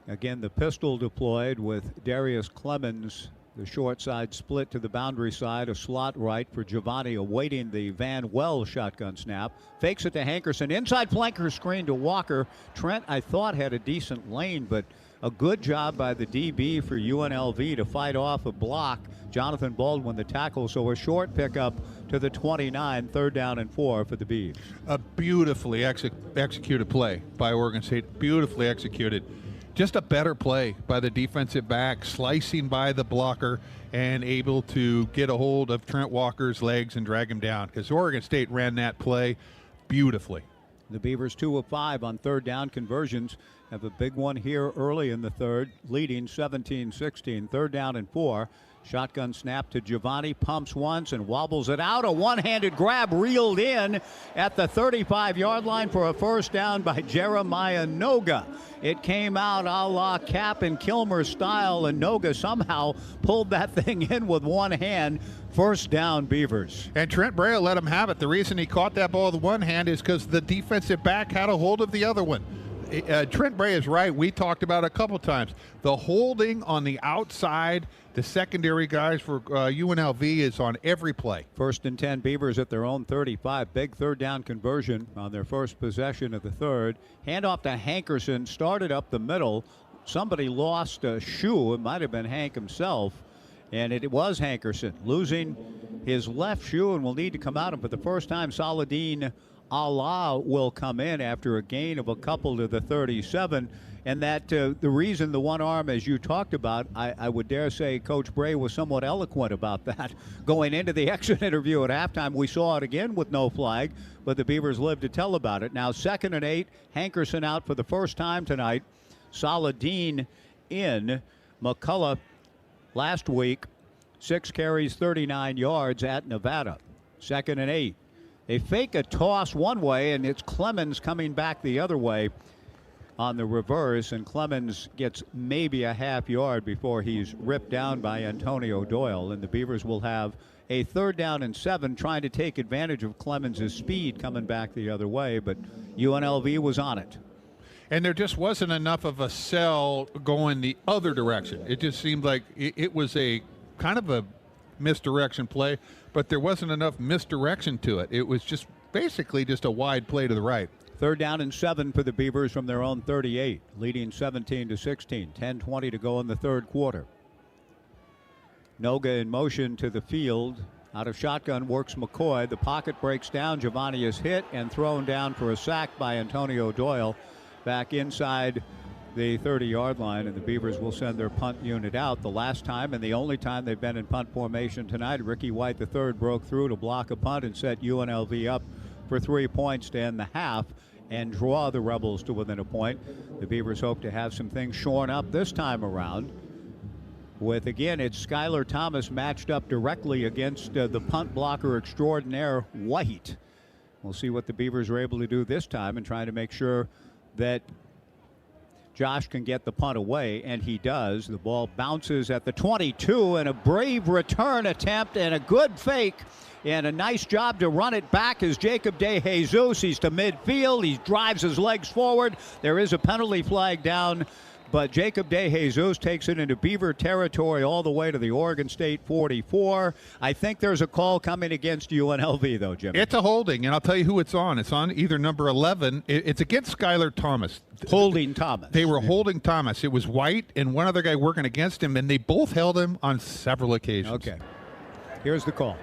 Again, the pistol deployed with Darius Clemens. The short side split to the boundary side, a slot right for Giovanni awaiting the Van Well shotgun snap. Fakes it to Hankerson. Inside flanker screen to Walker. Trent, I thought, had a decent lane, but a good job by the DB for UNLV to fight off a block. Jonathan Baldwin the tackle, so a short pickup to the 29, 3rd down and 4 for the Beavs. A beautifully executed play by Oregon State, beautifully executed. Just a better play by the defensive back, slicing by the blocker and able to get a hold of Trent Walker's legs and drag him down, because Oregon State ran that play beautifully. The Beavers 2 of 5 on 3rd down conversions. Have a big one here early in the 3rd, leading 17-16. 3rd down and 4. Shotgun snap to Giovanni, pumps once and wobbles it out. A one-handed grab reeled in at the 35-yard line for a 1st down by Jeremiah Noga. It came out a la Cap and Kilmer style, and Noga somehow pulled that thing in with one hand. 1st down, Beavers. And Trent Brea let him have it. The reason he caught that ball with one hand is because the defensive back had a hold of the other one. Trent Brea is right. We talked about it a couple times. The holding on the outside, the secondary guys for UNLV is on every play. 1st and 10, Beavers at their own 35. Big 3rd down conversion on their first possession of the 3rd. Handoff to Hankerson, started up the middle. Somebody lost a shoe. It might have been Hank himself. And it was Hankerson losing his left shoe and will need to come out. And for the first time, Saladin Allah will come in after a gain of a couple to the 37. And that the reason the one arm, as you talked about, I would dare say Coach Bray was somewhat eloquent about that. Going into the exit interview at halftime, we saw it again with no flag, but the Beavers lived to tell about it. Now 2nd and 8, Hankerson out for the first time tonight. Saladin in. McCullough last week, 6 carries, 39 yards at Nevada. 2nd and 8. They fake a toss one way, and it's Clemens coming back the other way on the reverse, and Clemens gets maybe a half yard before he's ripped down by Antonio Doyle, and the Beavers will have a 3rd down and 7 trying to take advantage of Clemens' speed coming back the other way, but UNLV was on it. And there just wasn't enough of a sell going the other direction. It just seemed like it was a kind of a misdirection play, but there wasn't enough misdirection to it. It was just basically just a wide play to the right. 3rd down and 7 for the Beavers from their own 38, leading 17-16. 10:20 to go in the 3rd quarter. Noga in motion to the field. Out of shotgun works McCoy. The pocket breaks down. Giovanni is hit and thrown down for a sack by Antonio Doyle. Back inside the 30-yard line, and the Beavers will send their punt unit out. The last time and the only time they've been in punt formation tonight, Ricky White III broke through to block a punt and set UNLV up for 3 points to end the half and draw the Rebels to within a point. The Beavers hope to have some things shorn up this time around with, again, it's Skylar Thomas matched up directly against the punt blocker extraordinaire White. We'll see what the Beavers are able to do this time and trying to make sure that Josh can get the punt away, and he does. The ball bounces at the 22, and a brave return attempt and a good fake and a nice job to run it back is Jacob DeJesus. He's to midfield. He drives his legs forward. There is a penalty flag down, but Jacob DeJesus takes it into Beaver territory all the way to the Oregon State 44. I think there's a call coming against UNLV, though, Jim. It's a holding, and I'll tell you who it's on. It's on either number 11. It's against Skylar Thomas. Holding Thomas. They were holding Thomas. It was White and one other guy working against him, and they both held him on several occasions. Okay. Here's the call.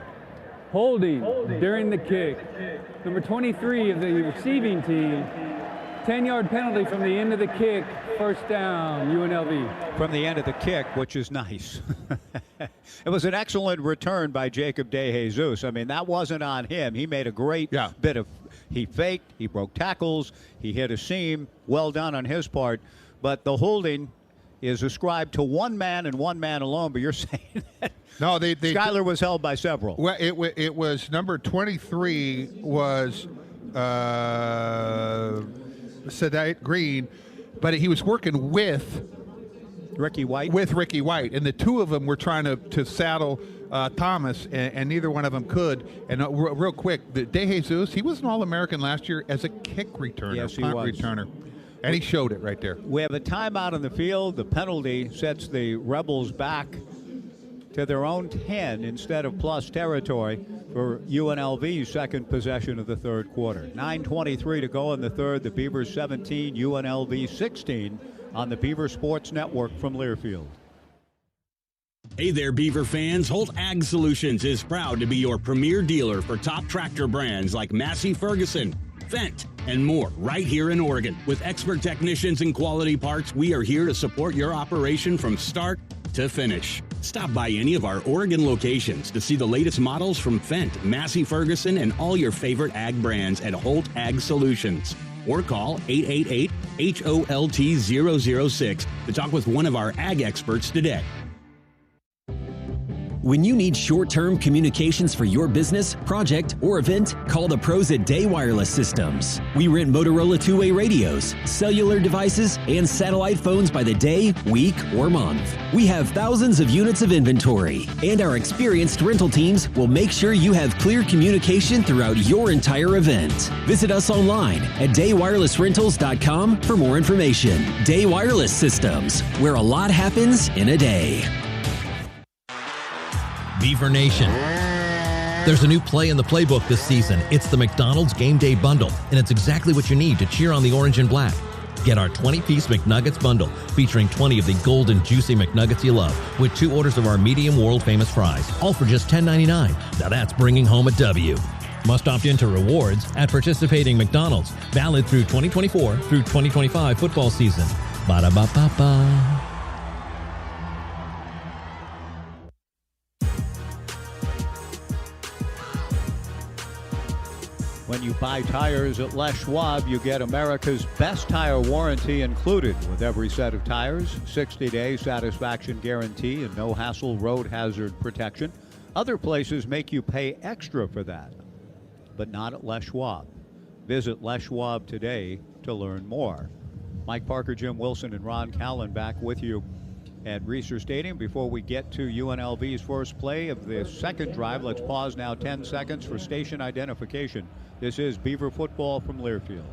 Holding during the kick. Number 23 of the receiving team. 10-yard penalty from the end of the kick. 1st down, UNLV. From the end of the kick, which is nice. It was an excellent return by Jacob DeJesus. I mean, that wasn't on him. He made a great bit of, he faked, he broke tackles, he hit a seam. Well done on his part. But the holding is ascribed to one man and one man alone, but you're saying that no, Skyler was held by several. Well, it was number 23 was Sadite Green, but he was working with Ricky White. And the two of them were trying to saddle Thomas, and neither one of them could. And real quick, the De Jesus, he was an All-American last year as a kick returner, yes, he punt was. returner. And he showed it right there. We have a timeout on the field. The penalty sets the Rebels back to their own 10 instead of plus territory for UNLV's second possession of the third quarter. 9:23 to go in the third. The Beavers 17, UNLV 16 on the Beaver Sports Network from Learfield. Hey there, Beaver fans. Holt Ag Solutions is proud to be your premier dealer for top tractor brands like Massey Ferguson, Fendt, and more right here in Oregon. With expert technicians and quality parts, we are here to support your operation from start to finish. Stop by any of our Oregon locations to see the latest models from Fendt, Massey Ferguson, and all your favorite ag brands at Holt Ag Solutions. Or call 888-HOLT-006 to talk with one of our ag experts today. When you need short-term communications for your business, project, or event, call the pros at Day Wireless Systems. We rent Motorola two-way radios, cellular devices, and satellite phones by the day, week, or month. We have thousands of units of inventory, and our experienced rental teams will make sure you have clear communication throughout your entire event. Visit us online at daywirelessrentals.com for more information. Day Wireless Systems, where a lot happens in a day. Beaver Nation. There's a new play in the playbook this season. It's the McDonald's Game Day Bundle, and it's exactly what you need to cheer on the orange and black. Get our 20-piece McNuggets bundle, featuring 20 of the golden, juicy McNuggets you love, with 2 orders of our medium world-famous fries, all for just $10.99. Now that's bringing home a W. Must opt into rewards at participating McDonald's. Valid through 2024 through 2025 football season. Ba-da-ba-ba-ba. When you buy tires at Les Schwab, you get America's best tire warranty included with every set of tires, 60-day satisfaction guarantee, and no-hassle road hazard protection. Other places make you pay extra for that, but not at Les Schwab. Visit Les Schwab today to learn more. Mike Parker, Jim Wilson, and Ron Callan back with you at Reser Stadium. Before we get to UNLV's first play of the second drive, let's pause now 10 seconds for station identification. This is Beaver football from Learfield.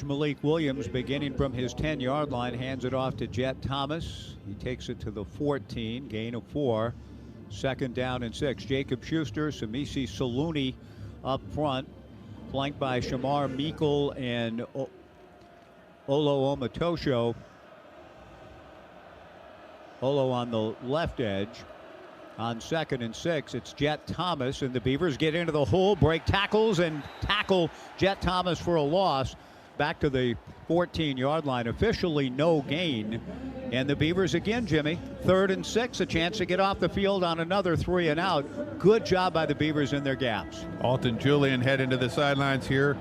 Malik Williams, beginning from his 10-yard line, hands it off to Jet Thomas. He takes it to the 14, gain of 4. Second down and 6. Jacob Schuster, Samisi Saluni up front, flanked by Shamar Meikle and Olo Omatosho. Olo on the left edge. On second and 6, it's Jet Thomas, and the Beavers get into the hole, break tackles, and tackle Jet Thomas for a loss. Back to the 14-yard line. Officially no gain. And the Beavers again, Jimmy, 3rd and 6, a chance to get off the field on another 3 and out. Good job by the Beavers in their gaps. Alton Julian head into the sidelines here.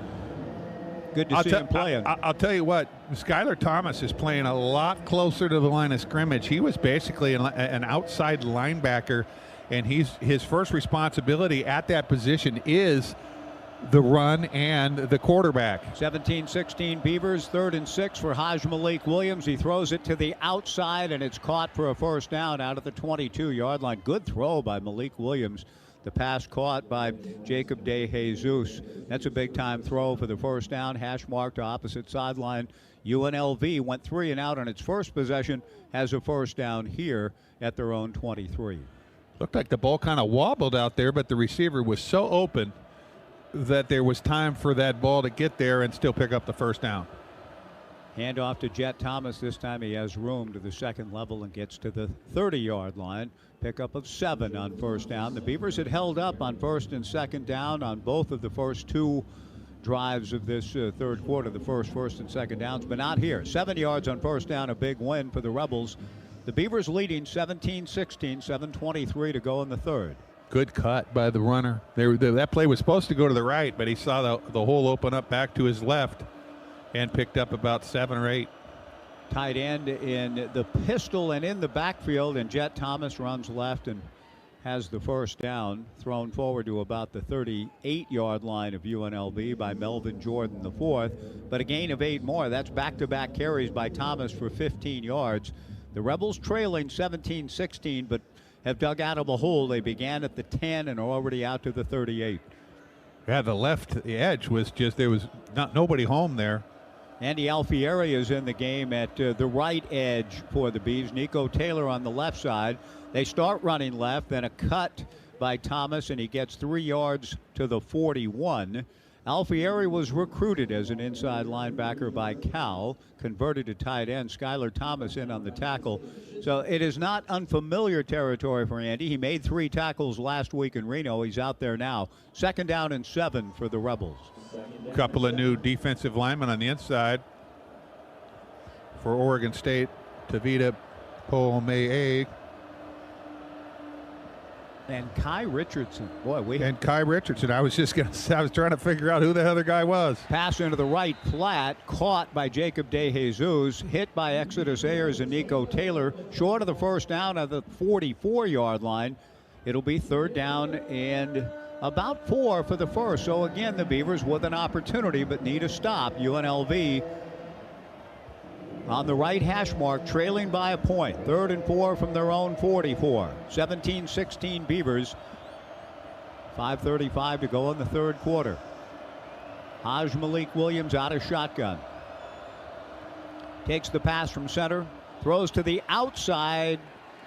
Good to see him playing. I'll tell you what, Skyler Thomas is playing a lot closer to the line of scrimmage. He was basically an outside linebacker, and his first responsibility at that position is the run and the quarterback. 17-16 Beavers, 3rd and 6 for Malik Williams. He throws it to the outside, and it's caught for a first down out at the 22-yard line. Good throw by Malik Williams. The pass caught by Jacob De Jesus. That's a big-time throw for the first down. Hash marked opposite sideline. UNLV went 3 and out on its first possession, has a first down here at their own 23. Looked like the ball kind of wobbled out there, but the receiver was so open that there was time for that ball to get there and still pick up the first down. Hand off to Jet Thomas. This time he has room to the second level and gets to the 30-yard line. Pickup of 7 on first down. The Beavers had held up on first and second down on both of the first 2 drives of this third quarter, the first and second downs, but not here. 7 yards on first down, a big win for the Rebels. The Beavers leading 17-16, 7:23 to go in the third. Good cut by the runner. That play was supposed to go to the right, but he saw the hole open up back to his left and picked up about 7 or 8. Tight end in the pistol and in the backfield, and Jet Thomas runs left and has the first down, thrown forward to about the 38-yard line of UNLV by Melvin Jordan the fourth, but a gain of 8 more. That's back-to-back carries by Thomas for 15 yards. The Rebels trailing 17-16, but have dug out of a hole. They began at the 10 and are already out to the 38. Yeah, the left edge was just, there was nobody home there. Andy Alfieri is in the game at the right edge for the Bees. Nico Taylor on the left side. They start running left, then a cut by Thomas, and he gets 3 yards to the 41. Alfieri was recruited as an inside linebacker by Cal, converted to tight end. Skylar Thomas in on the tackle. So it is not unfamiliar territory for Andy. He made 3 tackles last week in Reno. He's out there now. 2nd down and 7 for the Rebels. Couple of new defensive linemen on the inside for Oregon State. Tavita Po'omei and Kai Richardson. And Kai Richardson. I was trying to figure out who the other guy was. Pass into the right flat, caught by Jacob DeJesus, hit by Exodus Ayers and Nico Taylor, short of the first down at the 44-yard line. It'll be 3rd down and about 4 for the first. So again, the Beavers with an opportunity but need a stop. UNLV on the right hash mark, trailing by a point. 3rd and 4 from their own 44. 17-16 Beavers. 5:35 to go in the third quarter. Haj Malik Williams out of shotgun. Takes the pass from center. Throws to the outside.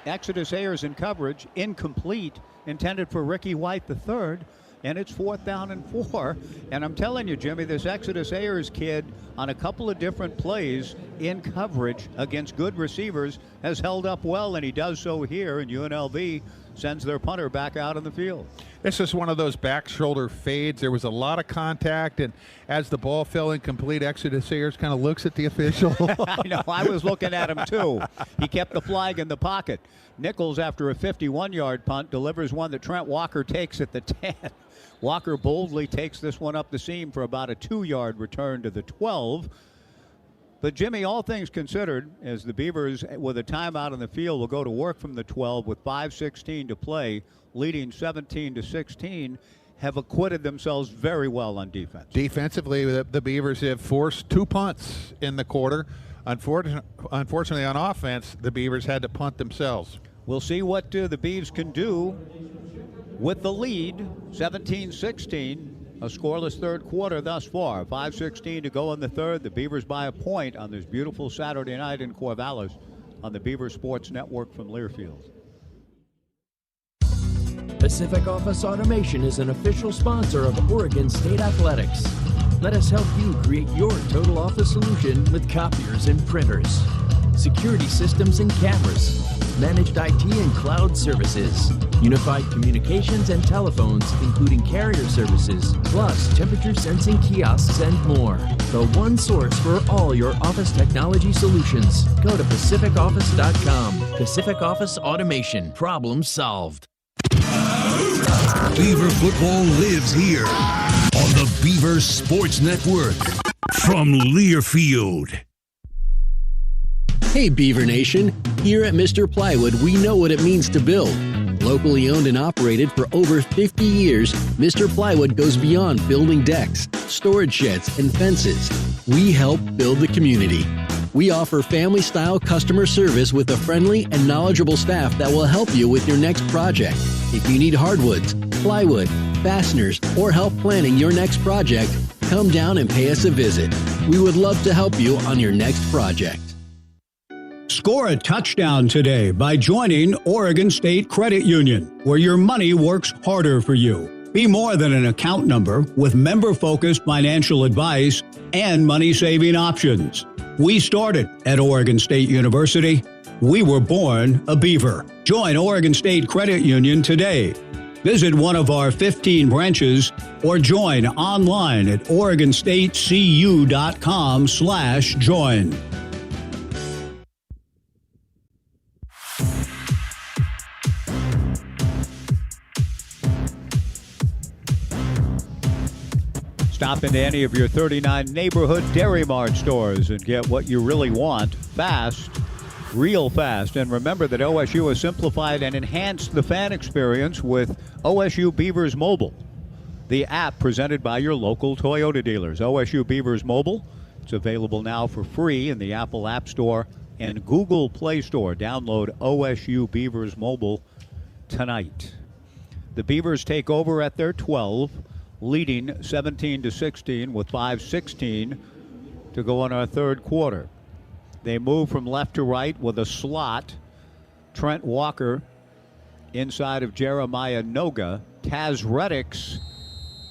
Exodus Ayers in coverage. Incomplete. Intended for Ricky White III. And it's 4th down and 4. And I'm telling you, Jimmy, this Exodus Ayers kid on a couple of different plays in coverage against good receivers has held up well, and he does so here, and UNLV sends their punter back out on the field. This is one of those back shoulder fades. There was a lot of contact, and as the ball fell incomplete, Exodus Ayers kind of looks at the official. I know, I was looking at him too. He kept the flag in the pocket. Nichols, after a 51-yard punt, delivers one that Trent Walker takes at the 10. Walker boldly takes this one up the seam for about a 2-yard return to the 12. But, Jimmy, all things considered, as the Beavers, with a timeout on the field, will go to work from the 12 with 5:16 to play, leading 17-16, have acquitted themselves very well on defense. Defensively, the Beavers have forced 2 punts in the quarter. Unfortunately, on offense, the Beavers had to punt themselves. We'll see what the Beavs can do with the lead, 17-16. A scoreless third quarter thus far. 5:16 to go in the third. The Beavers by a point on this beautiful Saturday night in Corvallis on the Beaver Sports Network from Learfield. Pacific Office Automation is an official sponsor of Oregon State Athletics. Let us help you create your total office solution with copiers and printers, security systems and cameras, managed IT and cloud services, unified communications and telephones, including carrier services, plus temperature sensing kiosks and more. The one source for all your office technology solutions. Go to pacificoffice.com. Pacific Office Automation. Problem solved. Beaver football lives here on the Beaver Sports Network from Learfield. Hey Beaver Nation, here at Mr. Plywood we know what it means to build. Locally owned and operated for over 50 years, Mr. Plywood goes beyond building decks, storage sheds, and fences. We help build the community. We offer family-style customer service with a friendly and knowledgeable staff that will help you with your next project. If you need hardwoods, plywood, fasteners, or help planning your next project, come down and pay us a visit. We would love to help you on your next project. Score a touchdown today by joining Oregon State Credit Union, where your money works harder for you. Be more than an account number with member-focused financial advice and money-saving options. We started at Oregon State University. We were born a Beaver. Join Oregon State Credit Union today. Visit one of our 15 branches or join online at OregonStateCU.com/join. Stop into any of your 39 neighborhood Dairy Mart stores and get what you really want fast, real fast. And remember that OSU has simplified and enhanced the fan experience with OSU Beavers Mobile, the app presented by your local Toyota dealers. OSU Beavers Mobile, it's available now for free in the Apple App Store and Google Play Store. Download OSU Beavers Mobile tonight. The Beavers take over at their 12, leading 17-16 with 5:16 to go in our third quarter. They move from left to right with a slot. Trent Walker inside of Jeremiah Noga. Taz Reddick's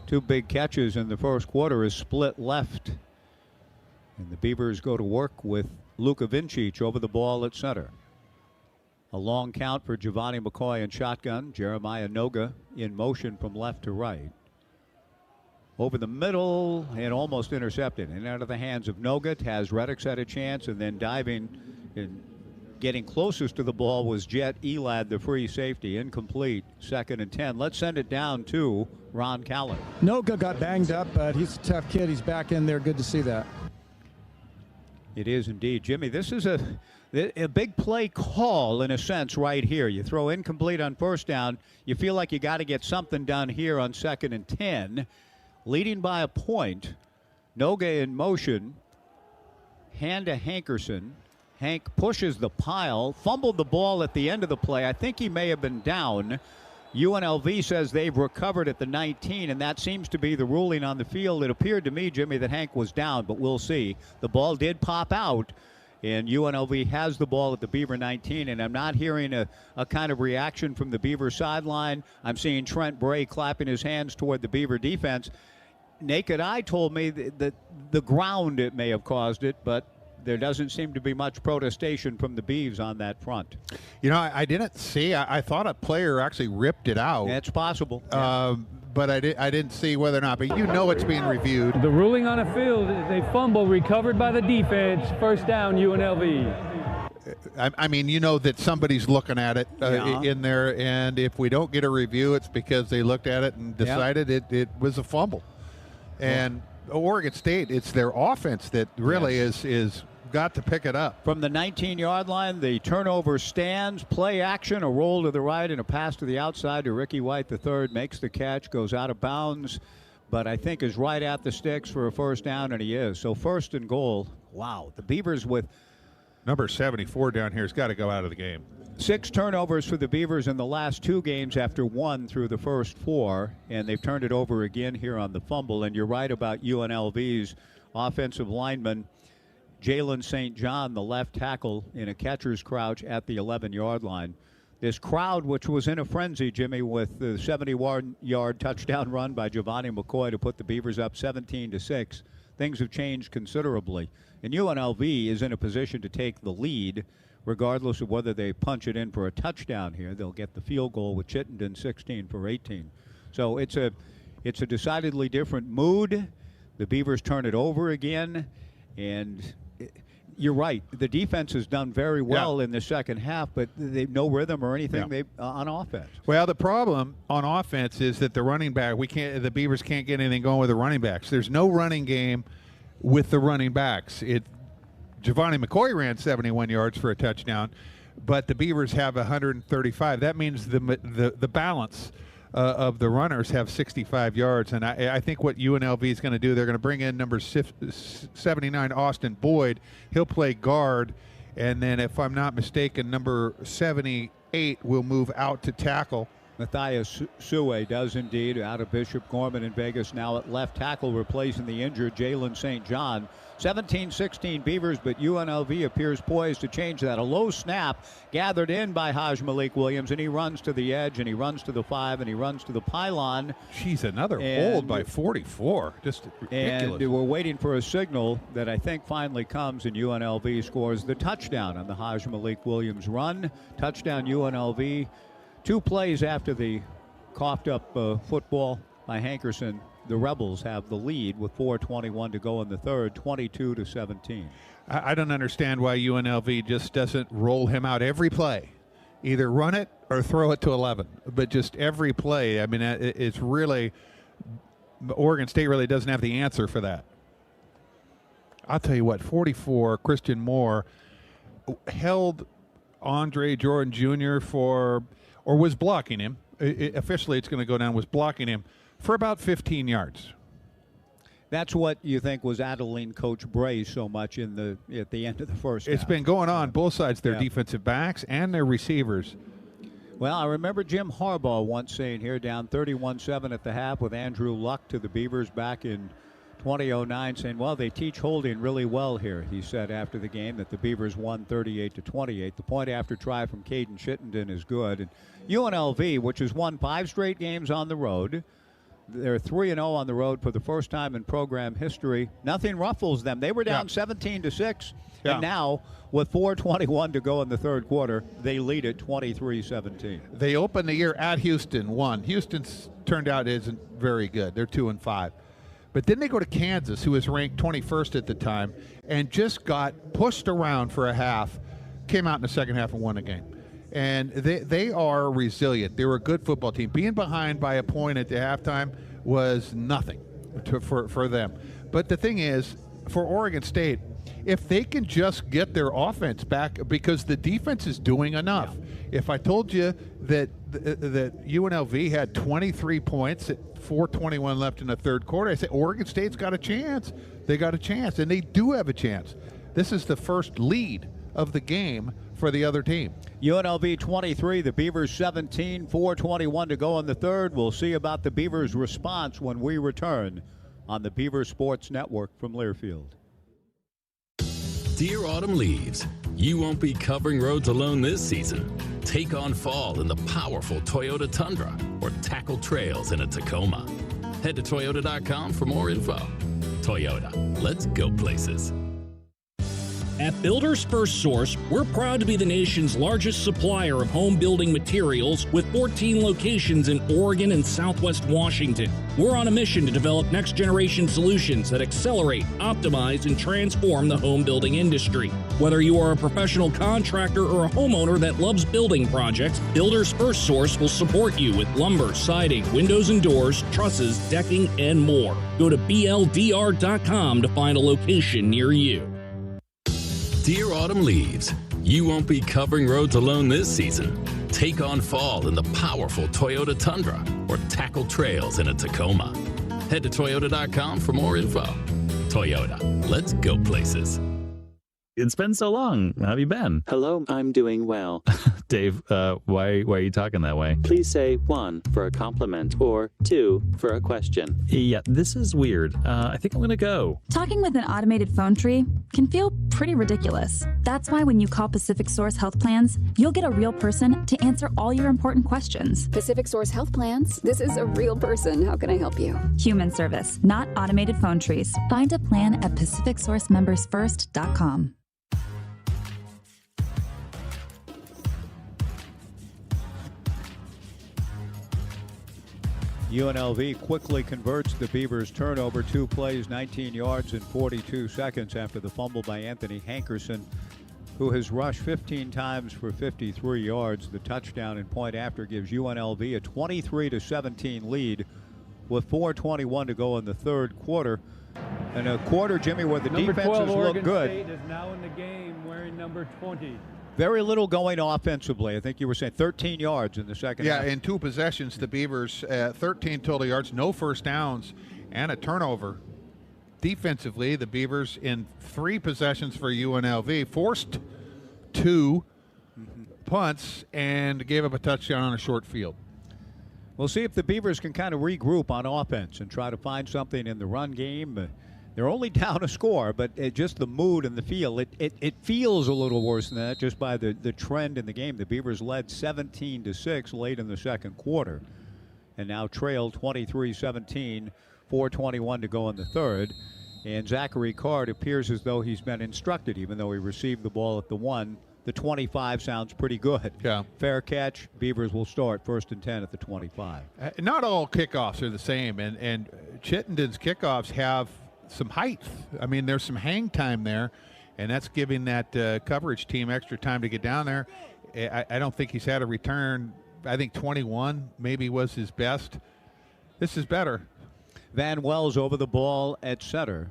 2 big catches in the first quarter is split left. And the Beavers go to work with Luka Vincic over the ball at center. A long count for Giovanni McCoy in shotgun. Jeremiah Noga in motion from left to right. Over the middle and almost intercepted. And out of the hands of Noga. Taz Reddick's had a chance, and then diving and getting closest to the ball was Jet Elad, the free safety. Incomplete. 2nd and 10. Let's send it down to Ron Callan. Noga got banged up, but he's a tough kid. He's back in there. Good to see that. It is indeed. Jimmy, this is a big play call in a sense right here. You throw incomplete on first down. You feel like you got to get something done here on 2nd and 10. Leading by a point. Noga in motion. Hand to Hankerson. Hank pushes the pile. Fumbled the ball at the end of the play. I think he may have been down. UNLV says they've recovered at the 19, and that seems to be the ruling on the field. It appeared to me, Jimmy, that Hank was down, but we'll see. The ball did pop out, and UNLV has the ball at the Beaver 19, and I'm not hearing a kind of reaction from the Beaver sideline. I'm seeing Trent Bray clapping his hands toward the Beaver defense. Naked eye told me that the ground it may have caused it, but there doesn't seem to be much protestation from the Beavs on that front. You know, I didn't see. I thought a player actually ripped it out. That's possible. But I didn't see whether or not. But you know it's being reviewed. The ruling on a field is a fumble recovered by the defense. First down, UNLV. I mean, you know that somebody's looking at it in there, and if we don't get a review, it's because they looked at it and decided it was a fumble. And Oregon State, it's their offense that really is got to pick it up. From the 19-yard line, the turnover stands, play action, a roll to the right and a pass to the outside to Ricky White III. Makes the catch, goes out of bounds, but I think is right at the sticks for a first down, and he is. So 1st and goal. Wow, the Beavers with number 74 down here has got to go out of the game. 6 turnovers for the Beavers in the last 2 games after 1 through the first 4, and they've turned it over again here on the fumble. And you're right about UNLV's offensive lineman, Jalen St. John, the left tackle, in a catcher's crouch at the 11-yard line. This crowd, which was in a frenzy, Jimmy, with the 71-yard touchdown run by Giovanni McCoy to put the Beavers up 17-6, things have changed considerably. And UNLV is in a position to take the lead, regardless of whether they punch it in for a touchdown here. They'll get the field goal with Chittenden 16 for 18. So it's a decidedly different mood. The Beavers turn it over again, and you're right. The defense has done very well in the second half, but they've no rhythm or anything on offense. Well, the problem on offense is that the running back, the Beavers can't get anything going with the running backs. There's no running game with the running backs. Giovanni McCoy ran 71 yards for a touchdown, but the Beavers have 135. That means the balance of the runners have 65 yards. And I think what UNLV is going to do, they're going to bring in number 79, Austin Boyd. He'll play guard. And then, if I'm not mistaken, number 78 will move out to tackle. Matthias Sue does indeed, out of Bishop Gorman in Vegas, now at left tackle, replacing the injured Jalen St. John. 17-16 Beavers, but UNLV appears poised to change that. A low snap gathered in by Haj Malik Williams, and he runs to the edge, and he runs to the 5, and he runs to the pylon. Jeez, another hold by 44. Just ridiculous. And we're waiting for a signal that I think finally comes, and UNLV scores the touchdown on the Haj Malik Williams run. Touchdown UNLV. 2 plays after the coughed-up football by Hankerson, the Rebels have the lead with 4:21 to go in the third, 22-17. I don't understand why UNLV just doesn't roll him out every play. Either run it or throw it to 11. But just every play, I mean, it's really Oregon State really doesn't have the answer for that. I'll tell you what, 44, Christian Moore held Andre Jordan Jr. or was blocking him. Officially, it's going to go down, was blocking him for about 15 yards. That's what you think was addling Coach Bray so much at the end of the first half. It's been going on both sides, their defensive backs and their receivers. Well, I remember Jim Harbaugh once saying here, down 31-7 at the half with Andrew Luck to the Beavers back in 2009, saying, well, they teach holding really well here. He said after the game that the Beavers won 38-28. The point after try from Caden Chittenden is good. And UNLV, which has won 5 straight games on the road, they're 3-0 on the road for the first time in program history. Nothing ruffles them. They were down 17-6, and now with 4:21 to go in the third quarter, they lead it 23-17. They opened the year at Houston, won. Houston's turned out isn't very good. They're 2-5. But then they go to Kansas, who was ranked 21st at the time, and just got pushed around for a half, came out in the second half and won the game. And they are resilient. They were a good football team. Being behind by a point at the halftime was nothing for them. But the thing is, for Oregon State, if they can just get their offense back, because the defense is doing enough. Yeah. If I told you that UNLV had 23 points at 4:21 left in the third quarter, I say Oregon State's got a chance. They got a chance, and they do have a chance. This is the first lead of the game for the other team. UNLV 23, the Beavers 17, 4:21 to go in the third. We'll see about the Beavers' response when we return on the Beaver Sports Network from Learfield. Dear autumn leaves, you won't be covering roads alone this season. Take on fall in the powerful Toyota Tundra or tackle trails in a Tacoma. Head to Toyota.com for more info. Toyota, let's go places. At Builders First Source, we're proud to be the nation's largest supplier of home building materials with 14 locations in Oregon and Southwest Washington. We're on a mission to develop next-generation solutions that accelerate, optimize, and transform the home building industry. Whether you are a professional contractor or a homeowner that loves building projects, Builders First Source will support you with lumber, siding, windows and doors, trusses, decking, and more. Go to BLDR.com to find a location near you. Dear autumn leaves, you won't be covering roads alone this season. Take on fall in the powerful Toyota Tundra or tackle trails in a Tacoma. Head to Toyota.com for more info. Toyota, let's go places. It's been so long. How have you been? Hello, I'm doing well. Dave, why are you talking that way? Please say 1 for a compliment or 2 for a question. Yeah, this is weird. I think I'm going to go. Talking with an automated phone tree can feel pretty ridiculous. That's why when you call Pacific Source Health Plans, you'll get a real person to answer all your important questions. Pacific Source Health Plans? This is a real person. How can I help you? Human service, not automated phone trees. Find a plan at PacificSourceMembersFirst.com. UNLV quickly converts the Beavers' turnover. 2 plays, 19 yards in 42 seconds after the fumble by Anthony Hankerson, who has rushed 15 times for 53 yards. The touchdown and point after gives UNLV a 23-17 lead with 4:21 to go in the third quarter. And a quarter, Jimmy, where the defenses look good. Oregon State is now in the game wearing number 20. Very little going offensively. I think you were saying 13 yards in the second half. Yeah, in 2 possessions, the Beavers, 13 total yards, no first downs, and a turnover. Defensively, the Beavers in 3 possessions for UNLV forced 2 punts and gave up a touchdown on a short field. We'll see if the Beavers can kind of regroup on offense and try to find something in the run game. They're only down a score, but just the mood and the feel, it feels a little worse than that just by the trend in the game. The Beavers led 17-6 late in the second quarter and now trail 23-17, 4:21 to go in the third. And Zachary Card appears as though he's been instructed, even though he received the ball at the 1. The 25 sounds pretty good. Yeah. Fair catch. Beavers will start 1st and 10 at the 25. Not all kickoffs are the same, and Chittenden's kickoffs have some height. I mean, there's some hang time there, and that's giving that coverage team extra time to get down there. I don't think he's had a return. I think 21 maybe was his best. This is better. Van Wells over the ball at center.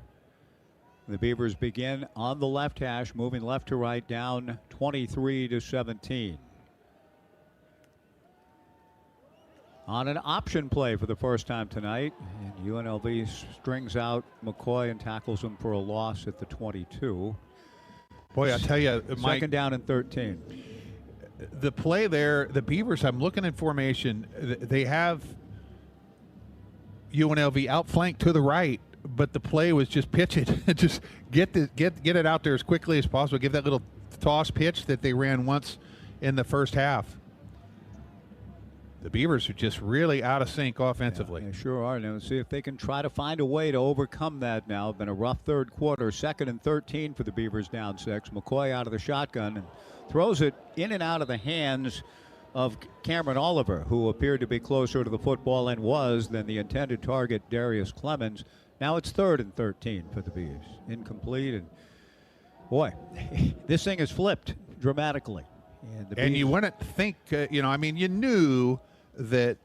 The Beavers begin on the left hash, moving left to right, down 23-17. On an option play for the first time tonight, and UNLV strings out McCoy and tackles him for a loss at the 22. Boy, I tell you, Mike, second down and 13. The play there, the Beavers, I'm looking in formation. They have UNLV outflanked to the right, but the play was just pitch it. Just get it out there as quickly as possible. Give that little toss pitch that they ran once in the first half. The Beavers are just really out of sync offensively. Yeah, they sure are. Now, let's see if they can try to find a way to overcome that now. Been a rough third quarter. Second and 13 for the Beavers, down 6. McCoy out of the shotgun and throws it in and out of the hands of Cameron Oliver, who appeared to be closer to the football and was than the intended target, Darius Clemens. Now it's 3rd and 13 for the Beavers. Incomplete. And boy, this thing has flipped dramatically. And you wouldn't think, you knew that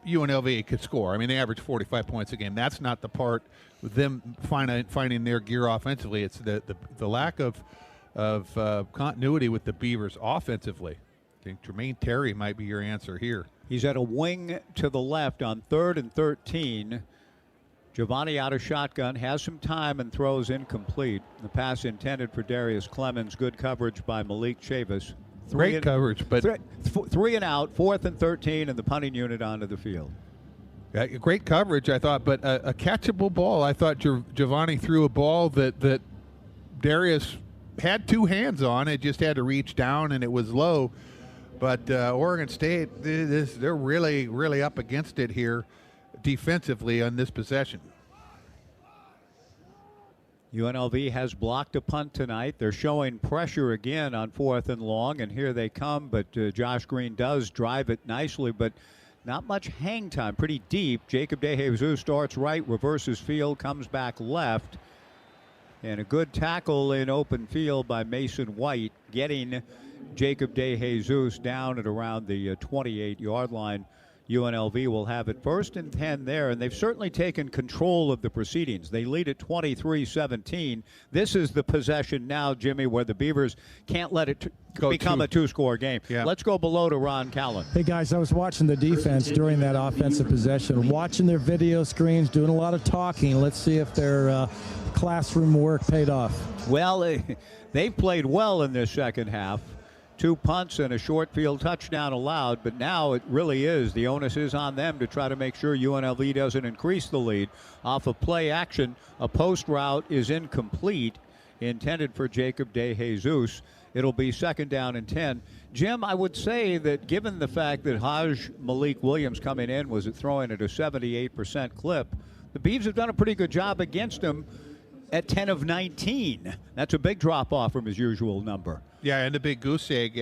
UNLV could score. I mean, they average 45 points a game. That's not the part with them finding their gear offensively. It's the lack of continuity with the Beavers offensively. I think Jermaine Terry might be your answer here. He's at a wing to the left on 3rd and 13. Giovanni out of shotgun, has some time and throws incomplete. The pass intended for Darius Clemens. Good coverage by Malik Chavis. Great coverage, but 3 and out, 4th and 13, and the punting unit onto the field. Great coverage, I thought, but a catchable ball. I thought Giovanni threw a ball that Darius had 2 hands on. It just had to reach down, and it was low. But Oregon State, they're really, really up against it here defensively on this possession. UNLV has blocked a punt tonight. They're showing pressure again on 4th and long, and here they come. But Josh Green does drive it nicely, but not much hang time. Pretty deep. Jacob DeJesus starts right, reverses field, comes back left. And a good tackle in open field by Mason White, getting Jacob DeJesus down at around the 28-yard line. UNLV will have it 1st and 10 there, and they've certainly taken control of the proceedings. They lead at 23-17. This is the possession now, Jimmy, where the Beavers can't let it become a 2-score game. Yeah. Let's go below to Ron Callan. Hey, guys, I was watching the defense during that offensive possession, watching their video screens, doing a lot of talking. Let's see if their classroom work paid off. Well, they've played well in this second half. 2 punts and a short field touchdown allowed, but now it really is. The onus is on them to try to make sure UNLV doesn't increase the lead. Off of play action, a post route is incomplete, intended for Jacob DeJesus. It'll be 2nd down and 10. Jim, I would say that given the fact that Haj Malik Williams coming in was throwing at a 78% clip, the Beavs have done a pretty good job against him at 10 of 19. That's a big drop off from his usual number. Yeah, and a big goose egg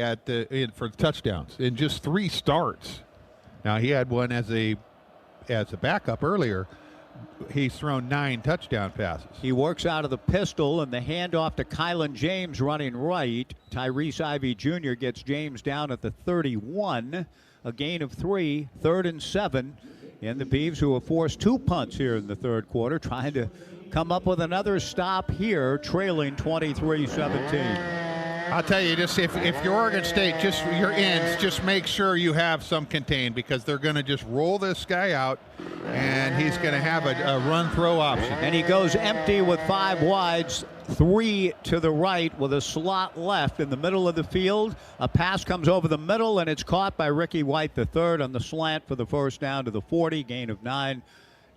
for touchdowns in just 3 starts. Now, he had one as a backup earlier. He's thrown 9 touchdown passes. He works out of the pistol, and the handoff to Kylan James running right. Tyrese Ivey Jr. gets James down at the 31. A gain of 3, 3rd and 7. And the Beavs, who have forced 2 punts here in the third quarter, trying to come up with another stop here, trailing 23-17. I'll tell you, just if you're Oregon State, just your ends, just make sure you have some contained, because they're going to just roll this guy out, and he's going to have a run-throw option. And he goes empty with 5 wides, 3 to the right with a slot left in the middle of the field. A pass comes over the middle, and it's caught by Ricky White III on the slant for the first down to the 40, gain of 9.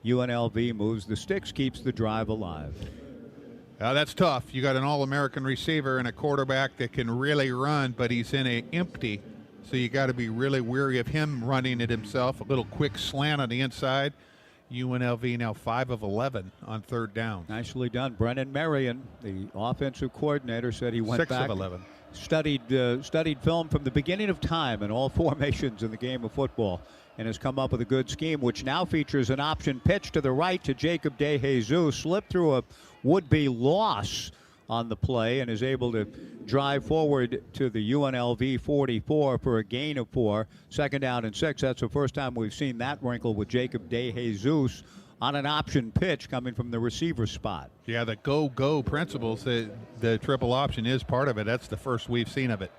UNLV moves the sticks, keeps the drive alive. That's tough. You got an All-American receiver and a quarterback that can really run, but he's in a empty, so you got to be really wary of him running it himself. A little quick slant on the inside. UNLV now 5 of 11 on 3rd down. Nicely done. Brennan Marion, the offensive coordinator, said he went 6 back, of 11. studied film from the beginning of time in all formations in the game of football, and has come up with a good scheme, which now features an option pitch to the right to Jacob DeJesus. Slipped through a would-be loss on the play and is able to drive forward to the UNLV 44 for a gain of 4. 2nd down and 6. That's the first time we've seen that wrinkle with Jacob DeJesus on an option pitch coming from the receiver spot. Yeah, the go principles, the triple option is part of it. That's the first we've seen of it.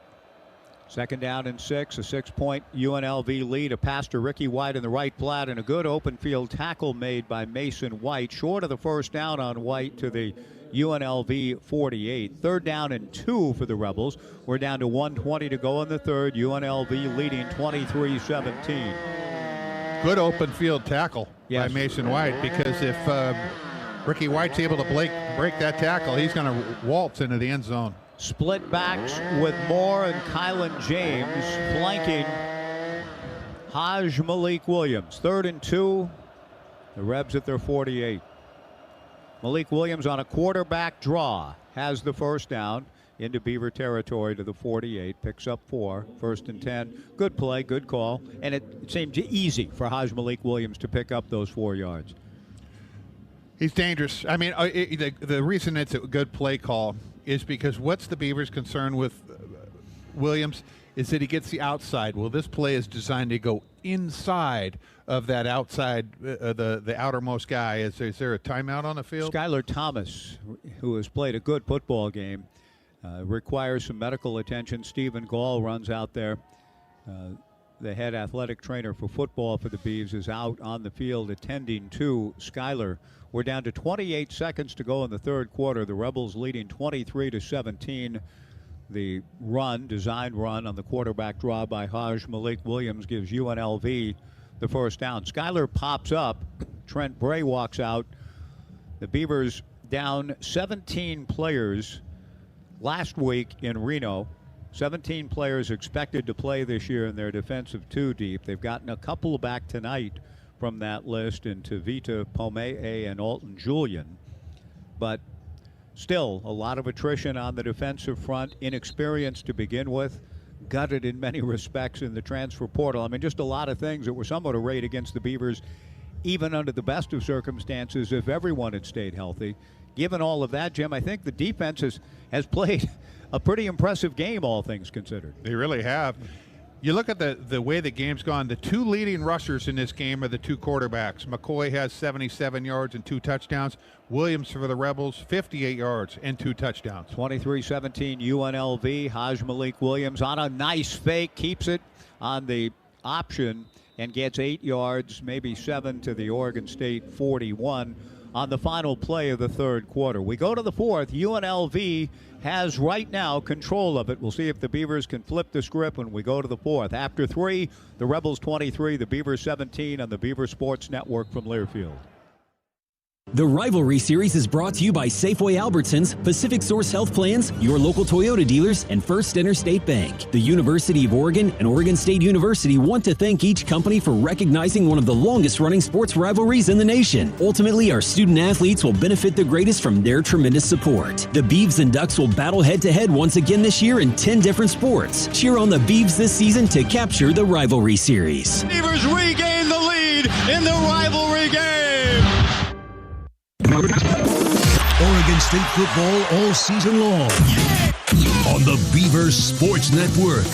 2nd down and 6, a 6-point UNLV lead. A pass to Ricky White in the right flat, and a good open field tackle made by Mason White. Short of the first down on White to the UNLV 48. 3rd down and 2 for the Rebels. We're down to 1:20 to go in the third. UNLV leading 23-17. Good open field tackle by Mason White, because if Ricky White's able to break that tackle, he's going to waltz into the end zone. Split backs with Moore and Kylan James flanking Haj Malik Williams. 3rd and 2. The Rebs at their 48. Malik Williams on a quarterback draw has the first down into Beaver territory to the 48. Picks up 4. 1st and 10. Good play, good call. And it seemed easy for Haj Malik Williams to pick up those 4 yards. He's dangerous. I mean, the reason it's a good play call is because what's the Beavers' concern with Williams is that he gets the outside. Well, this play is designed to go inside of that outside, the outermost guy. Is there a timeout on the field? Skylar Thomas, who has played a good football game, requires some medical attention. Stephen Gall runs out there. The head athletic trainer for football for the Beavs is out on the field attending to Skylar. We're down to 28 seconds to go in the third quarter. The Rebels leading 23-17. The designed run on the quarterback draw by Haj Malik Williams gives UNLV the first down. Skylar pops up. Trent Bray walks out. The Beavers down 17 players last week in Reno. 17 players expected to play this year in their defensive 2 deep. They've gotten a couple back tonight from that list in Tavita Pomee and Alton Julian. But still, a lot of attrition on the defensive front, inexperience to begin with, gutted in many respects in the transfer portal. I mean, just a lot of things that were somewhat arrayed against the Beavers, even under the best of circumstances, if everyone had stayed healthy. Given all of that, Jim, I think the defense has played a pretty impressive game, all things considered. They really have. You look at the way the game's gone, the 2 leading rushers in this game are the 2 quarterbacks. McCoy has 77 yards and 2 touchdowns. Williams for the Rebels, 58 yards and 2 touchdowns. 23-17 UNLV. Haj Malik Williams on a nice fake, keeps it on the option and gets 8 yards, maybe 7 to the Oregon State 41 on the final play of the third quarter. We go to the fourth. UNLV has right now control of it. We'll see if the Beavers can flip the script when we go to the fourth. After 3, the Rebels 23, the Beavers 17 on the Beaver Sports Network from Learfield. The Rivalry Series is brought to you by Safeway Albertsons, Pacific Source Health Plans, your local Toyota dealers, and First Interstate Bank. The University of Oregon and Oregon State University want to thank each company for recognizing one of the longest-running sports rivalries in the nation. Ultimately, our student-athletes will benefit the greatest from their tremendous support. The Beavs and Ducks will battle head-to-head once again this year in 10 different sports. Cheer on the Beavs this season to capture the Rivalry Series. Beavers regain the lead in the rivalry game. Oregon State football all season long on the Beaver Sports Network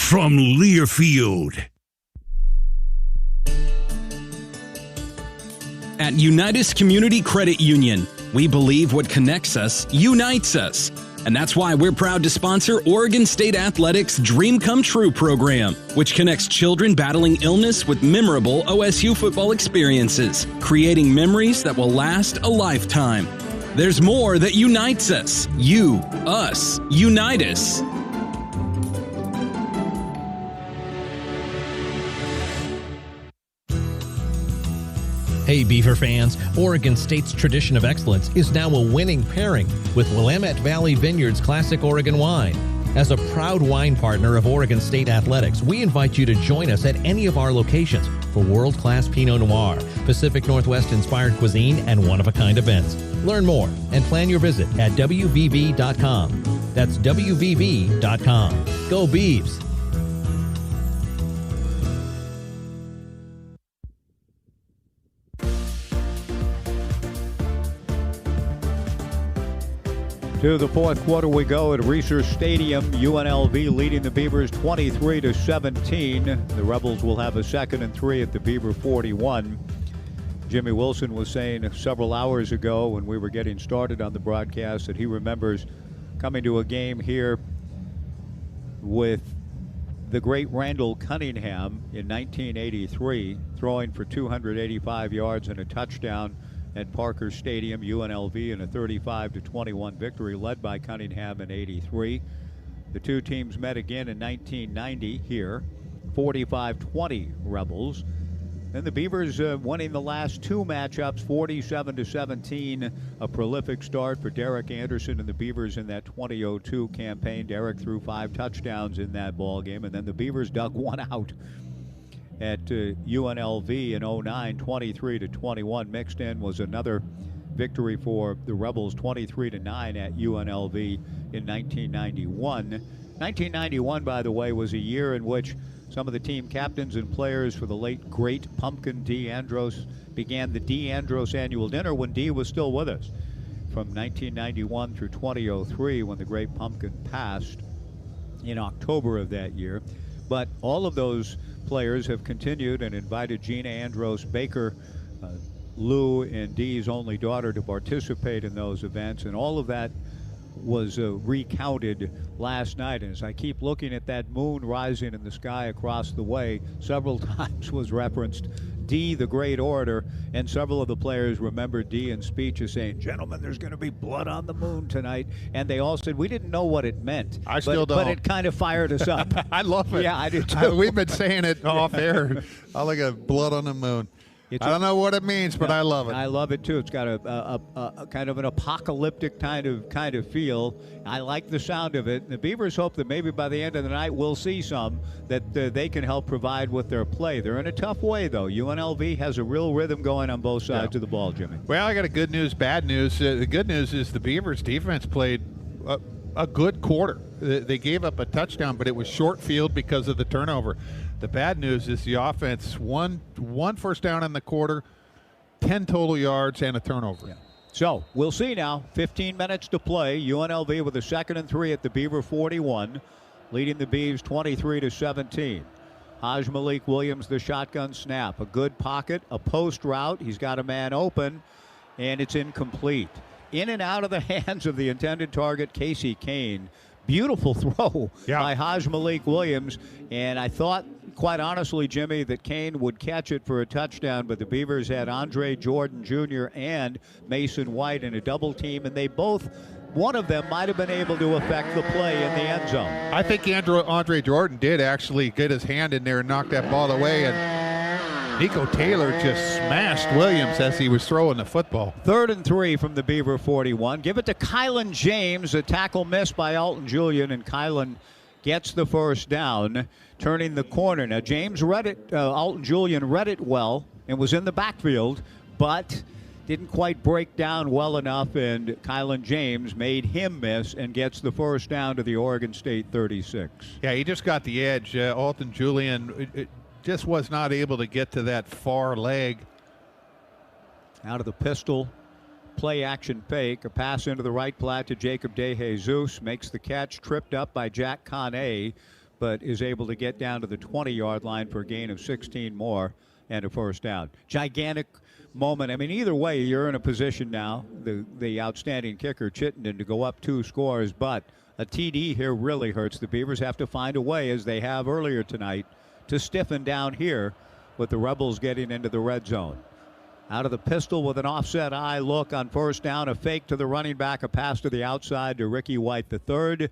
from Learfield. At Unitas Community Credit Union, we believe what connects us unites us. And that's why we're proud to sponsor Oregon State Athletics' Dream Come True program, which connects children battling illness with memorable OSU football experiences, creating memories that will last a lifetime. There's more that unites us. You, us, unite us. Hey Beaver fans, Oregon State's tradition of excellence is now a winning pairing with Willamette Valley Vineyards Classic Oregon Wine. As a proud wine partner of Oregon State Athletics, we invite you to join us at any of our locations for world-class Pinot Noir, Pacific Northwest-inspired cuisine, and one-of-a-kind events. Learn more and plan your visit at WVV.com. That's WVV.com. Go Beavs! To the fourth quarter we go at Research Stadium. UNLV leading the Beavers 23-17. The Rebels will have a 2nd and 3 at the Beaver 41. Jimmy Wilson was saying several hours ago when we were getting started on the broadcast that he remembers coming to a game here with the great Randall Cunningham in 1983, throwing for 285 yards and a touchdown at Parker Stadium, UNLV, in a 35-21 victory led by Cunningham in '83. The two teams met again in 1990 here, 45-20 Rebels. Then the Beavers winning the last two matchups, 47-17, a prolific start for Derek Anderson and the Beavers in that 2002 campaign. Derek threw 5 touchdowns in that ball game, and then the Beavers dug one out at UNLV in 09, 23-21. Mixed in was another victory for the Rebels, 23-9 at UNLV in 1991. 1991, by the way, was a year in which some of the team captains and players for the late great Pumpkin D. Andros began the D. Andros annual dinner when D was still with us. From 1991 through 2003, when the great Pumpkin passed in October of that year. But all of those players have continued and invited Gina Andros Baker, Lou and Dee's only daughter, to participate in those events, and all of that was recounted last night. And as I keep looking at that moon rising in the sky across the way, several times was referenced Dee, the great orator, and several of the players remembered Dee in speeches saying, "Gentlemen, there's going to be blood on the moon tonight." And they all said, we didn't know what it meant. I still don't. But it kind of fired us up. I love it. Yeah, I do too. We've been saying it off air. I like a blood on the moon. I don't know what it means, but I love it. I love it too. It's got a kind of an apocalyptic kind of feel. I like the sound of it. The Beavers hope that maybe by the end of the night we'll see some that they can help provide with their play. They're in a tough way though. UNLV has a real rhythm going on both sides of the ball, Jimmy. Well, I got a good news, bad news. The good news is the Beavers defense played a good quarter. They gave up a touchdown, but it was short field because of the turnover. The bad news is the offense, one first down in the quarter, 10 total yards, and a turnover. Yeah. So we'll see now. 15 minutes to play. UNLV with a 2nd and 3 at the Beaver 41, leading the Beavs 23-17. Haj Malik Williams, the shotgun snap. A good pocket, a post route. He's got a man open, and it's incomplete. In and out of the hands of the intended target, Casey Kane. Beautiful throw by Haj Malik Williams, and I thought, quite honestly, Jimmy, that Kane would catch it for a touchdown, but the Beavers had Andre Jordan Jr. and Mason White in a double team, and they both, one of them might have been able to affect the play in the end zone. I think Andre Jordan did actually get his hand in there and knock that ball away, and Nico Taylor just smashed Williams as he was throwing the football. 3rd and 3 from the Beaver 41. Give it to Kylan James. A tackle missed by Alton Julian, and Kylan gets the first down, turning the corner. Now, James read it, Alton Julian read it well and was in the backfield, but didn't quite break down well enough, and Kylan James made him miss and gets the first down to the Oregon State 36. Yeah, he just got the edge. Alton Julian just was not able to get to that far leg. Out of the pistol, play action fake, a pass into the right flat to Jacob DeJesus, makes the catch, tripped up by Jack Conne, but is able to get down to the 20-yard line for a gain of 16 more and a first down. Gigantic moment. I mean, either way, you're in a position now, the outstanding kicker Chittenden, to go up 2 scores, but a TD here really hurts. The Beavers have to find a way, as they have earlier tonight, to stiffen down here with the Rebels getting into the red zone. Out of the pistol with an offset eye look on first down, a fake to the running back, a pass to the outside to Ricky White III.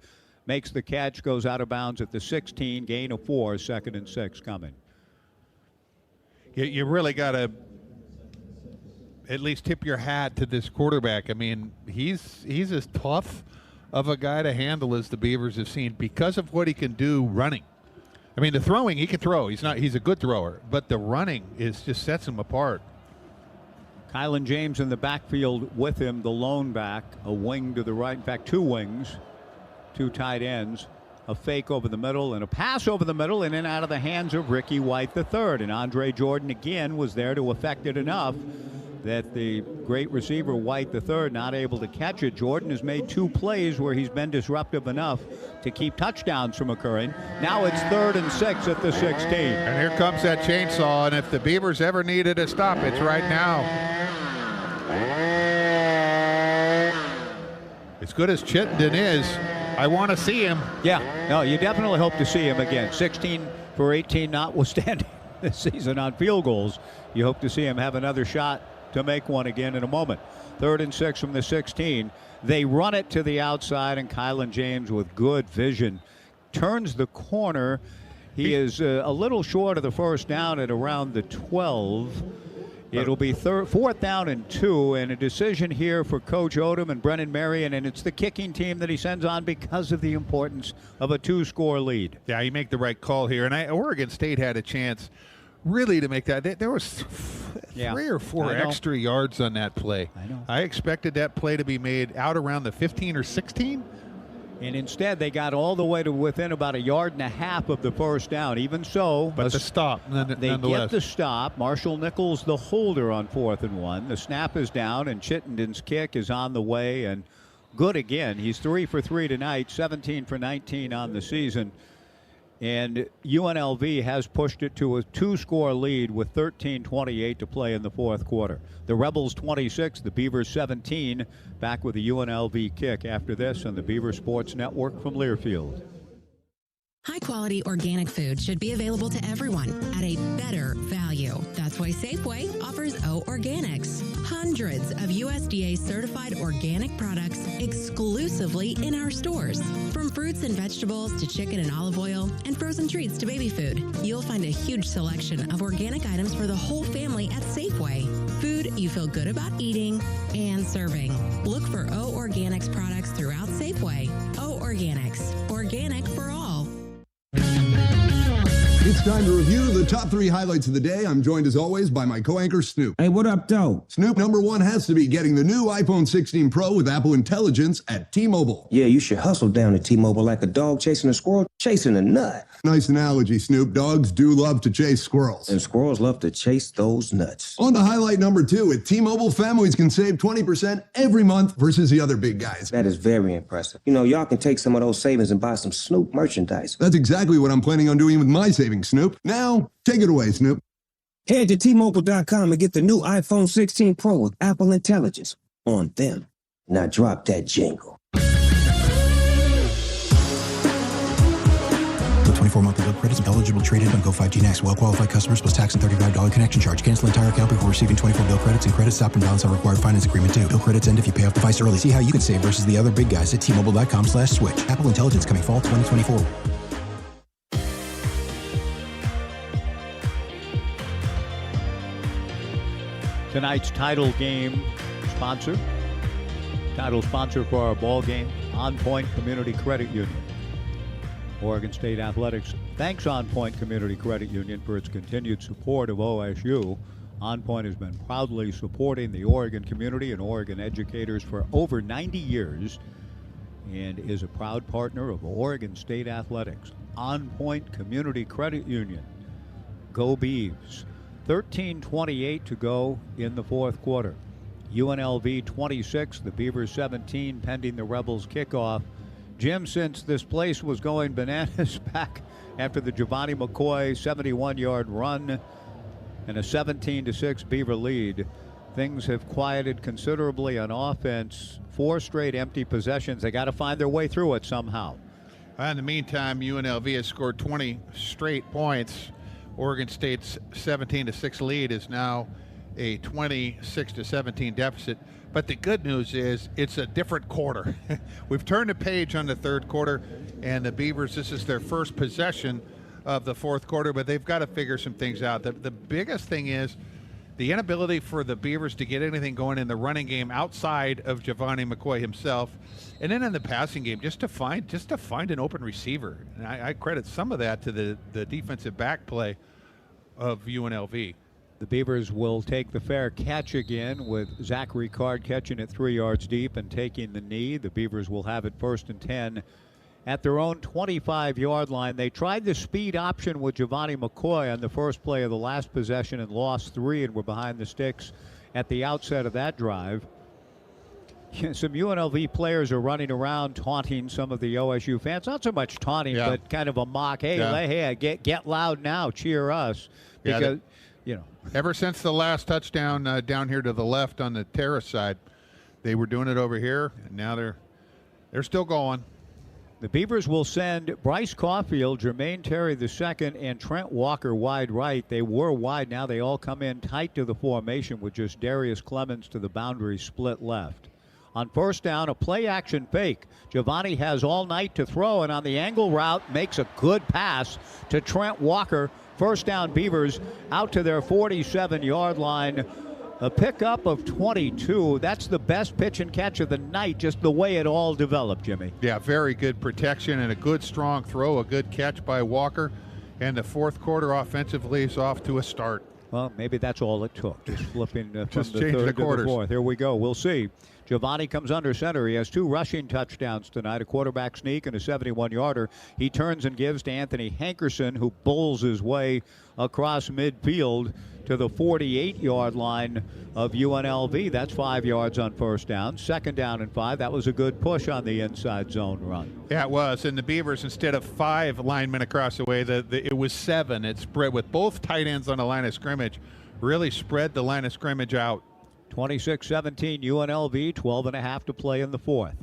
Makes the catch, goes out of bounds at the 16, gain of 4, 2nd and 6 coming. You really got to at least tip your hat to this quarterback. I mean, he's as tough of a guy to handle as the Beavers have seen because of what he can do running. I mean, the throwing, he can throw. He's a good thrower, but the running just sets him apart. Kylan James in the backfield with him, the lone back, a wing to the right. In fact, 2 wings, 2 tight ends, a fake over the middle and a pass over the middle and in out of the hands of Ricky White III. And Andre Jordan again was there to affect it enough that the great receiver White III not able to catch it. Jordan has made 2 plays where he's been disruptive enough to keep touchdowns from occurring. Now it's 3rd and 6 at the 16. And here comes that chainsaw, and if the Beavers ever needed a stop, it's right now. As good as Chittenden is, I want to see him. Yeah, no, you definitely hope to see him again. 16 for 18 notwithstanding this season on field goals. You hope to see him have another shot to make one again in a moment. 3rd and 6 from the 16. They run it to the outside, and Kylan James with good vision turns the corner. He is a little short of the first down at around the 12. It'll be 4th down and 2, and a decision here for Coach Odom and Brennan Marion, and it's the kicking team that he sends on because of the importance of a 2-score lead. Yeah, you make the right call here, and Oregon State had a chance really to make that. There was 3 or 4 extra yards on that play. I know. I expected that play to be made out around the 15 or 16. And instead, they got all the way to within about 1.5 yards of the first down. Even so, but the stop, they get the stop. Marshall Nichols, the holder on 4th and 1. The snap is down, and Chittenden's kick is on the way, and good again. He's 3 for 3 tonight, 17 for 19 on the season. And UNLV has pushed it to a 2-score lead with 13:28 to play in the 4th quarter. The Rebels 26, the Beavers 17. Back with the UNLV kick after this on the Beaver Sports Network from Learfield. High-quality organic food should be available to everyone at a better value. That's why Safeway offers O Organics. Hundreds of USDA-certified organic products exclusively in our stores. From fruits and vegetables to chicken and olive oil and frozen treats to baby food, you'll find a huge selection of organic items for the whole family at Safeway. Food you feel good about eating and serving. Look for O Organics products throughout Safeway. O Organics. Organic for all. It's time to review the top 3 highlights of the day. I'm joined as always by my co-anchor Snoop. Hey, what up, though? Snoop, number 1 has to be getting the new iPhone 16 Pro with Apple Intelligence at T-Mobile. Yeah, you should hustle down at T-Mobile like a dog chasing a squirrel, chasing a nut. Nice analogy, Snoop. Dogs do love to chase squirrels. And squirrels love to chase those nuts. On to highlight number 2. At T-Mobile, families can save 20% every month versus the other big guys. That is very impressive. You know, y'all can take some of those savings and buy some Snoop merchandise. That's exactly what I'm planning on doing with my savings, Snoop. Now, take it away, Snoop. Head to T-Mobile.com and get the new iPhone 16 Pro with Apple Intelligence on them. Now drop that jingle. The 24 monthly bill credits eligible trade-in on Go 5G Next. Well-qualified customers plus tax and $35 connection charge. Cancel entire account before receiving 24 bill credits and credit stop and balance on required finance agreement due. Bill credits end if you pay off device early. See how you can save versus the other big guys at T-Mobile.com/switch. Apple Intelligence coming fall 2024. Tonight's title sponsor for our ball game, On Point Community Credit Union. Oregon State Athletics thanks On Point Community Credit Union for its continued support of OSU. On Point has been proudly supporting the Oregon community and Oregon educators for over 90 years and is a proud partner of Oregon State Athletics. On Point Community Credit Union. Go Beavs. 13:28 to go in the 4th quarter. UNLV 26, the Beavers 17, pending the Rebels kickoff. Jim, since this place was going bananas back after the Giovanni McCoy 71-yard run and a 17-6 Beaver lead, things have quieted considerably on offense. 4 straight empty possessions. They got to find their way through it somehow. In the meantime, UNLV has scored 20 straight points. Oregon State's 17-6 lead is now a 26-17 deficit. But the good news is it's a different quarter. We've turned the page on the 3rd quarter, and the Beavers, this is their first possession of the 4th quarter, but they've got to figure some things out. The biggest thing is the inability for the Beavers to get anything going in the running game outside of Giovanni McCoy himself, and then in the passing game just to find an open receiver. And I credit some of that to the defensive back play of UNLV. The Beavers will take the fair catch again with Zachary Card catching it 3 yards deep and taking the knee. The Beavers will have it 1st and 10 at their own 25-yard line. They tried the speed option with Giovanni McCoy on the first play of the last possession and lost 3 and were behind the sticks at the outset of that drive. Some UNLV players are running around taunting some of the OSU fans. Not so much taunting, but kind of a mock. Hey, get loud now, cheer us. Because, ever since the last touchdown down here to the left on the terrace side, they were doing it over here, and now they're still going. The Beavers will send Bryce Caulfield, Jermaine Terry II, and Trent Walker wide right. They were wide. Now they all come in tight to the formation with just Darius Clemens to the boundary split left. On first down, a play-action fake. Giovanni has all night to throw, and on the angle route, makes a good pass to Trent Walker. First down, Beavers out to their 47-yard line. A pickup of 22. That's the best pitch and catch of the night, just the way it all developed, Jimmy. Yeah, very good protection and a good strong throw, a good catch by Walker. And the fourth quarter offensively is off to a start. Well, maybe that's all it took, just flipping from just the change third the quarters. to the fourth. Here we go. We'll see. Giovanni comes under center. He has 2 rushing touchdowns tonight, a quarterback sneak and a 71-yarder. He turns and gives to Anthony Hankerson, who bowls his way across midfield to the 48-yard line of UNLV. That's 5 yards on first down. Second down and 5. That was a good push on the inside zone run. Yeah, it was. And the Beavers, instead of 5 linemen across the way, it was 7. It spread with both tight ends on the line of scrimmage. Really spread the line of scrimmage out. 26-17 UNLV, 12.5 to play in the fourth.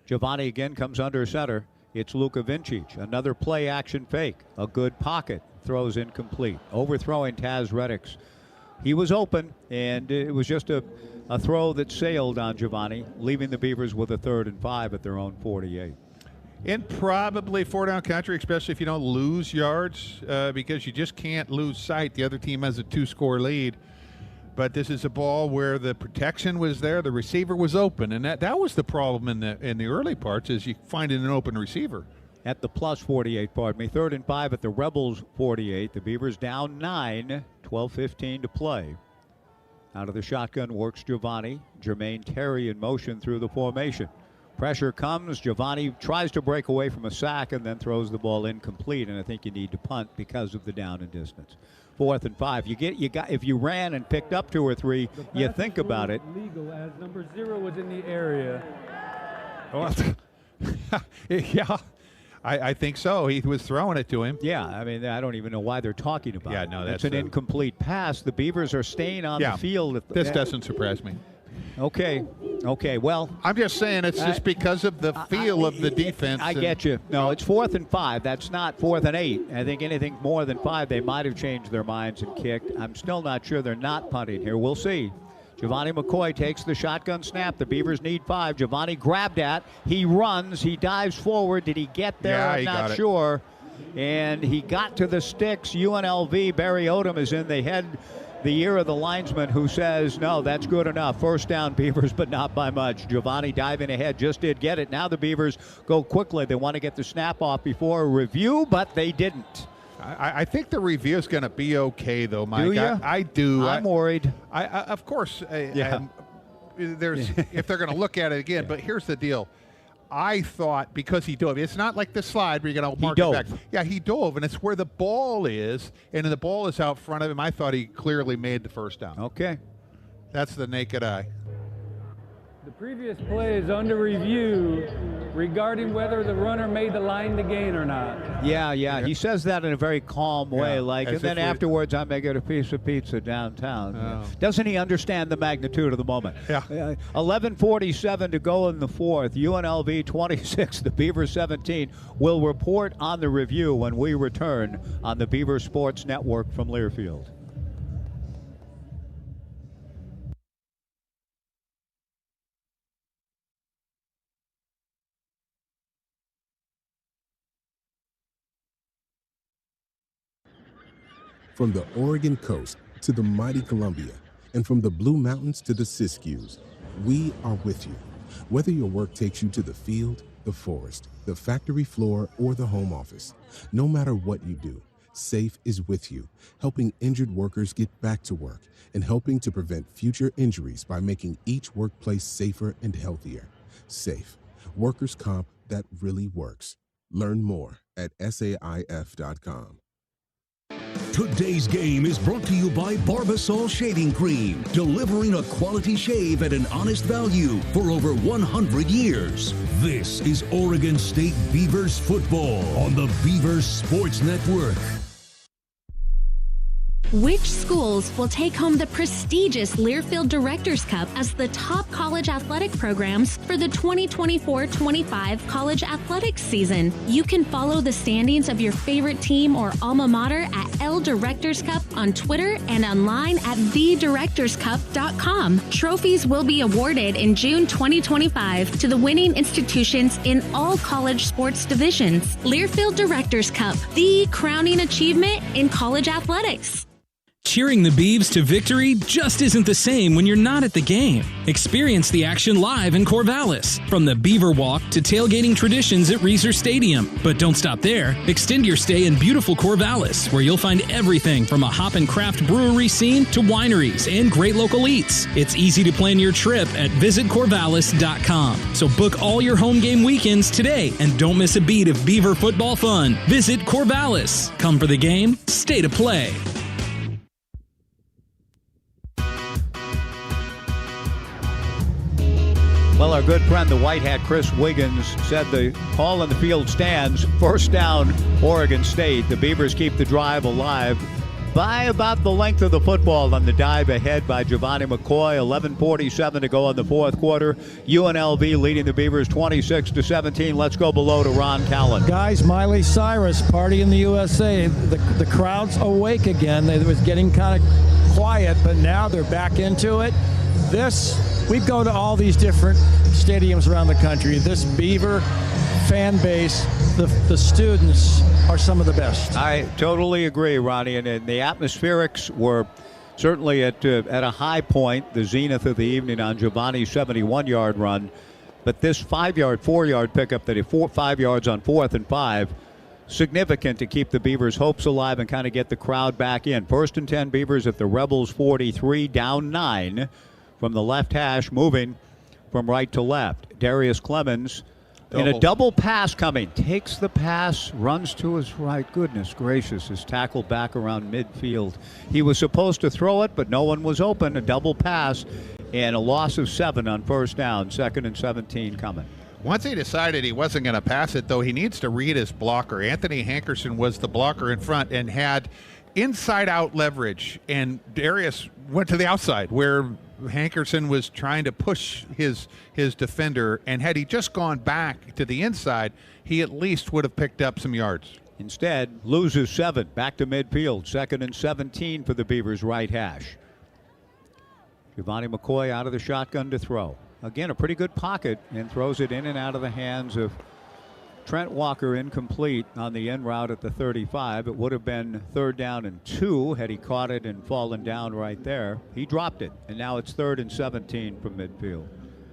Giovanni again comes under center. It's Luka Vincic. Another play action fake. A good pocket. Throws incomplete. Overthrowing Taz Reddix. He was open, and it was just a throw that sailed on Giovanni, leaving the Beavers with a 3rd and 5 at their own 48. In probably 4-down country, especially if you don't lose yards, because you just can't lose sight. The other team has a 2-score lead. But this is a ball where the protection was there, the receiver was open, and that was the problem in the early parts, is you finding an open receiver. At the plus 48, pardon me. 3rd and 5 at the Rebels 48. The Beavers down 9, 12:15 to play. Out of the shotgun works Giovanni. Jermaine Terry in motion through the formation. Pressure comes. Giovanni tries to break away from a sack and then throws the ball incomplete, and I think you need to punt because of the down and distance. 4th and 5. If you ran and picked up 2 or 3, you think about it. Legal as number 0 was in the area. Yeah, I think so. He was throwing it to him. Yeah, I mean, I don't even know why they're talking about it. Yeah, no, that's an incomplete pass. The Beavers are staying on the field. This doesn't surprise me. Okay, well. I'm just saying it's just because of the feel of the defense. I get you. No, it's 4th and 5. That's not 4th and 8. I think anything more than 5, they might have changed their minds and kicked. I'm still not sure they're not punting here. We'll see. Giovanni McCoy takes the shotgun snap. The Beavers need 5. Giovanni grabbed at. He runs. He dives forward. Did he get there? Yeah, I'm not sure. And he got to the sticks. UNLV, Barry Odom is in the ear of the linesman, who says, no, that's good enough. First down, Beavers, but not by much. Giovanni diving ahead, just did get it. Now the Beavers go quickly. They want to get the snap off before a review, but they didn't. I think the review is going to be okay, though, Mike. Do you? I do. I'm worried. Of course, there's if they're going to look at it again. But here's the deal. I thought because he dove, it's not like the slide where you're going to mark it back. Yeah, he dove, and it's where the ball is, and the ball is out front of him. I thought he clearly made the first down. Okay. That's the naked eye. The previous play is under review regarding whether the runner made the line to gain or not. Yeah. He says that in a very calm way, and then afterwards I may get a piece of pizza downtown. Oh. Doesn't he understand the magnitude of the moment? Yeah. 11:47 to go in the fourth. UNLV 26, the Beaver 17. We'll report on the review when we return on the Beaver Sports Network from Learfield. From the Oregon coast to the mighty Columbia, and from the Blue Mountains to the Siskiyous, we are with you. Whether your work takes you to the field, the forest, the factory floor, or the home office, no matter what you do, SAFE is with you, helping injured workers get back to work and helping to prevent future injuries by making each workplace safer and healthier. SAFE, workers' comp that really works. Learn more at SAIF.com. Today's game is brought to you by Barbasol Shaving Cream, delivering a quality shave at an honest value for over 100 years. This is Oregon State Beavers football on the Beavers Sports Network. Which schools will take home the prestigious Learfield Directors Cup as the top college athletic programs for the 2024-25 college athletics season? You can follow the standings of your favorite team or alma mater at L Directors Cup on Twitter and online at thedirectorscup.com. Trophies will be awarded in June 2025 to the winning institutions in all college sports divisions. Learfield Directors Cup, the crowning achievement in college athletics. Cheering the Beavs to victory just isn't the same when you're not at the game. Experience the action live in Corvallis. From the Beaver Walk to tailgating traditions at Reser Stadium. But don't stop there. Extend your stay in beautiful Corvallis, where you'll find everything from a hop and craft brewery scene to wineries and great local eats. It's easy to plan your trip at visitcorvallis.com. So book all your home game weekends today and don't miss a beat of Beaver football fun. Visit Corvallis. Come for the game, stay to play. Well, our good friend, the white hat Chris Wiggins, said the call on the field stands. First down, Oregon State. The Beavers keep the drive alive by about the length of the football on the dive ahead by Giovanni McCoy. 11:47 to go in the fourth quarter. UNLV leading the Beavers 26-17. Let's go below to Ron Callan. Guys, Miley Cyrus, party in the USA. The crowd's awake again. It was getting kind of quiet, but now they're back into it. We go to all these different stadiums around the country. This Beaver fan base, the students are some of the best. I totally agree, Ronnie. And the atmospherics were certainly at a high point, the zenith of the evening on Giovanni's 71-yard run. But this 4-yard pickup that he 5 yards on 4th and 5, significant to keep the Beavers' hopes alive and kind of get the crowd back in. 1st and 10 Beavers at the Rebels 43, down 9. From the left hash, moving from right to left. Darius Clemens in a double pass coming. Takes the pass, runs to his right. Goodness gracious, is tackled back around midfield. He was supposed to throw it, but no one was open. A double pass and a loss of 7 on first down. 2nd and 17 coming. Once he decided he wasn't going to pass it, though, he needs to read his blocker. Anthony Hankerson was the blocker in front and had inside-out leverage, and Darius went to the outside where Hankerson was trying to push his defender, and had he just gone back to the inside, he at least would have picked up some yards. Instead, loses 7, back to midfield. 2nd and 17 for the Beavers' right hash. Giovanni McCoy out of the shotgun to throw. Again, a pretty good pocket, and throws it in and out of the hands of Trent Walker, incomplete on the end route at the 35. It would have been 3rd down and 2 had he caught it and fallen down right there. He dropped it, and now it's 3rd and 17 from midfield.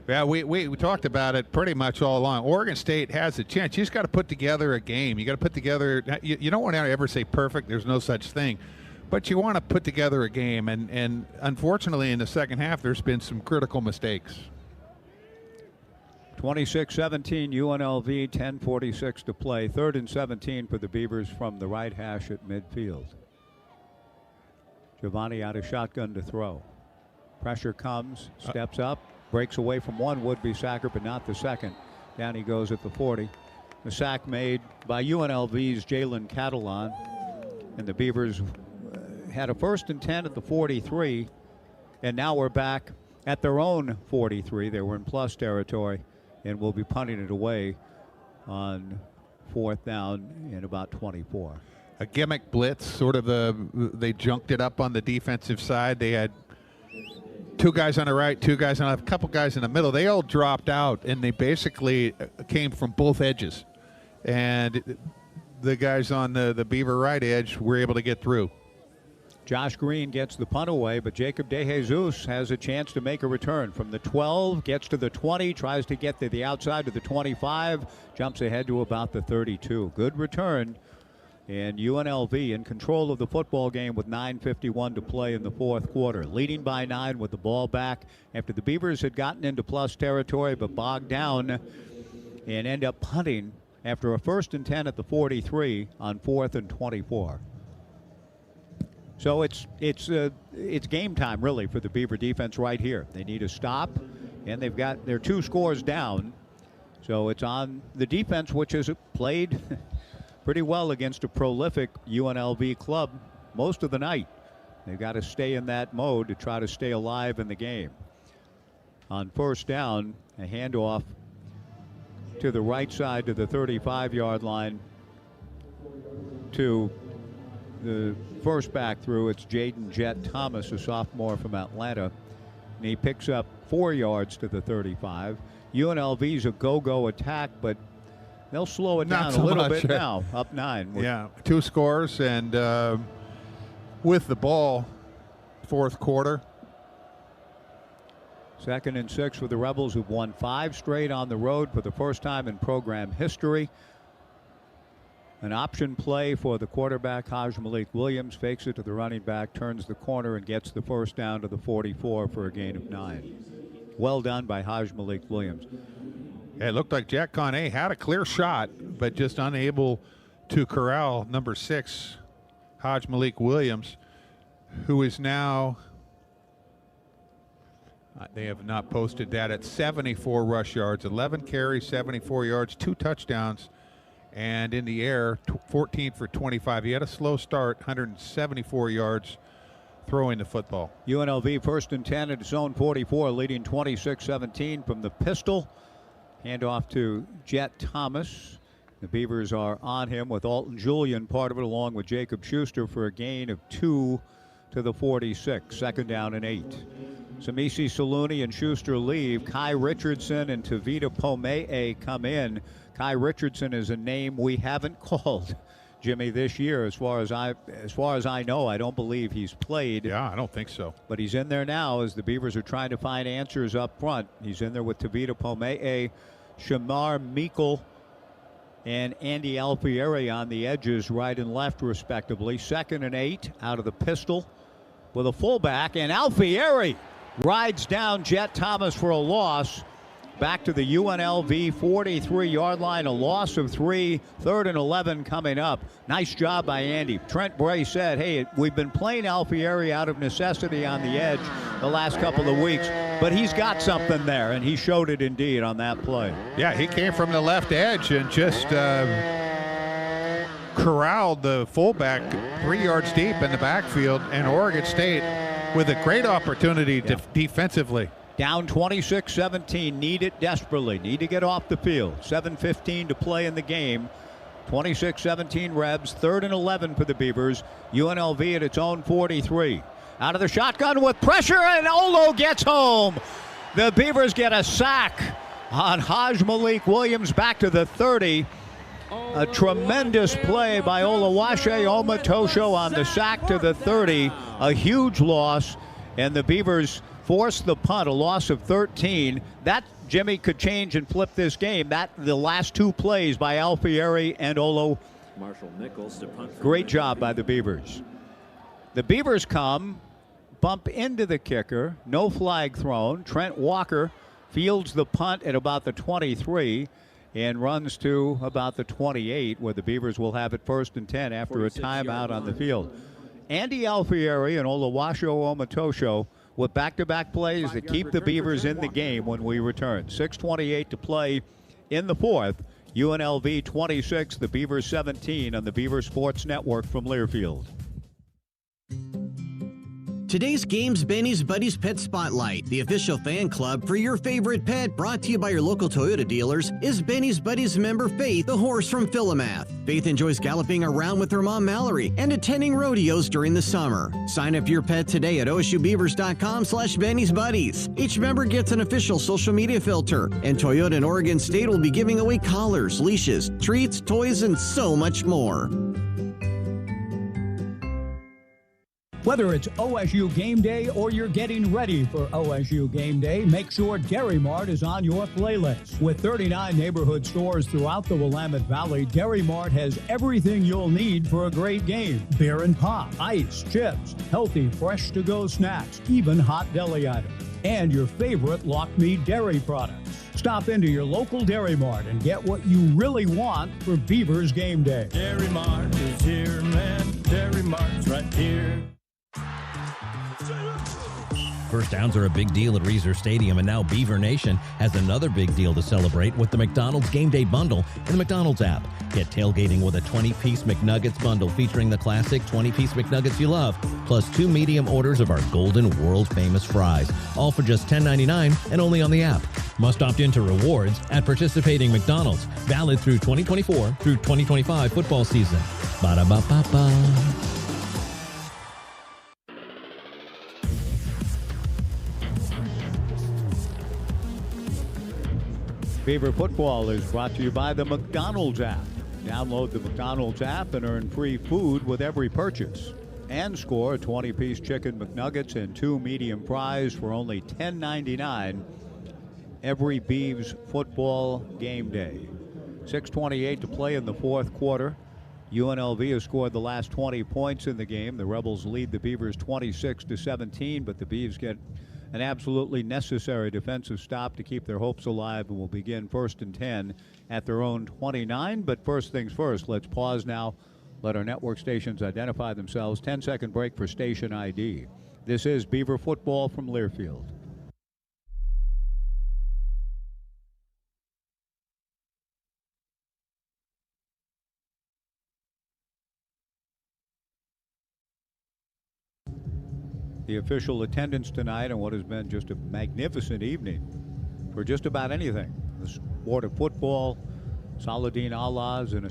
Yeah, we talked about it pretty much all along. Oregon State has a chance. You just got to put together a game. You got to put together. You don't want to ever say perfect. There's no such thing, but you want to put together a game. And unfortunately, in the second half, there's been some critical mistakes. 26-17 UNLV, 10:46 to play. 3rd and 17 for the Beavers from the right hash at midfield. Giovanni out of shotgun to throw. Pressure comes, steps up, breaks away from one would-be sacker, but not the second. Down he goes at the 40. The sack made by UNLV's Jalen Catalan, and the Beavers had a 1st and 10 at the 43, and now we're back at their own 43. They were in plus territory, and will be punting it away on 4th down in about 24. A gimmick blitz, sort of they junked it up on the defensive side. They had 2 guys on the right, 2 guys on the left, a couple guys in the middle. They all dropped out, and they basically came from both edges. And the guys on the Beaver right edge were able to get through. Josh Green gets the punt away, but Jacob DeJesus has a chance to make a return from the 12, gets to the 20, tries to get to the outside to the 25, jumps ahead to about the 32. Good return, and UNLV in control of the football game with 9:51 to play in the fourth quarter, leading by 9 with the ball back after the Beavers had gotten into plus territory but bogged down and end up punting after a 1st and 10 at the 43 on 4th and 24. So it's game time, really, for the Beaver defense right here. They need a stop, and they're 2 scores down. So it's on the defense, which has played pretty well against a prolific UNLV club most of the night. They've got to stay in that mode to try to stay alive in the game. On first down, a handoff to the right side to the 35-yard line to the first back through. It's Jaden Jet Thomas, a sophomore from Atlanta, and he picks up 4 yards to the 35. UNLV's a go-go attack, but they'll slow it down a little bit now, up 9. Yeah, 2 scores, and with the ball, fourth quarter. 2nd and 6 for the Rebels, who've won 5 straight on the road for the first time in program history. An option play for the quarterback, Haj Malik Williams, fakes it to the running back, turns the corner, and gets the first down to the 44 for a gain of 9. Well done by Haj Malik Williams. It looked like Jack Conné had a clear shot, but just unable to corral number 6, Haj Malik Williams, who is now, they have not posted that, at 74 rush yards, 11 carries, 74 yards, 2 touchdowns, and in the air, 14 for 25. He had a slow start, 174 yards throwing the football. UNLV 1st and 10 at zone 44, leading 26-17 from the pistol. Handoff to Jet Thomas. The Beavers are on him with Alton Julian, part of it, along with Jacob Schuster, for a gain of 2 to the 46. 2nd down and 8. Samisi Saluni and Schuster leave. Kai Richardson and Tavita Pomee come in. Kai Richardson is a name we haven't called, Jimmy, this year. As far as I know, I don't believe he's played. Yeah, I don't think so. But he's in there now as the Beavers are trying to find answers up front. He's in there with Tavita Pomee, Shamar Meikle, and Andy Alfieri on the edges, right and left, respectively. 2nd and 8 out of the pistol with a fullback, and Alfieri rides down Jet Thomas for a loss. Back to the UNLV 43-yard line, a loss of 3. 3rd and 11 coming up. Nice job by Andy. Trent Bray said, hey, we've been playing Alfieri out of necessity on the edge the last couple of weeks, but he's got something there, and he showed it indeed on that play. Yeah, he came from the left edge and just corralled the fullback 3 yards deep in the backfield, and Oregon State with a great opportunity defensively. Down 26-17, need it desperately, need to get off the field. 7:15 to play in the game. 26-17 Rebs, 3rd and 11 for the Beavers. UNLV at its own 43. Out of the shotgun with pressure, and Olo gets home. The Beavers get a sack on Haj Malik Williams back to the 30. A tremendous play by Oluwaseyi Omatosho on the sack to the 30. A huge loss, and the Beavers forced the punt, a loss of 13. That, Jimmy, could change and flip this game. The last 2 plays by Alfieri and Olo. Marshall Nichols to punt. Great job by the Beavers. The Beavers bump into the kicker, no flag thrown. Trent Walker fields the punt at about the 23 and runs to about the 28, where the Beavers will have it 1st and 10 after a timeout on the field. Andy Alfieri and Oluwaseyi Omatosho with back-to-back plays that keep the Beavers in the game when we return. 6:28 to play in the 4th. UNLV 26, the Beavers 17 on the Beaver Sports Network from Learfield. Today's game's Benny's Buddies Pet Spotlight, the official fan club for your favorite pet, brought to you by your local Toyota dealers, is Benny's Buddies member Faith, the horse from Philomath. Faith enjoys galloping around with her mom Mallory and attending rodeos during the summer. Sign up your pet today at osubeavers.com/Benny's Buddies. Each member gets an official social media filter, and Toyota and Oregon State will be giving away collars, leashes, treats, toys, and so much more. Whether it's OSU Game Day or you're getting ready for OSU Game Day, make sure Dairy Mart is on your playlist. With 39 neighborhood stores throughout the Willamette Valley, Dairy Mart has everything you'll need for a great game. Beer and pop, ice, chips, healthy, fresh-to-go snacks, even hot deli items, and your favorite Lockmead dairy products. Stop into your local Dairy Mart and get what you really want for Beavers Game Day. Dairy Mart is here, man. Dairy Mart's right here. First downs are a big deal at Reser Stadium, and now Beaver Nation has another big deal to celebrate with the McDonald's Game Day Bundle in the McDonald's app. Get tailgating with a 20-piece McNuggets bundle featuring the classic 20-piece McNuggets you love, plus 2 medium orders of our golden world-famous fries, all for just $10.99 and only on the app. Must opt into rewards at participating McDonald's. Valid through 2024 through 2025 football season. Ba-da-ba-ba-ba. Beaver football is brought to you by the McDonald's app. Download the McDonald's app and earn free food with every purchase. And score 20-piece chicken McNuggets and 2 medium fries for only $10.99 every Beavs football game day. 6:28 to play in the fourth quarter. UNLV has scored the last 20 points in the game. The Rebels lead the Beavers 26-17, but the Beavs get an absolutely necessary defensive stop to keep their hopes alive, and will begin 1st and 10 at their own 29. But first things first, let's pause now. Let our network stations identify themselves. 10-second break for station ID. This is Beaver football from Learfield. The official attendance tonight on what has been just a magnificent evening for just about anything. The sport of football. Saladin Allah is an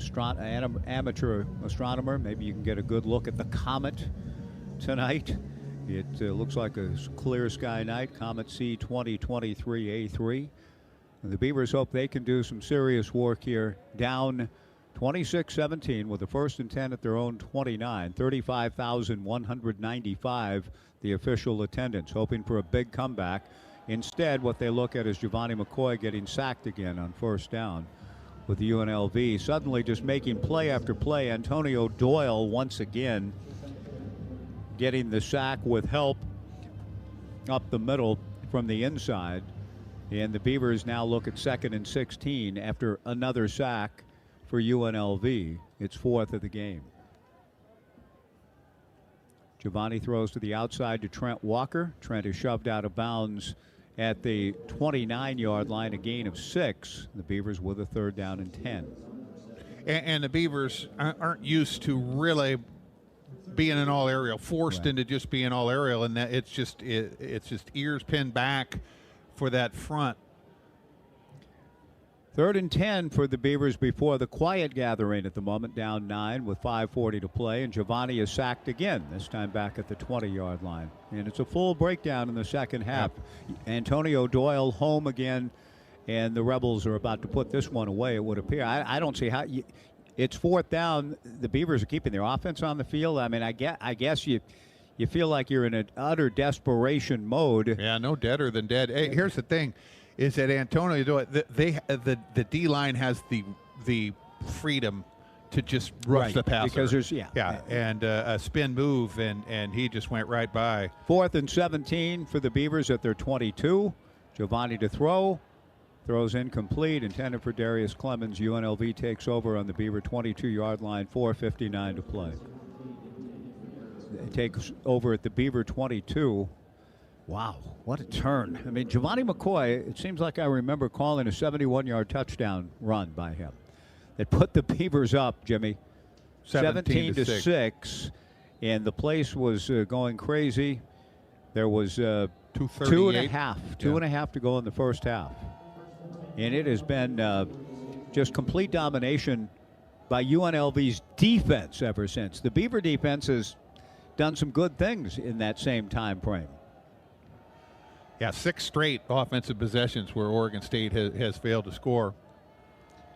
amateur astronomer. Maybe you can get a good look at the comet tonight. It looks like a clear sky night. Comet C2023A3. And the Beavers hope they can do some serious work here. Down 26-17 with a 1st and 10 at their own 29. 35,195 the official attendance, hoping for a big comeback. Instead, what they look at is Giovanni McCoy getting sacked again on 1st down with the UNLV. Suddenly just making play after play. Antonio Doyle once again getting the sack with help up the middle from the inside. And the Beavers now look at 2nd and 16 after another sack for UNLV. It's 4th of the game. Giovanni throws to the outside to Trent Walker. Trent is shoved out of bounds at the 29-yard line, a gain of 6. The Beavers with a 3rd down and 10. And the Beavers aren't used to really being an all aerial, forced into just being all aerial, and that it's just ears pinned back for that front. 3rd and 10 for the Beavers before the quiet gathering at the moment, down 9 with 5:40 to play, and Giovanni is sacked again, this time back at the 20-yard line. And it's a full breakdown in the second half. Yep. Antonio Doyle home again, and the Rebels are about to put this one away, it would appear. I don't see how it's 4th down. The Beavers are keeping their offense on the field. I mean, I guess you feel like you're in an utter desperation mode. Yeah, no deader than dead. Hey, here's the thing. Is that Antonio Doyle? The D line has the freedom to just rush the passer because there's and a spin move, and he just went right by. 4th and 17 for the Beavers at their 22. Giovanni to throw, throws incomplete, intended for Darius Clemens. UNLV takes over on the Beaver 22-yard line. 4:59 to play. It takes over at the Beaver 22. Wow, what a turn. I mean, Giovanni McCoy, it seems like I remember calling a 71-yard touchdown run by him that put the Beavers up, Jimmy, 17-6. And the place was going crazy. There was 2.5 to go in the first half. And it has been just complete domination by UNLV's defense ever since. The Beaver defense has done some good things in that same time frame. Yeah, 6 straight offensive possessions where Oregon State has failed to score.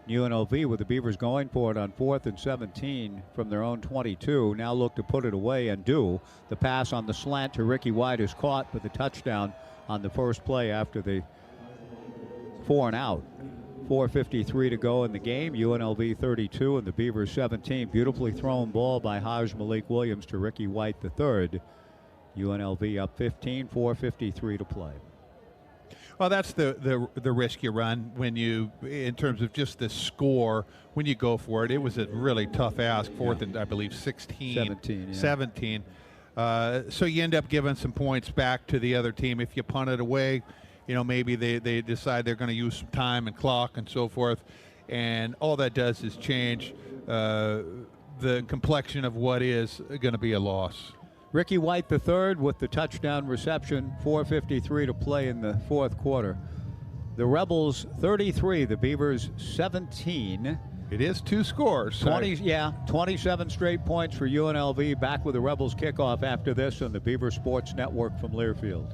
UNLV with the Beavers going for it on 4th and 17 from their own 22. Now look to put it away and do. The pass on the slant to Ricky White is caught, but the touchdown on the first play after the 4 and out. 4:53 to go in the game. UNLV 32 and the Beavers 17. Beautifully thrown ball by Haj Malik Williams to Ricky White III. UNLV up 15, 4:53 to play. Well, that's the risk you run when you, in terms of just the score, when you go for it. It was a really tough ask, 4th and I believe 17. 17. So you end up giving some points back to the other team. If you punt it away, maybe they decide they're going to use some time and clock and so forth, and all that does is change the complexion of what is going to be a loss. Ricky White III with the touchdown reception, 4:53 to play in the fourth quarter. The Rebels 33, the Beavers 17. It is 2 scores. 27 straight points for UNLV. Back with the Rebels kickoff after this on the Beaver Sports Network from Learfield.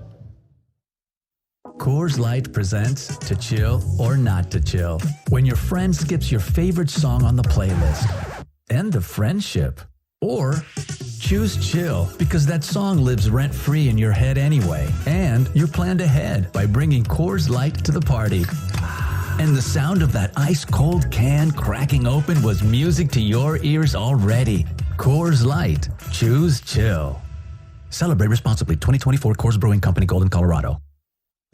Coors Light presents To Chill or Not to Chill. When your friend skips your favorite song on the playlist. End the friendship. Or choose chill because that song lives rent-free in your head anyway. And you're planned ahead by bringing Coors Light to the party. And the sound of that ice-cold can cracking open was music to your ears already. Coors Light. Choose chill. Celebrate responsibly. 2024 Coors Brewing Company, Golden, Colorado.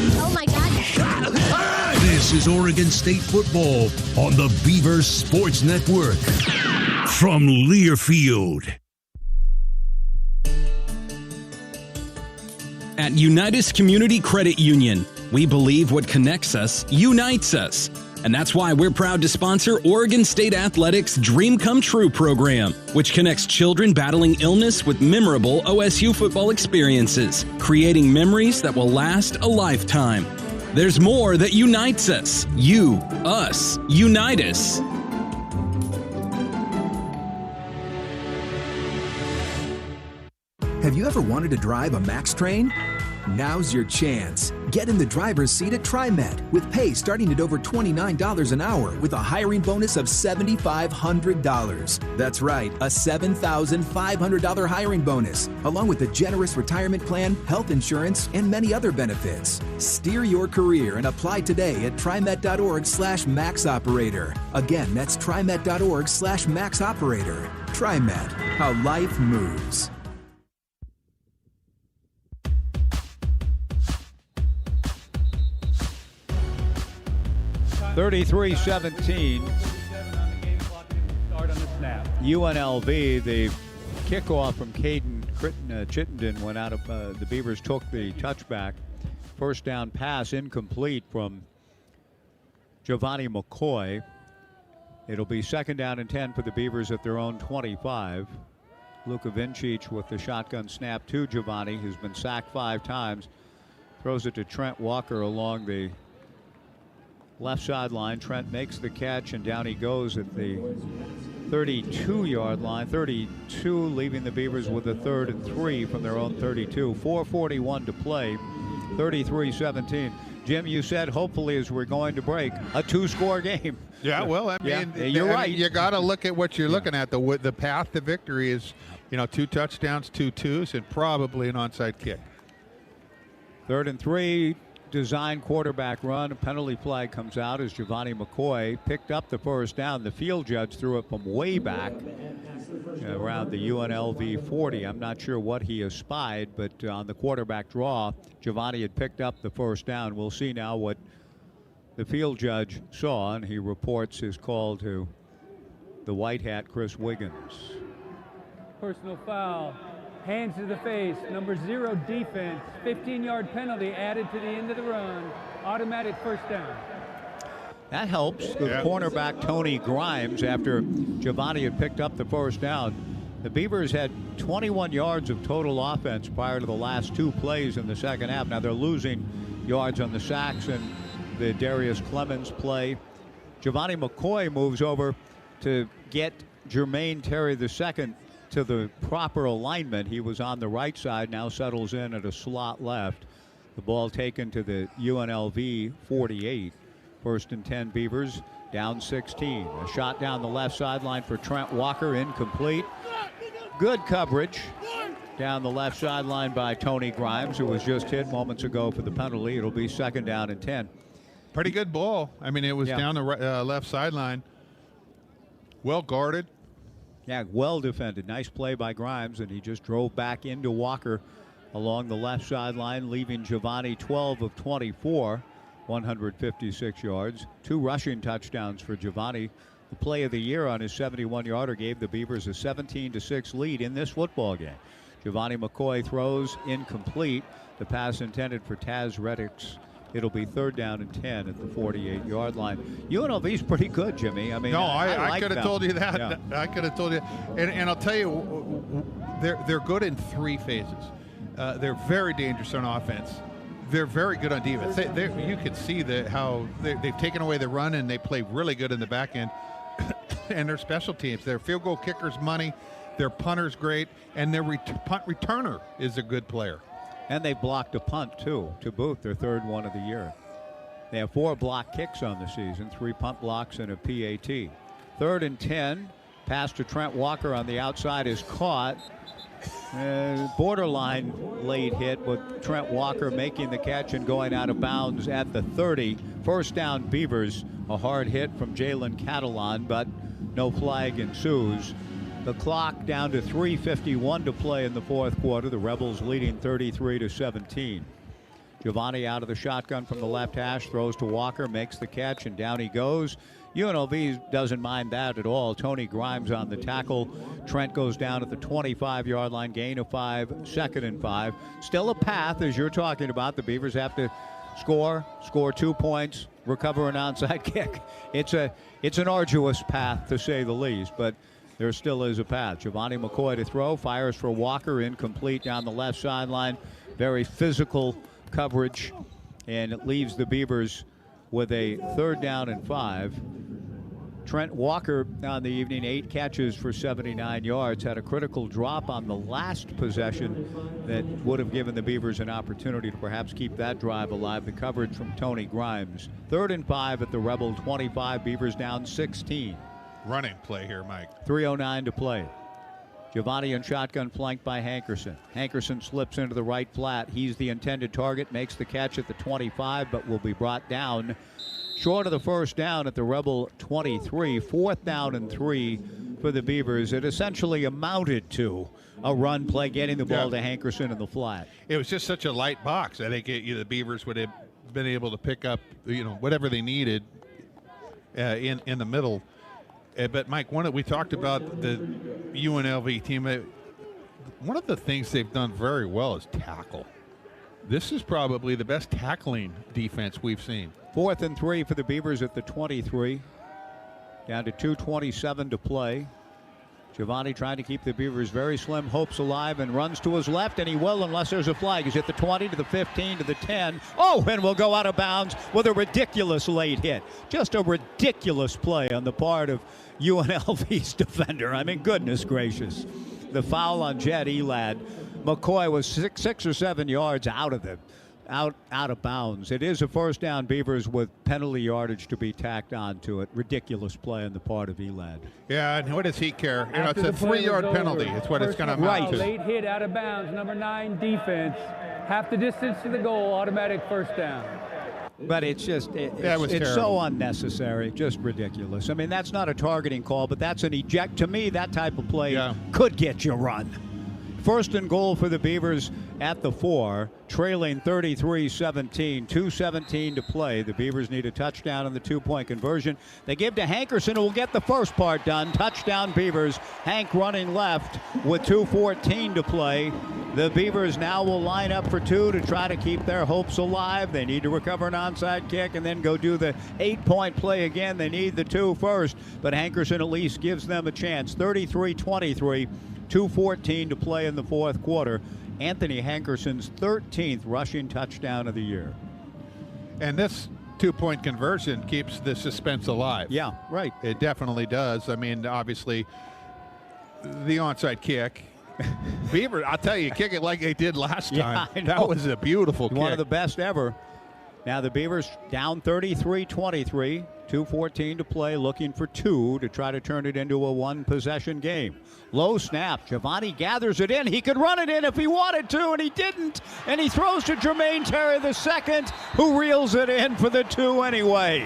Oh, my God. This is Oregon State football on the Beaver Sports Network. From Learfield. At Unitas Community Credit Union, we believe what connects us unites us. And that's why we're proud to sponsor Oregon State Athletics' Dream Come True program, which connects children battling illness with memorable OSU football experiences, creating memories that will last a lifetime. There's more that unites us. You, us, unite us. Have you ever wanted to drive a MAX train? Now's your chance. Get in the driver's seat at TriMet with pay starting at over $29 an hour with a hiring bonus of $7,500. That's right, a $7,500 hiring bonus, along with a generous retirement plan, health insurance, and many other benefits. Steer your career and apply today at TriMet.org/MaxOperator. Again, that's TriMet.org/MaxOperator. TriMet, how life moves. 33-17. UNLV, the kickoff from Caden Chittenden went out of the Beavers, took the touchback. First down pass incomplete from Giovanni McCoy. It'll be second down and 10 for the Beavers at their own 25. Luka Vincic with the shotgun snap to Giovanni, who's been sacked 5 times. Throws it to Trent Walker along the left sideline. Trent makes the catch, and down he goes at the 32-yard line. 32, leaving the Beavers with a 3rd and 3 from their own 32. 4:41 to play. 33-17. Jim, you said hopefully as we're going to break, a 2-score game. Yeah, well, I mean, you're right. You got to look at what you're looking at. The path to victory is, 2 touchdowns, 2 twos, and probably an onside kick. 3rd and 3. Design quarterback run. A penalty flag comes out as Giovanni McCoy picked up the first down. The field judge threw it from way back around the UNLV 40. I'm not sure what he espied, but on the quarterback draw, Giovanni had picked up the first down. We'll see now what the field judge saw, and he reports his call to the white hat, Chris Wiggins. Personal foul. Hands to the face, number 0 defense, 15-yard penalty added to the end of the run, automatic first down. That helps with cornerback Tony Grimes after Giovanni had picked up the first down. The Beavers had 21 yards of total offense prior to the last 2 plays in the second half. Now they're losing yards on the sacks and the Darius Clemens play. Giovanni McCoy moves over to get Jermaine Terry II to the proper alignment. He was on the right side, now settles in at a slot left. The ball taken to the UNLV 48. 1st and 10 Beavers, down 16. A shot down the left sideline for Trent Walker, incomplete. Good coverage down the left sideline by Tony Grimes, who was just hit moments ago for the penalty. It'll be second down and 10. Pretty good ball. I mean, it was down the left sideline. Well guarded. Yeah, well defended. Nice play by Grimes, and he just drove back into Walker along the left sideline, leaving Giovanni 12 of 24, 156 yards. 2 rushing touchdowns for Giovanni. The play of the year on his 71-yarder gave the Beavers a 17-6 lead in this football game. Giovanni McCoy throws incomplete. The pass intended for Taz Reddix. It'll be 3rd down and 10 at the 48-yard line. UNLV's pretty good, Jimmy. I mean, no, I I could have told you that. Yeah. I could have told you. And I'll tell you, they're good in 3 phases. They're very dangerous on offense. They're very good on defense. You can see how they've taken away the run, and they play really good in the back end. And their special teams, their field goal kicker's money, their punter's great, and their punt returner is a good player. And they blocked a punt, too, to boot, their 3rd one of the year. They have 4 block kicks on the season, 3 punt blocks and a PAT. 3rd and 10, pass to Trent Walker on the outside is caught. Borderline late hit with Trent Walker making the catch and going out of bounds at the 30. 1st down Beavers, a hard hit from Jalen Catalan, but no flag ensues. The clock down to 3:51 to play in the 4th quarter. The Rebels leading 33-17. Giovanni out of the shotgun from the left hash, throws to Walker, makes the catch, and down he goes. UNLV doesn't mind that at all. Tony Grimes on the tackle. Trent goes down at the 25-yard line, gain of 5, 2nd and 5. Still a path, as you're talking about. The Beavers have to score 2 points, recover an onside kick. It's an arduous path, to say the least, but there still is a path. Giovanni McCoy to throw, fires for Walker, incomplete down the left sideline. Very physical coverage, and it leaves the Beavers with a 3rd down and 5. Trent Walker on the evening, 8 catches for 79 yards, had a critical drop on the last possession that would have given the Beavers an opportunity to perhaps keep that drive alive. The coverage from Tony Grimes. 3rd and 5 at the Rebel 25, Beavers down 16. Running play here, Mike. 3:09 to play. Giovanni in shotgun, flanked by Hankerson. Hankerson slips into the right flat. He's the intended target, makes the catch at the 25, but will be brought down short of the 1st down at the Rebel 23. 4th down and 3 for the Beavers. It essentially amounted to a run play, getting the ball to Hankerson in the flat. It was just such a light box. I think the Beavers would have been able to pick up, whatever they needed in the middle. But Mike, we talked about the UNLV team. One of the things they've done very well is tackle. This is probably the best tackling defense we've seen. 4th and 3 for the Beavers at the 23. Down to 2:27 to play. Giovanni trying to keep the Beavers' very slim hopes alive and runs to his left, and he will unless there's a flag. He's at the 20 to the 15 to the 10. Oh, and will go out of bounds with a ridiculous late hit. Just a ridiculous play on the part of UNLV's defender. I mean, goodness gracious. The foul on Jed Elad. McCoy was 6 or 7 yards out of bounds. It is a 1st down, Beavers, with penalty yardage to be tacked on to it. Ridiculous play on the part of Elad. Yeah, and what does he care? It's a 3-yard penalty. It's what it's going to amount to. Late hit out of bounds, number 9 defense. Half the distance to the goal, automatic 1st down. But it's just, it's so unnecessary, just ridiculous. I mean, that's not a targeting call, but that's an eject. To me, that type of play could get you run. 1st and goal for the Beavers at the 4, trailing 33-17, 2:17 to play. The Beavers need a touchdown on the 2-point conversion. They give to Hankerson, who will get the first part done. Touchdown Beavers. Hank running left with 2:14 to play. The Beavers now will line up for 2 to try to keep their hopes alive. They need to recover an onside kick and then go do the 8-point play again. They need the 2 first, but Hankerson at least gives them a chance. 33-23. 2:14 to play in the 4th quarter. Anthony Hankerson's 13th rushing touchdown of the year. And this 2-point conversion keeps the suspense alive. Yeah, right. It definitely does. I mean, obviously, the onside kick. Beaver, I'll tell you, kick it like they did last time. I know. That was a beautiful kick. One of the best ever. Now the Beavers down 33-23. 2:14 to play, looking for 2 to try to turn it into a 1-possession game. Low snap. Giovanni gathers it in. He could run it in if he wanted to, and he didn't. And he throws to Jermaine Terry II, who reels it in for the 2 anyway.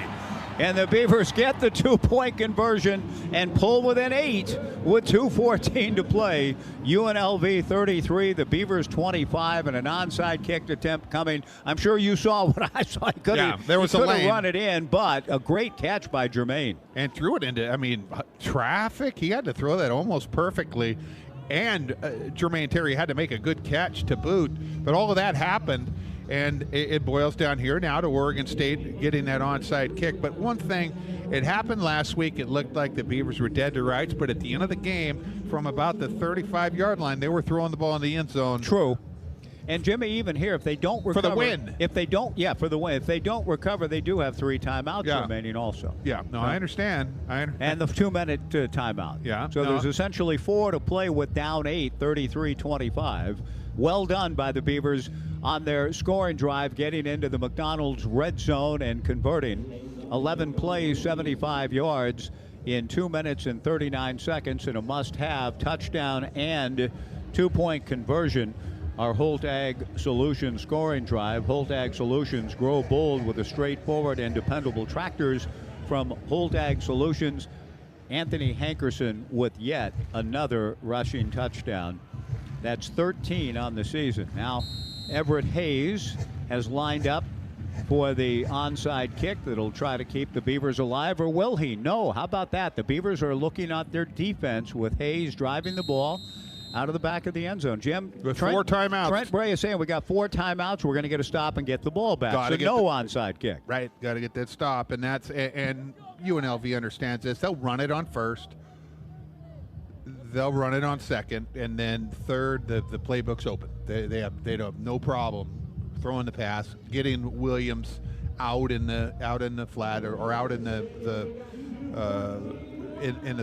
And the Beavers get the 2-point conversion and pull within 8 with 2:14 to play. UNLV 33, the Beavers 25, and an onside kick attempt coming. I'm sure you saw what I saw. He could have run it in, but a great catch by Jermaine. And threw it into, traffic. He had to throw that almost perfectly. and Jermaine Terry had to make a good catch to boot. But all of that happened, and it boils down here now to Oregon State getting that onside kick. But one thing, it happened last week. It looked like the Beavers were dead to rights, but at the end of the game, from about the 35-yard line, they were throwing the ball in the end zone. True. And Jimmy, even here, if they don't recover, for the win. If they don't, for the win. If they don't recover, they do have 3 timeouts remaining also. Yeah, no, I understand. And the 2-minute timeout. Yeah. So there's essentially 4 to play with down 8, 33-25. Well done by the Beavers on their scoring drive, getting into the McDonald's red zone and converting 11 plays, 75 yards in 2 minutes and 39 seconds, and a must-have touchdown and 2-point conversion. Our Holt Ag Solutions scoring drive. Holt Ag Solutions, grow bold with the straightforward and dependable tractors from Holt Ag Solutions. Anthony Hankerson with yet another rushing touchdown. That's 13 on the season. Now, Everett Hayes has lined up for the onside kick that'll try to keep the Beavers alive, or will he? No. How about that? The Beavers are looking at their defense with Hayes driving the ball out of the back of the end zone. Jim, with 4 timeouts. Trent Bray is saying we got 4 timeouts. We're going to get a stop and get the ball back. So no onside kick. Right. Got to get that stop, and UNLV understands this. They'll run it on first. They'll run it on second, and then third, the playbook's open. They have no problem throwing the pass, getting Williams out in the flat or out in the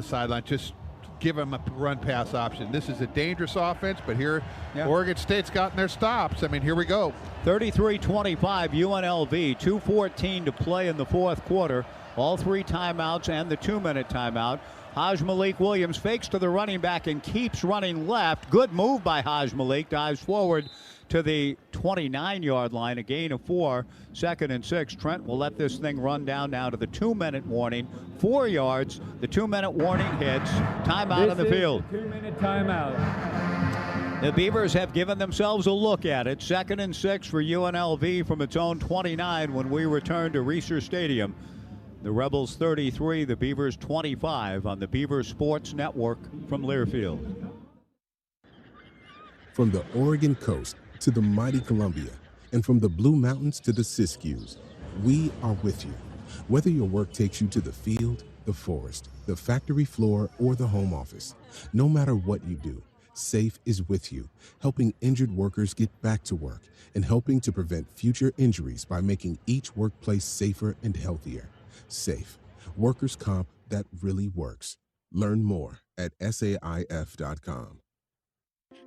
sideline. Just give them a run pass option. This is a dangerous offense, but here Oregon State's gotten their stops. I mean, here we go. 33-25 UNLV, 2:14 to play in the fourth quarter. All 3 timeouts and the 2-minute timeout. Haj Malik Williams fakes to the running back and keeps running left. Good move by Haj Malik. Dives forward to the 29-yard line. A gain of 4. 2nd and 6. Trent will let this thing run down now to the 2-minute warning. 4 yards. The 2-minute warning hits. Timeout on the field. 2-minute timeout. The Beavers have given themselves a look at it. 2nd and 6 for UNLV from its own 29 when we return to Reser Stadium. The Rebels 33, the Beavers 25 on the Beaver Sports Network from Learfield. From the Oregon coast to the mighty Columbia, and from the Blue Mountains to the Siskiyous, we are with you. Whether your work takes you to the field, the forest, the factory floor, or the home office, no matter what you do, SAFE is with you, helping injured workers get back to work and helping to prevent future injuries by making each workplace safer and healthier. SAFE, workers' comp that really works. Learn more at SAIF.com.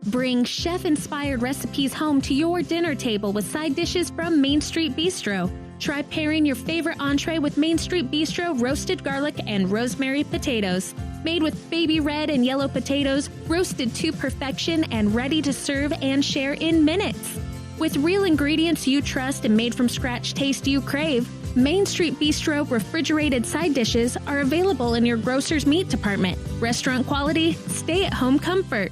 Bring chef-inspired recipes home to your dinner table with side dishes from Main Street Bistro. Try pairing your favorite entree with Main Street Bistro roasted garlic and rosemary potatoes. Made with baby red and yellow potatoes, roasted to perfection and ready to serve and share in minutes. With real ingredients you trust and made from scratch taste you crave, Main Street Bistro refrigerated side dishes are available in your grocer's meat department. Restaurant quality, stay-at-home comfort.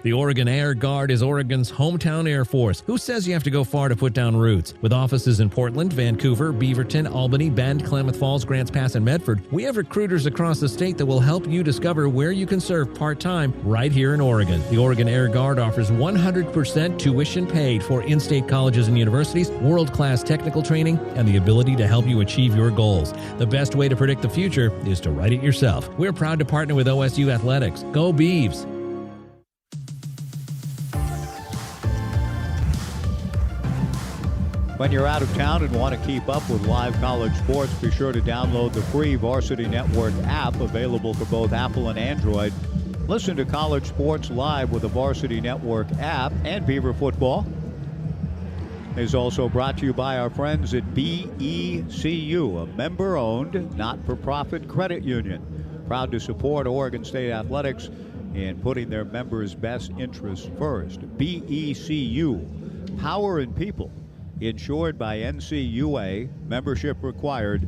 The Oregon Air Guard is Oregon's hometown Air Force. Who says you have to go far to put down roots? With offices in Portland, Vancouver, Beaverton, Albany, Bend, Klamath Falls, Grants Pass, and Medford, we have recruiters across the state that will help you discover where you can serve part-time right here in Oregon. The Oregon Air Guard offers 100% tuition paid for in-state colleges and universities, world-class technical training, and the ability to help you achieve your goals. The best way to predict the future is to write it yourself. We're proud to partner with OSU Athletics. Go Beavs! When you're out of town and want to keep up with live college sports, be sure to download the free Varsity Network app available for both Apple and Android. Listen to college sports live with the Varsity Network app, and Beaver football is also brought to you by our friends at BECU, a member-owned, not-for-profit credit union. Proud to support Oregon State athletics in putting their members' best interests first. BECU, power in people. Insured by NCUA, membership required,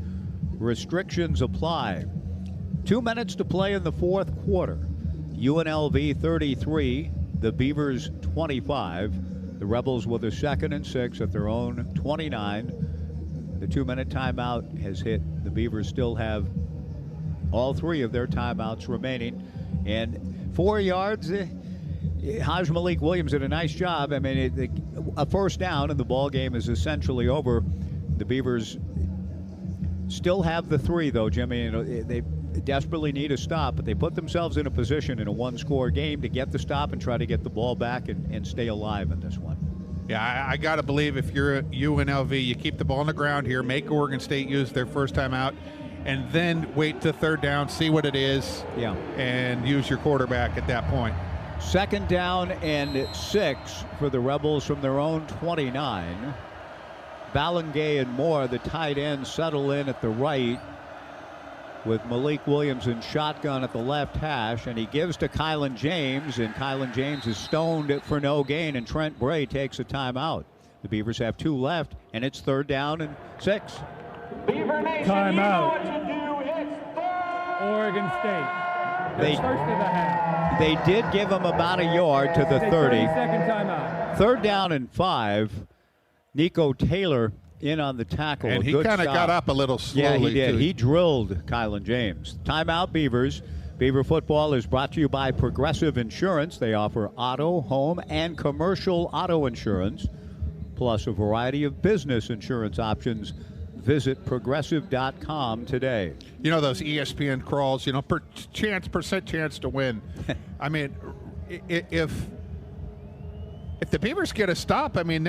restrictions apply. 2 minutes to play in the fourth quarter. UNLV 33, the Beavers 25. The Rebels with a 2nd and 6 at their own 29. The 2-minute timeout has hit. The Beavers still have all 3 of their timeouts remaining. And 4 yards. Haj Malik Williams did a nice job. I mean, a first down and the ball game is essentially over. The Beavers still have the 3, though, Jimmy. You know, they desperately need a stop, but they put themselves in a position in a one-score game to get the stop and try to get the ball back and stay alive in this one. Yeah, I got to believe if you're UNLV, you keep the ball on the ground here, make Oregon State use their first time out, and then wait to third down, see what it is, and use your quarterback at that point. 2nd down and 6 for the Rebels from their own 29. Balangay and Moore, the tight ends, settle in at the right with Malik Williams in shotgun at the left hash, and he gives to Kylan James, and Kylan James is stoned for no gain, and Trent Bray takes a timeout. The Beavers have 2 left, and it's 3rd down and 6. Beaver Nation, timeout. You know what to do. It's Oregon State. First of the half. They did give him about a yard to the 30. 30-second timeout. 3rd down and 5. Nico Taylor in on the tackle. And he kind of got up a little slowly. Yeah, he did. Too. He drilled Kylan James. Timeout, Beavers. Beaver football is brought to you by Progressive Insurance. They offer auto, home, and commercial auto insurance, plus a variety of business insurance options. Visit progressive.com today. You know those ESPN crawls, you know, percent chance to win. I mean, if the Beavers get a stop, I mean,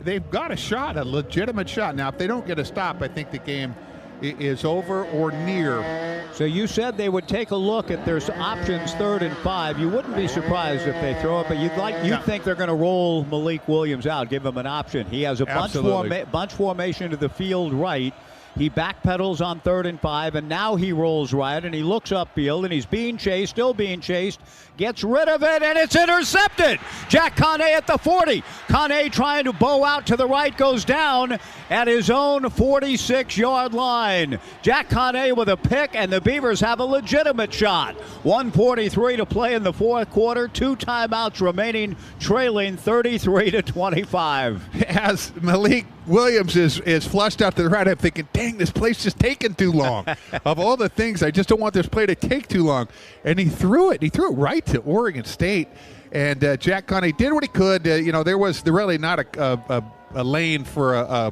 they've got a shot, a legitimate shot. Now, if they don't get a stop, I think the game is over or near. So you said they would take a look at their options 3rd and 5. You wouldn't be surprised if they throw it, but you'd think they're going to roll Malik Williams out, give him an option. He has a bunch formation to the field right. He backpedals on 3rd and 5, and now he rolls right, and he looks upfield, and he's being chased, still being chased, gets rid of it, and it's intercepted. Jack Kane at the 40. Kane trying to bow out to the right, goes down at his own 46-yard line. Jack Kane with a pick, and the Beavers have a legitimate shot. 1:43 to play in the 4th quarter. 2 timeouts remaining, trailing 33-25. As Malik Williams is flushed out to the right, I'm thinking, dang, this play's just taking too long. Of all the things, I just don't want this play to take too long. And he threw it. He threw it right to Oregon State. And Jack Coney did what he could. You know, there was really not a lane for a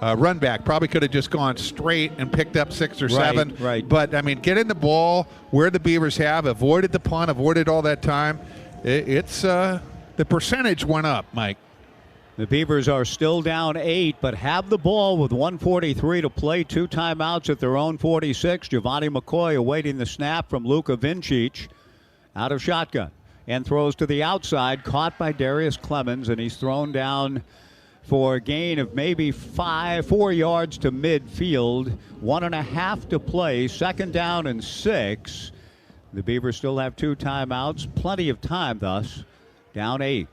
run back. Probably could have just gone straight and picked up 6 or 7. Right. But, I mean, getting the ball where the Beavers have, avoided the punt, avoided all that time. The percentage went up, Mike. The Beavers are still down 8, but have the ball with 1:43 to play. 2 timeouts at their own 46. Giovanni McCoy awaiting the snap from Luka Vincic out of shotgun and throws to the outside, caught by Darius Clemens, and he's thrown down for a gain of maybe 4 yards to midfield. 1.5 to play. 2nd down and 6. The Beavers still have 2 timeouts. Plenty of time, thus. Down 8.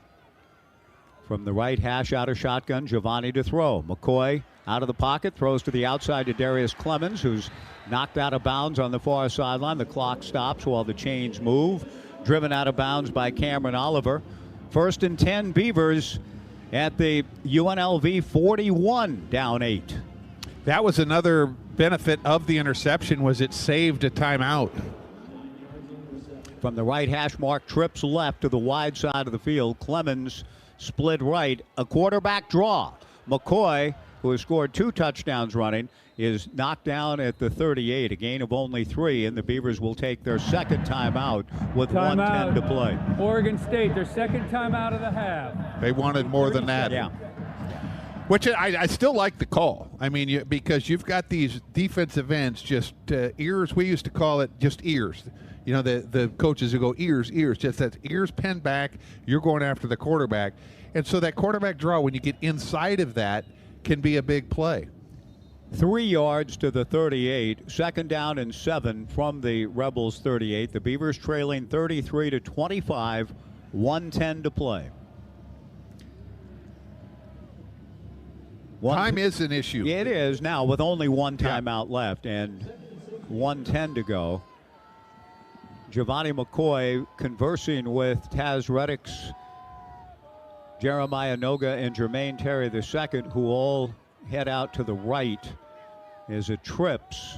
From the right hash out of shotgun, Giovanni to throw. McCoy out of the pocket, throws to the outside to Darius Clemens, who's knocked out of bounds on the far sideline. The clock stops while the chains move. Driven out of bounds by Cameron Oliver. 1st and 10 Beavers at the UNLV 41, down 8. That was another benefit of the interception, was it saved a timeout. From the right hash mark, trips left to the wide side of the field. Clemens split right, a quarterback draw. McCoy, who has scored 2 touchdowns running, is knocked down at the 38, a gain of only 3, and the Beavers will take their 2nd timeout with 1:10 to play. Oregon State, their 2nd timeout of the half. They wanted more than that. Yeah. Which I still like the call. I mean, because you've got these defensive ends, just ears. We used to call it just ears. You know, the coaches who go ears, just that ears pinned back, you're going after the quarterback. And so that quarterback draw, when you get inside of that, can be a big play. 3 yards to the 38, 2nd down and 7 from the Rebels 38. The Beavers trailing 33-25, 1:10 to play. Time is an issue. It is now with only 1 timeout left and 1:10 to go. Giovanni McCoy conversing with Taz Reddick's Jeremiah Noga and Jermaine Terry II, who all head out to the right as it trips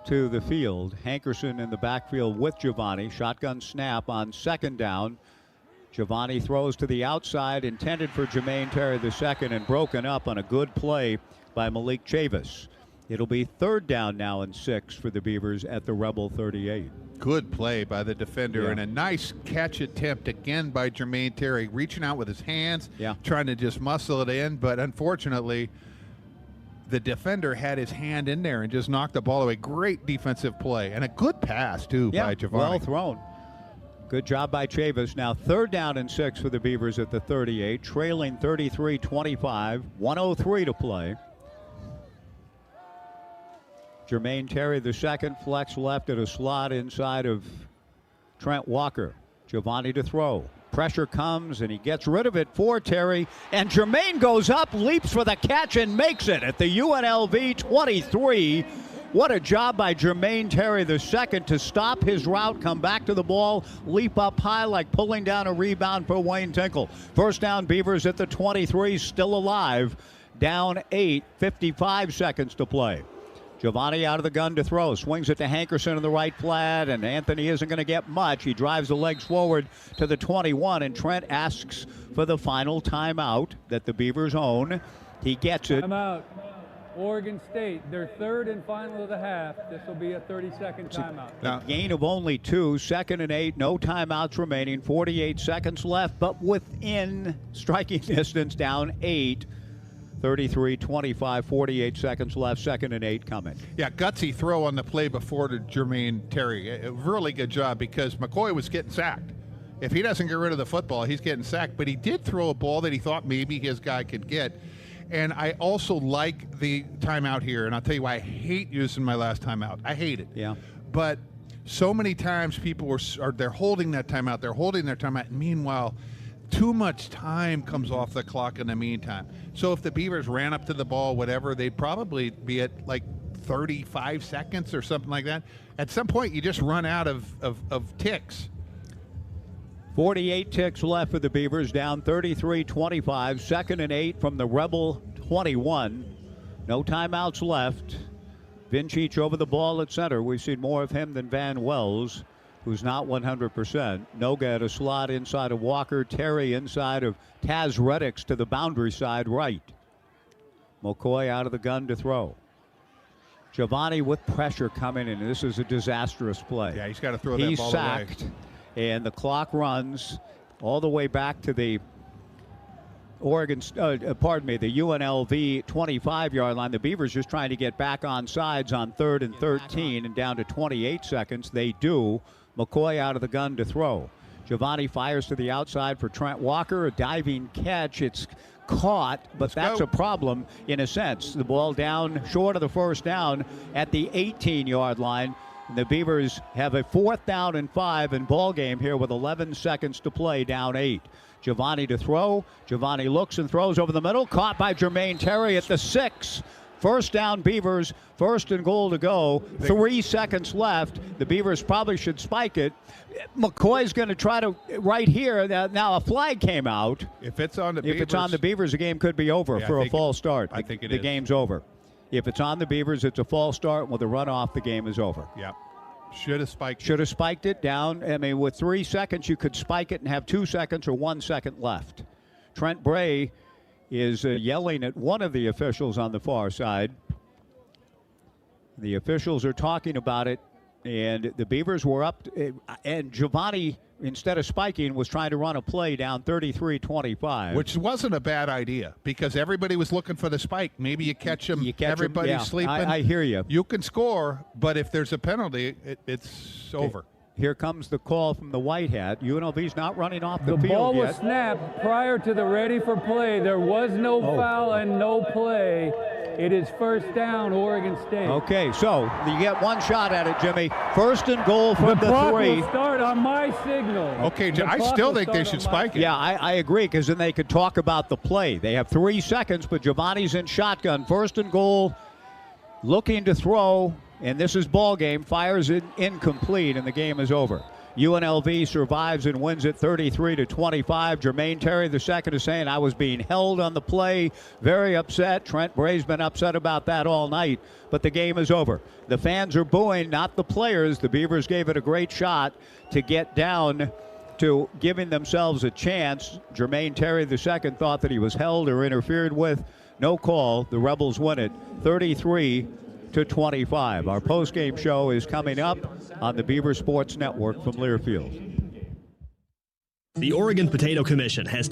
to the field. Hankerson in the backfield with Giovanni. Shotgun snap on second down. Giovanni throws to the outside, intended for Jermaine Terry II, and broken up on a good play by Malik Chavis. It'll be third down now and 6 for the Beavers at the Rebel 38. Good play by the defender, and a nice catch attempt again by Jermaine Terry, reaching out with his hands, trying to just muscle it in, but unfortunately the defender had his hand in there and just knocked the ball away. Great defensive play, and a good pass too by Giovanni. Well thrown. Good job by Chavis. Now third down and 6 for the Beavers at the 38, trailing 33-25, 1:03 to play. Jermaine Terry II, flex left at a slot inside of Trent Walker. Giovanni to throw. Pressure comes, and he gets rid of it for Terry. And Jermaine goes up, leaps for the catch, and makes it at the UNLV 23. What a job by Jermaine Terry II to stop his route, come back to the ball, leap up high like pulling down a rebound for Wayne Tinkle. First down, Beavers at the 23, still alive. Down 8, 55 seconds to play. Giovanni out of the gun to throw. Swings it to Hankerson in the right flat, and Anthony isn't going to get much. He drives the legs forward to the 21, and Trent asks for the final timeout that the Beavers own. He gets it. Timeout. Oregon State, their third and final of the half. This will be a 30-second timeout. A gain of only 2, 2nd and 8, no timeouts remaining, 48 seconds left, but within striking distance, down 8. 33-25, 48 seconds left, 2nd and 8 coming. Yeah, gutsy throw on the play before to Jermaine Terry. A really good job because McCoy was getting sacked. If he doesn't get rid of the football, he's getting sacked. But he did throw a ball that he thought maybe his guy could get. And I also like the timeout here. And I'll tell you why I hate using my last timeout. I hate it. Yeah. But so many times people they're holding that timeout. They're holding their timeout. And meanwhile, too much time comes off the clock in the meantime. So if the Beavers ran up to the ball, whatever, they'd probably be at like 35 seconds or something like that. At some point, you just run out of ticks. 48 ticks left for the Beavers, down 33-25, 2nd and 8 from the Rebel 21. No timeouts left. Vincic over the ball at center. We've seen more of him than Van Wells, who's not 100%. Noga at a slot inside of Walker. Terry inside of Taz Reddix to the boundary side right. McCoy out of the gun to throw. Giovanni with pressure coming in. This is a disastrous play. Yeah, he's got to throw that ball away. He's sacked, and the clock runs all the way back to the the UNLV 25-yard line. The Beavers just trying to get back on sides on 3rd and 13 and down to 28 seconds. They do. McCoy out of the gun to throw. Giovanni fires to the outside for Trent Walker. A diving catch. It's caught, but that's a problem in a sense. The ball down short of the first down at the 18-yard line. And the Beavers have a 4th down and 5 in ball game here with 11 seconds to play, down 8. Giovanni to throw. Giovanni looks and throws over the middle. Caught by Jermaine Terry at the 6. First down, Beavers. 1st and goal to go. 3 seconds left. The Beavers probably should spike it. McCoy's going to try to right here. Now a flag came out. If it's on the Beavers, the game could be over for a false start. I think the game's over. If it's on the Beavers, it's a false start. With a runoff, the game is over. Yeah. Should have spiked it. Should have spiked it down. I mean, with 3 seconds, you could spike it and have 2 seconds or 1 second left. Trent Bray is yelling at one of the officials on the far side. The officials are talking about it, and the Beavers were up, and Giovanni, instead of spiking, was trying to run a play down 33-25. Which wasn't a bad idea because everybody was looking for the spike. Maybe you catch them, everybody's sleeping. I hear you. You can score, but if there's a penalty, it's over. Here comes the call from the white hat. UNLV's not running off the field yet. The ball was snapped prior to the ready for play. There was no foul and no play. It is first down, Oregon State. Okay, so you get one shot at it, Jimmy. 1st and goal from the 3. The clock will start on my signal. Okay, I still think they should spike it. Yeah, I agree, because then they could talk about the play. They have 3 seconds, but Giovanni's in shotgun. 1st and goal, looking to throw, and this is ball game. Fires it incomplete, and the game is over. UNLV survives and wins it 33-25. Jermaine Terry II is saying, I was being held on the play. Very upset. Trent Bray's been upset about that all night, but the game is over. The fans are booing, not the players. The Beavers gave it a great shot to get down to giving themselves a chance. Jermaine Terry II thought that he was held or interfered with. No call. The Rebels win it 33-25. Our post-game show is coming up on the Beaver Sports Network from Learfield. The Oregon Potato Commission has